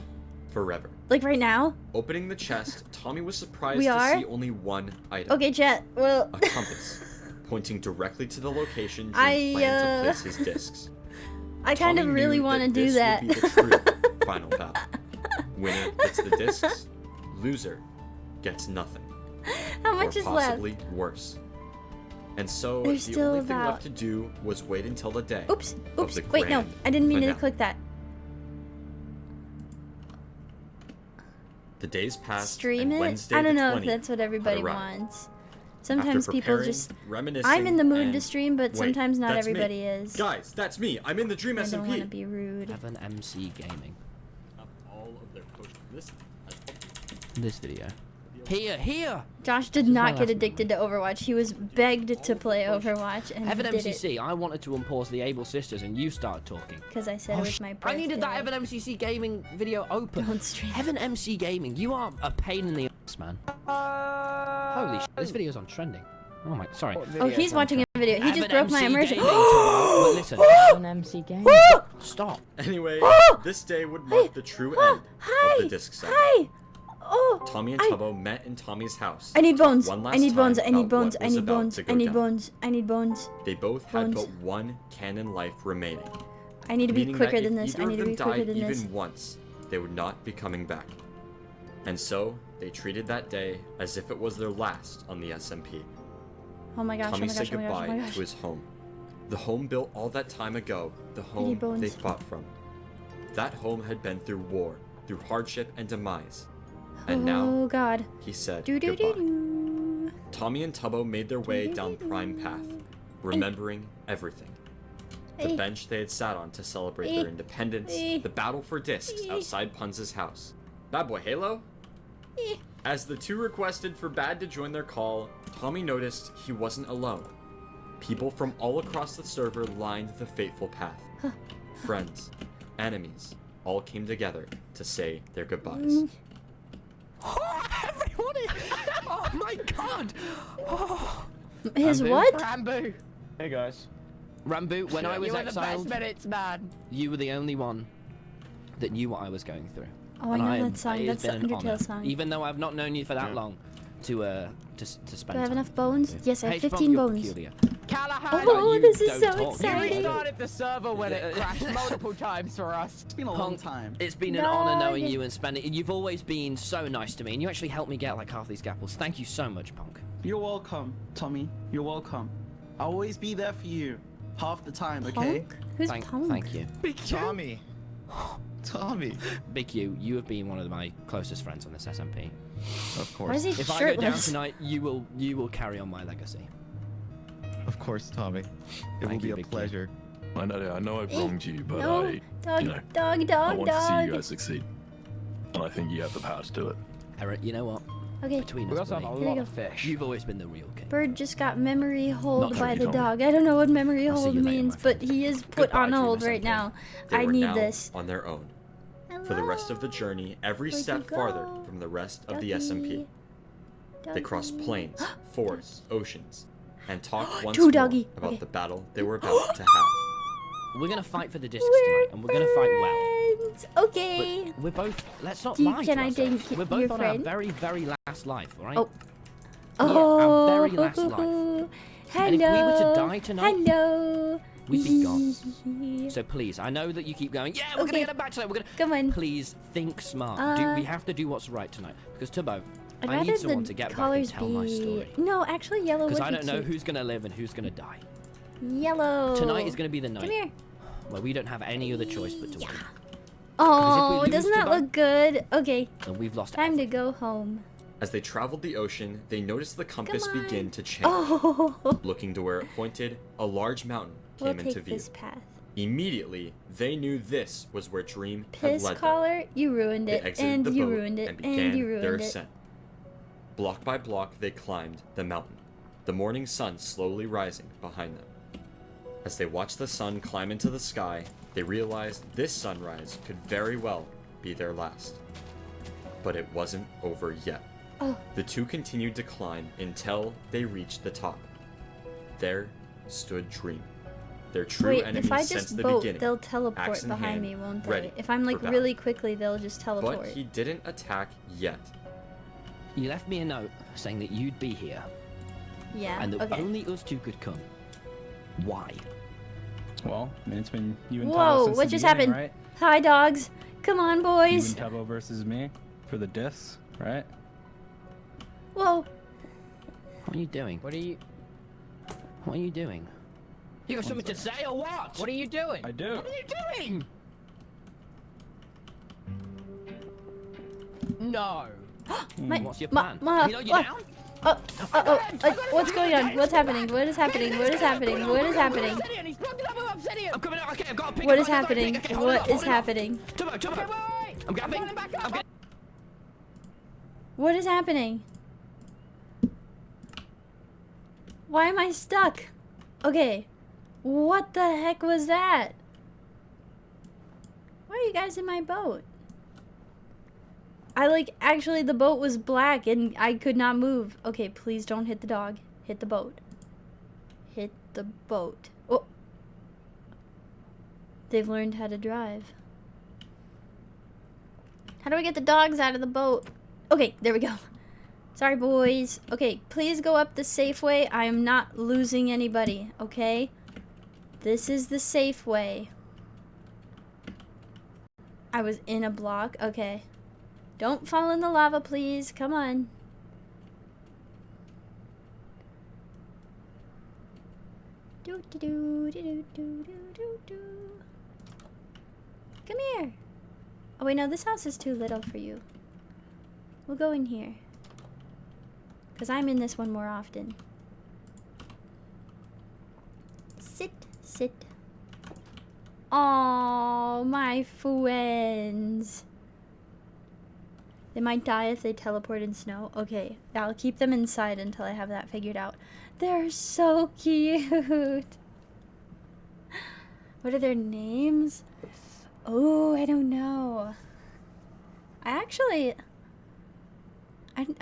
forever. Like right now? Opening the chest, Tommy was surprised We to are? see only one item. Okay, chat. Well. A compass, pointing directly to the location Dream I, planned to place his discs. I kind of Tommy really knew want to that do this that. would be the true final battle. Winner gets the discs, loser gets nothing. How much or is left? possibly worse. And so There's the still only thing about- left to do was wait until the day. Oops. of Oops. the Wait, no. grand I didn't mean to finale. click that. The days passed. Stream and it? Wednesday I don't the know if 20th that's what everybody had arrived. wants. Sometimes After people preparing, just. reminiscing, I'm in the mood and- to stream, but Wait, sometimes not that's me. everybody is. Guys, that's me. I'm in the Dream I don't want to SMP. be rude. Heaven MC Gaming. All of their posts. This video. Here! Josh did This is my not get last addicted to Overwatch. He was begged to play Overwatch and Heaven did it. MCC, I wanted to unpause the Able Sisters and you started talking. Because I said it was my birthday. I needed that Heaven MCC Gaming video open. Don't stream. Heaven MC Gaming, you are a pain in the ass, man. Holy shit, this video's on trending. Oh my, sorry. Oh, he's watching a video. He Have just an broke my MC immersion. gaming tomorrow. Well, listen. An MC game. Stop. Anyway, this day would mark the true end of the disc set. Hi! Oh! Tommy and Tubbo met in Tommy's house. I need bones. One I last need bones. time I need about bones. what I was need about bones. to go I need down. bones. I need bones. They both had Bones. but one canon life remaining. I need to be meaning quicker that than if this. I either need to of be them quicker died than even this. once, they would not be coming back. And so, they treated that day as if it was their last on the SMP. Oh my gosh, oh Tommy my said gosh, oh my gosh, oh goodbye my gosh. to his home. The home built all that time ago, the need home bones. they fought from. That home had been through war, through hardship and demise. And now, Oh god. he said Do do do goodbye. do. Tommy and Tubbo made their way down Prime Path, remembering everything. The bench they had sat on to celebrate their independence, the battle for discs outside Punz's house. Bad boy Halo? As the two requested for Bad to join their call, Tommy noticed he wasn't alone. People from all across the server lined the fateful path. Friends, enemies, all came together to say their goodbyes. Oh, everybody! Oh my god! Oh. His Rambo? what? Rambo. Hey guys. Rambo, when I was You were the best exiled, minutes, man. you were the only one that knew what I was going through. Oh, I And know am- that song. it has That's the been an Undertale honor. song. Even though I've not known you for that long, to spend Do I have time enough bones? with. Yes, I have Hey, Spock, 15 you're bones. peculiar. Callahan. Oh, you this is don't so talk. You exciting. restarted the server when it crashed multiple times for us. It's been a long time. It's been an honor knowing Dog. you and spending. You've always been so nice to me, and you actually helped me get like half these gapples. Thank you so much, Punk. You're welcome, Tommy. You're welcome. I'll always be there for you. Half the time, okay? Punk? Who's Punk? Thank you. Big Tommy. Tommy. Big you have been one of my closest friends on this SMP. Of Why is he If I go down shirtless? tonight, you will carry on my legacy. Of course, Tommy. It Thank will be you, a Big Q. pleasure. I know I've wronged you, but No, I, dog, you know, dog, I dog, want to see you dog. guys succeed. And I think you have the power to do it. Eric, you know what? Okay. Between We us, also have buddy, a Here lot you of fish. you've always been the real king. Bird just got memory hold Not by true, the Tommy. dog. I don't know what memory I'll see hold you later, means, my but friend. he is put Goodbye, on Dream hold SMP. right now. They I were need now this. on their own. For the rest of the journey, every Where'd step you farther go? from the rest of the Doggy. SMP. They crossed Doggy. plains, forests, oceans, and talked once True, more doggy. about Okay. the battle they were about to have. We're gonna fight for the discs tonight, and we're gonna fight well. Friends. Okay. But we're both. Let's not Do you- lie can to I ourselves. date We're both your on friend? our very, very last life, all right? Oh. Yeah, Oh. our very last life. Hello. And if we were to die tonight, Hello. we'd be gone. So please, I know that you keep going. Yeah, we're Okay. gonna get it back tonight. We're gonna. Come on. Please think smart. We have to do what's right tonight because Tubbo, I'd I rather need someone the to get back and colors tell my be- story. No, actually, yellow would Because be I don't know cute. who's gonna live and who's gonna die. Yellow. Tonight is gonna be the night Come here. where we don't have any other choice but to win. Oh, lose doesn't that Tubbo- look good? Okay, And we've lost. time to go home. As they traveled the ocean, they noticed the compass Come on. begin to change. Oh, Looking to where it pointed, a large mountain we'll came into take view. this path. Immediately, they knew this was where Dream had Piss led them. collar, you ruined They it, exited and the you boat ruined it, and and began you their ruined it. ascent. Block by block, they climbed the mountain, the morning sun slowly rising behind them. As they watched the sun climb into the sky, they realized this sunrise could very well be their last. But it wasn't over yet. Oh. The two continued to climb until they reached the top. There stood Dream, their true Wait, enemy if I since just the boat, beginning. they'll teleport axe in behind hand, me, won't ready they? If I'm like for battle. really quickly, they'll just teleport. But he didn't attack yet. You left me a note saying that you'd be here Yeah, and that okay. only us two could come. Why? Well, I mean, it's been you and Tubbo Whoa, since what the just beginning, happened? right? Hi, dogs. Come on, You boys. and Tubbo versus me for the discs, right? Whoa. What are you doing? What are you? What are you doing? You got something to say or what? What are you doing? I do. What are you doing? No. What's your plan? You know you're what? down? What's going on? What's happening? What is happening? What is happening? What is happening? He's plugged it up with obsidian. I'm coming out. Okay, I've got a pick. What I've is got a happening? pick. Okay, hold it What up, is hold it up. happening? Tubbo. Wait. I'm grabbing. Coming back up. I'm getting. What is happening? Why am I stuck? Okay. What the heck was that? Why are you guys in my boat? Actually, the boat was black and I could not move. Okay, please don't hit the dog. Hit the boat. Hit the boat. Oh! They've learned how to drive. How do I get the dogs out of the boat? Okay, there we go. Sorry, boys. Okay, please go up the safe way. I am not losing anybody, okay? This is the safe way. I was in a block. Okay. Don't fall in the lava, please. Come on. Do do do do do do do do. Come here. Oh wait, no, this house is too little for you. We'll go in here. Because I'm in this one more often. Sit, sit. Oh, my friends. They might die if they teleport in snow. Okay, I'll keep them inside until I have that figured out. They're so cute. What are their names? Oh, I don't know. I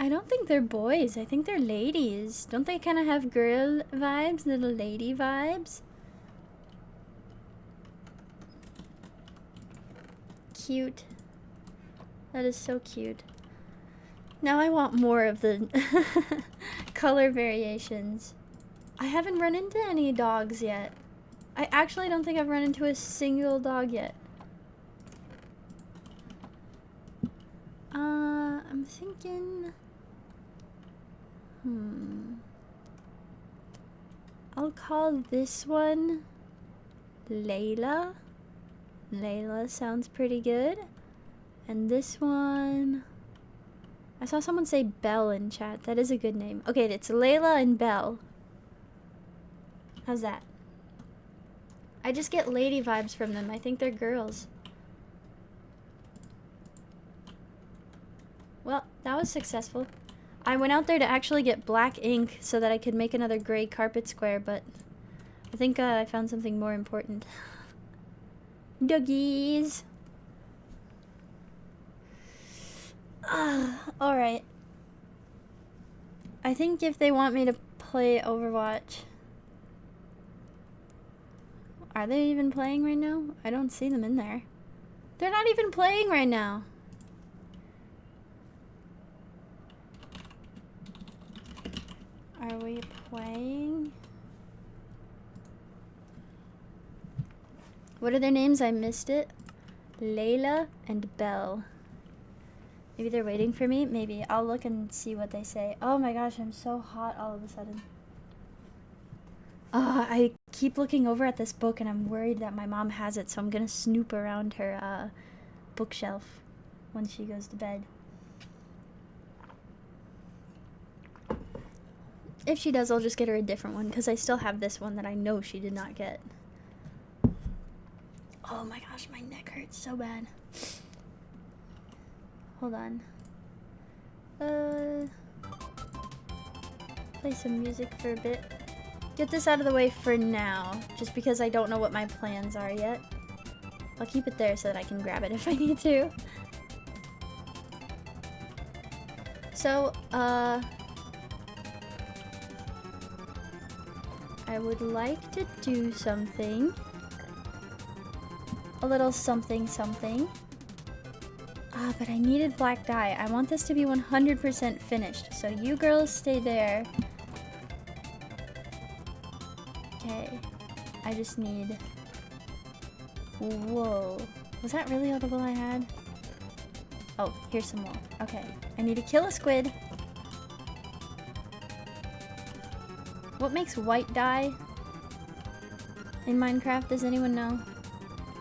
don't think they're boys. I think they're ladies. Don't they kind of have girl vibes, little lady vibes? Cute. That is so cute. Now I want more of the color variations. I haven't run into any dogs yet. I actually don't think I've run into a single dog yet. I'm thinking... I'll call this one Layla. Layla sounds pretty good. And this one... I saw someone say Belle in chat. That is a good name. Okay, it's Layla and Belle. How's that? I just get lady vibes from them. I think they're girls. Well, that was successful. I went out there to actually get black ink so that I could make another gray carpet square, but I think I found something more important. Doggies! Alright. I think if they want me to play Overwatch... Are they even playing right now? I don't see them in there. They're not even playing right now. Are we playing? What are their names? I missed it. Layla and Belle. Maybe they're waiting for me? Maybe. I'll look and see what they say. Oh my gosh, I'm so hot all of a sudden. I keep looking over at this book and I'm worried that my mom has it, so I'm gonna snoop around her bookshelf when she goes to bed. If she does, I'll just get her a different one, because I still have this one that I know she did not get. Oh my gosh, my neck hurts so bad. Hold on. Play some music for a bit. Get this out of the way for now, just because I don't know what my plans are yet. I'll keep it there so that I can grab it if I need to. So, I would like to do something. A little something something. But I needed black dye. I want this to be 100% finished. So you girls stay there. Okay. I just need wool. Was that really all the wool I had? Oh, here's some wool. Okay. I need to kill a squid. What makes white dye in Minecraft? Does anyone know?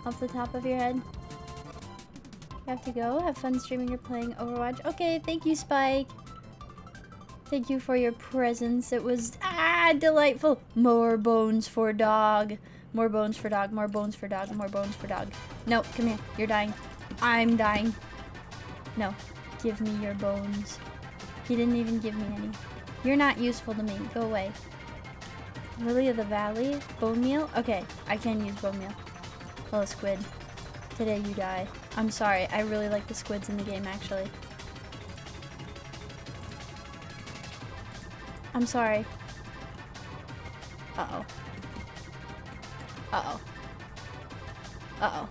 Off the top of your head? You have to go. Have fun streaming. You're playing Overwatch. Okay, thank you, Spike. Thank you for your presence. It was delightful. More bones for dog. More bones for dog. More bones for dog. More bones for dog. No, come here. You're dying. I'm dying. No, give me your bones. He didn't even give me any. You're not useful to me. Go away. Lily of the Valley? Bone meal? Okay, I can use bone meal. Hello, squid. Today you die. I'm sorry, I really like the squids in the game, actually. I'm sorry. Uh-oh. Uh-oh. Uh-oh.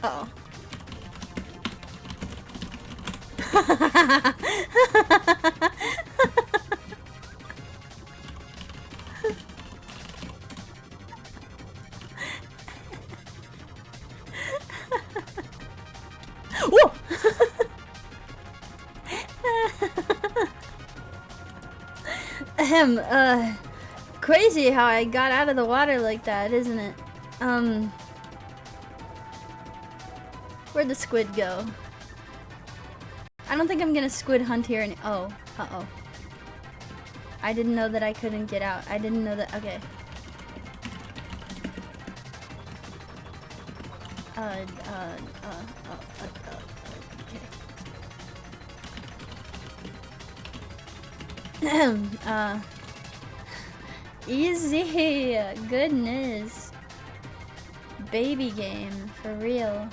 Uh-oh. Whoa! Crazy how I got out of the water like that, isn't it? Where'd the squid go? I don't think I'm gonna squid hunt here and oh, uh-oh. I didn't know that I couldn't get out. I didn't know that, okay. Okay. Easy, goodness. Baby game, for real.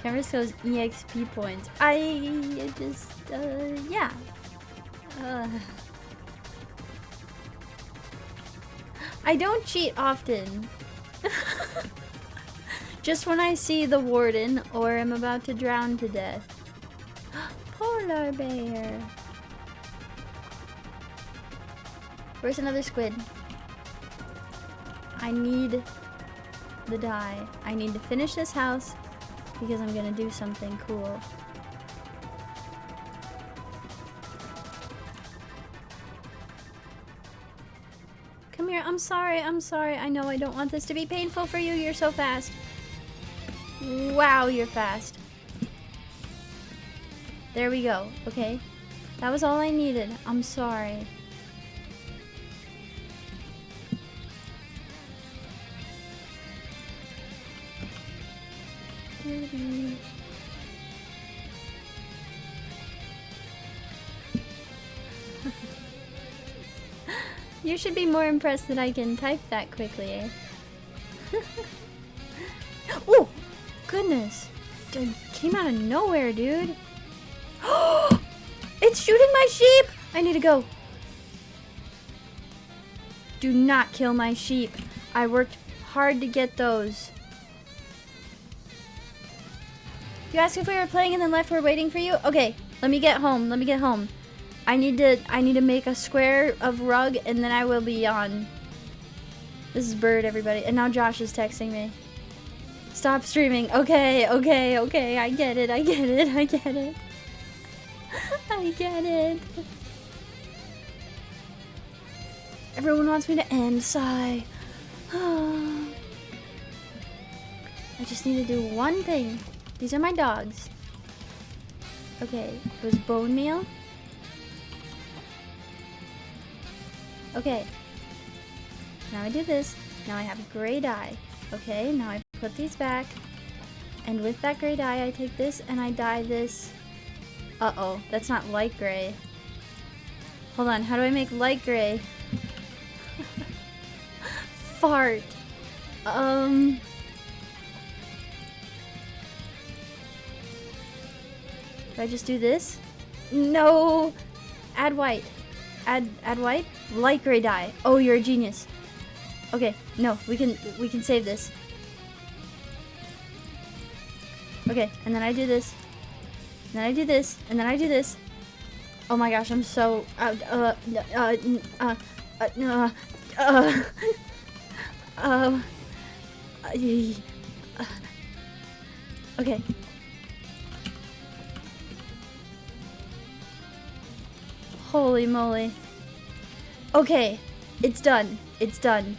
Can't risk those EXP points. I just, yeah. I don't cheat often. Just when I see the warden or am about to drown to death. Polar bear. Where's another squid? I need the dye. I need to finish this house because I'm gonna do something cool. Come here, I'm sorry, I know I don't want this to be painful for you, you're so fast. Wow, you're fast. There we go, okay. That was all I needed, I'm sorry. You should be more impressed that I can type that quickly, eh? Oh! Goodness! It came out of nowhere, dude! It's shooting my sheep! I need to go. Do not kill my sheep. I worked hard to get those. You asked if we were playing and then left. We're waiting for you. Okay, let me get home. Let me get home. I need to make a square of rug and then I will be on. This is Bird, everybody. And now Josh is texting me. Stop streaming. Okay, okay, okay. I get it. I get it. I get it. I get it. Everyone wants me to end. Sigh. I just need to do one thing. These are my dogs. Okay, it was bone meal. Okay. Now I do this. Now I have gray dye. Okay, now I put these back. And with that gray dye, I take this and I dye this. Uh-oh, that's not light gray. Hold on, how do I make light gray? Fart. Do I just do this? No! Add white. Add white? Light gray dye. Oh, you're a genius. Okay, no, we can save this. Okay, and then I do this. And then I do this, and then I do this. Oh my gosh, I'm so okay. Holy moly. Okay, it's done. It's done.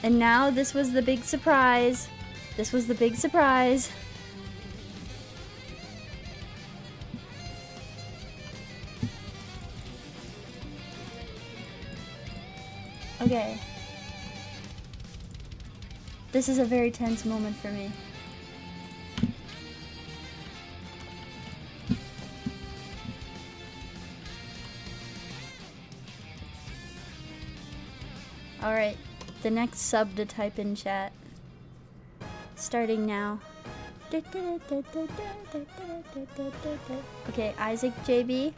And now this was the big surprise. This was the big surprise. Okay. This is a very tense moment for me. Alright, the next sub to type in chat. Starting now. Okay, Isaac JB.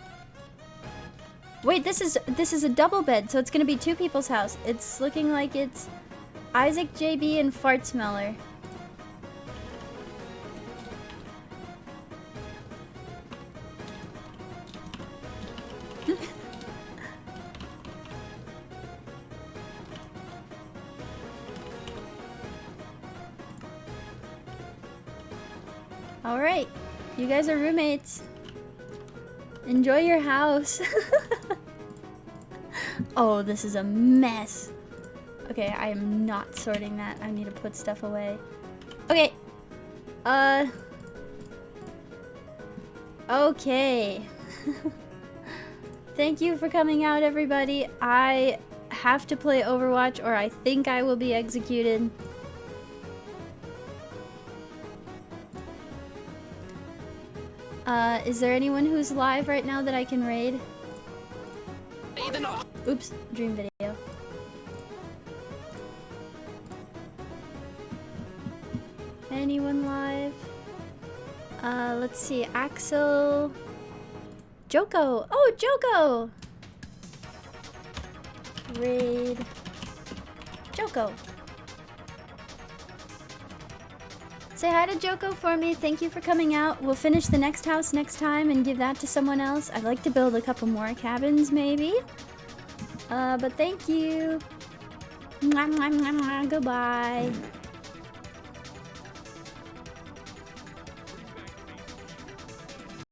Wait, this is a double bed, so it's gonna be 2 people's house. It's looking like it's Isaac, JB, and Fartsmeller. Alright, you guys are roommates. Enjoy your house. Oh, this is a mess. Okay, I am not sorting that. I need to put stuff away. Okay. Okay. Thank you for coming out, everybody. I have to play Overwatch or I think I will be executed. Is there anyone who's live right now that I can raid? Oops, dream video. Anyone live? Let's see, Axel... Joko! Oh, Joko! Raid... Joko. Say hi to Joko for me. Thank you for coming out. We'll finish the next house next time and give that to someone else. I'd like to build a couple more cabins, maybe. But thank you. Mwah, mwah, mwah, mwah. Goodbye.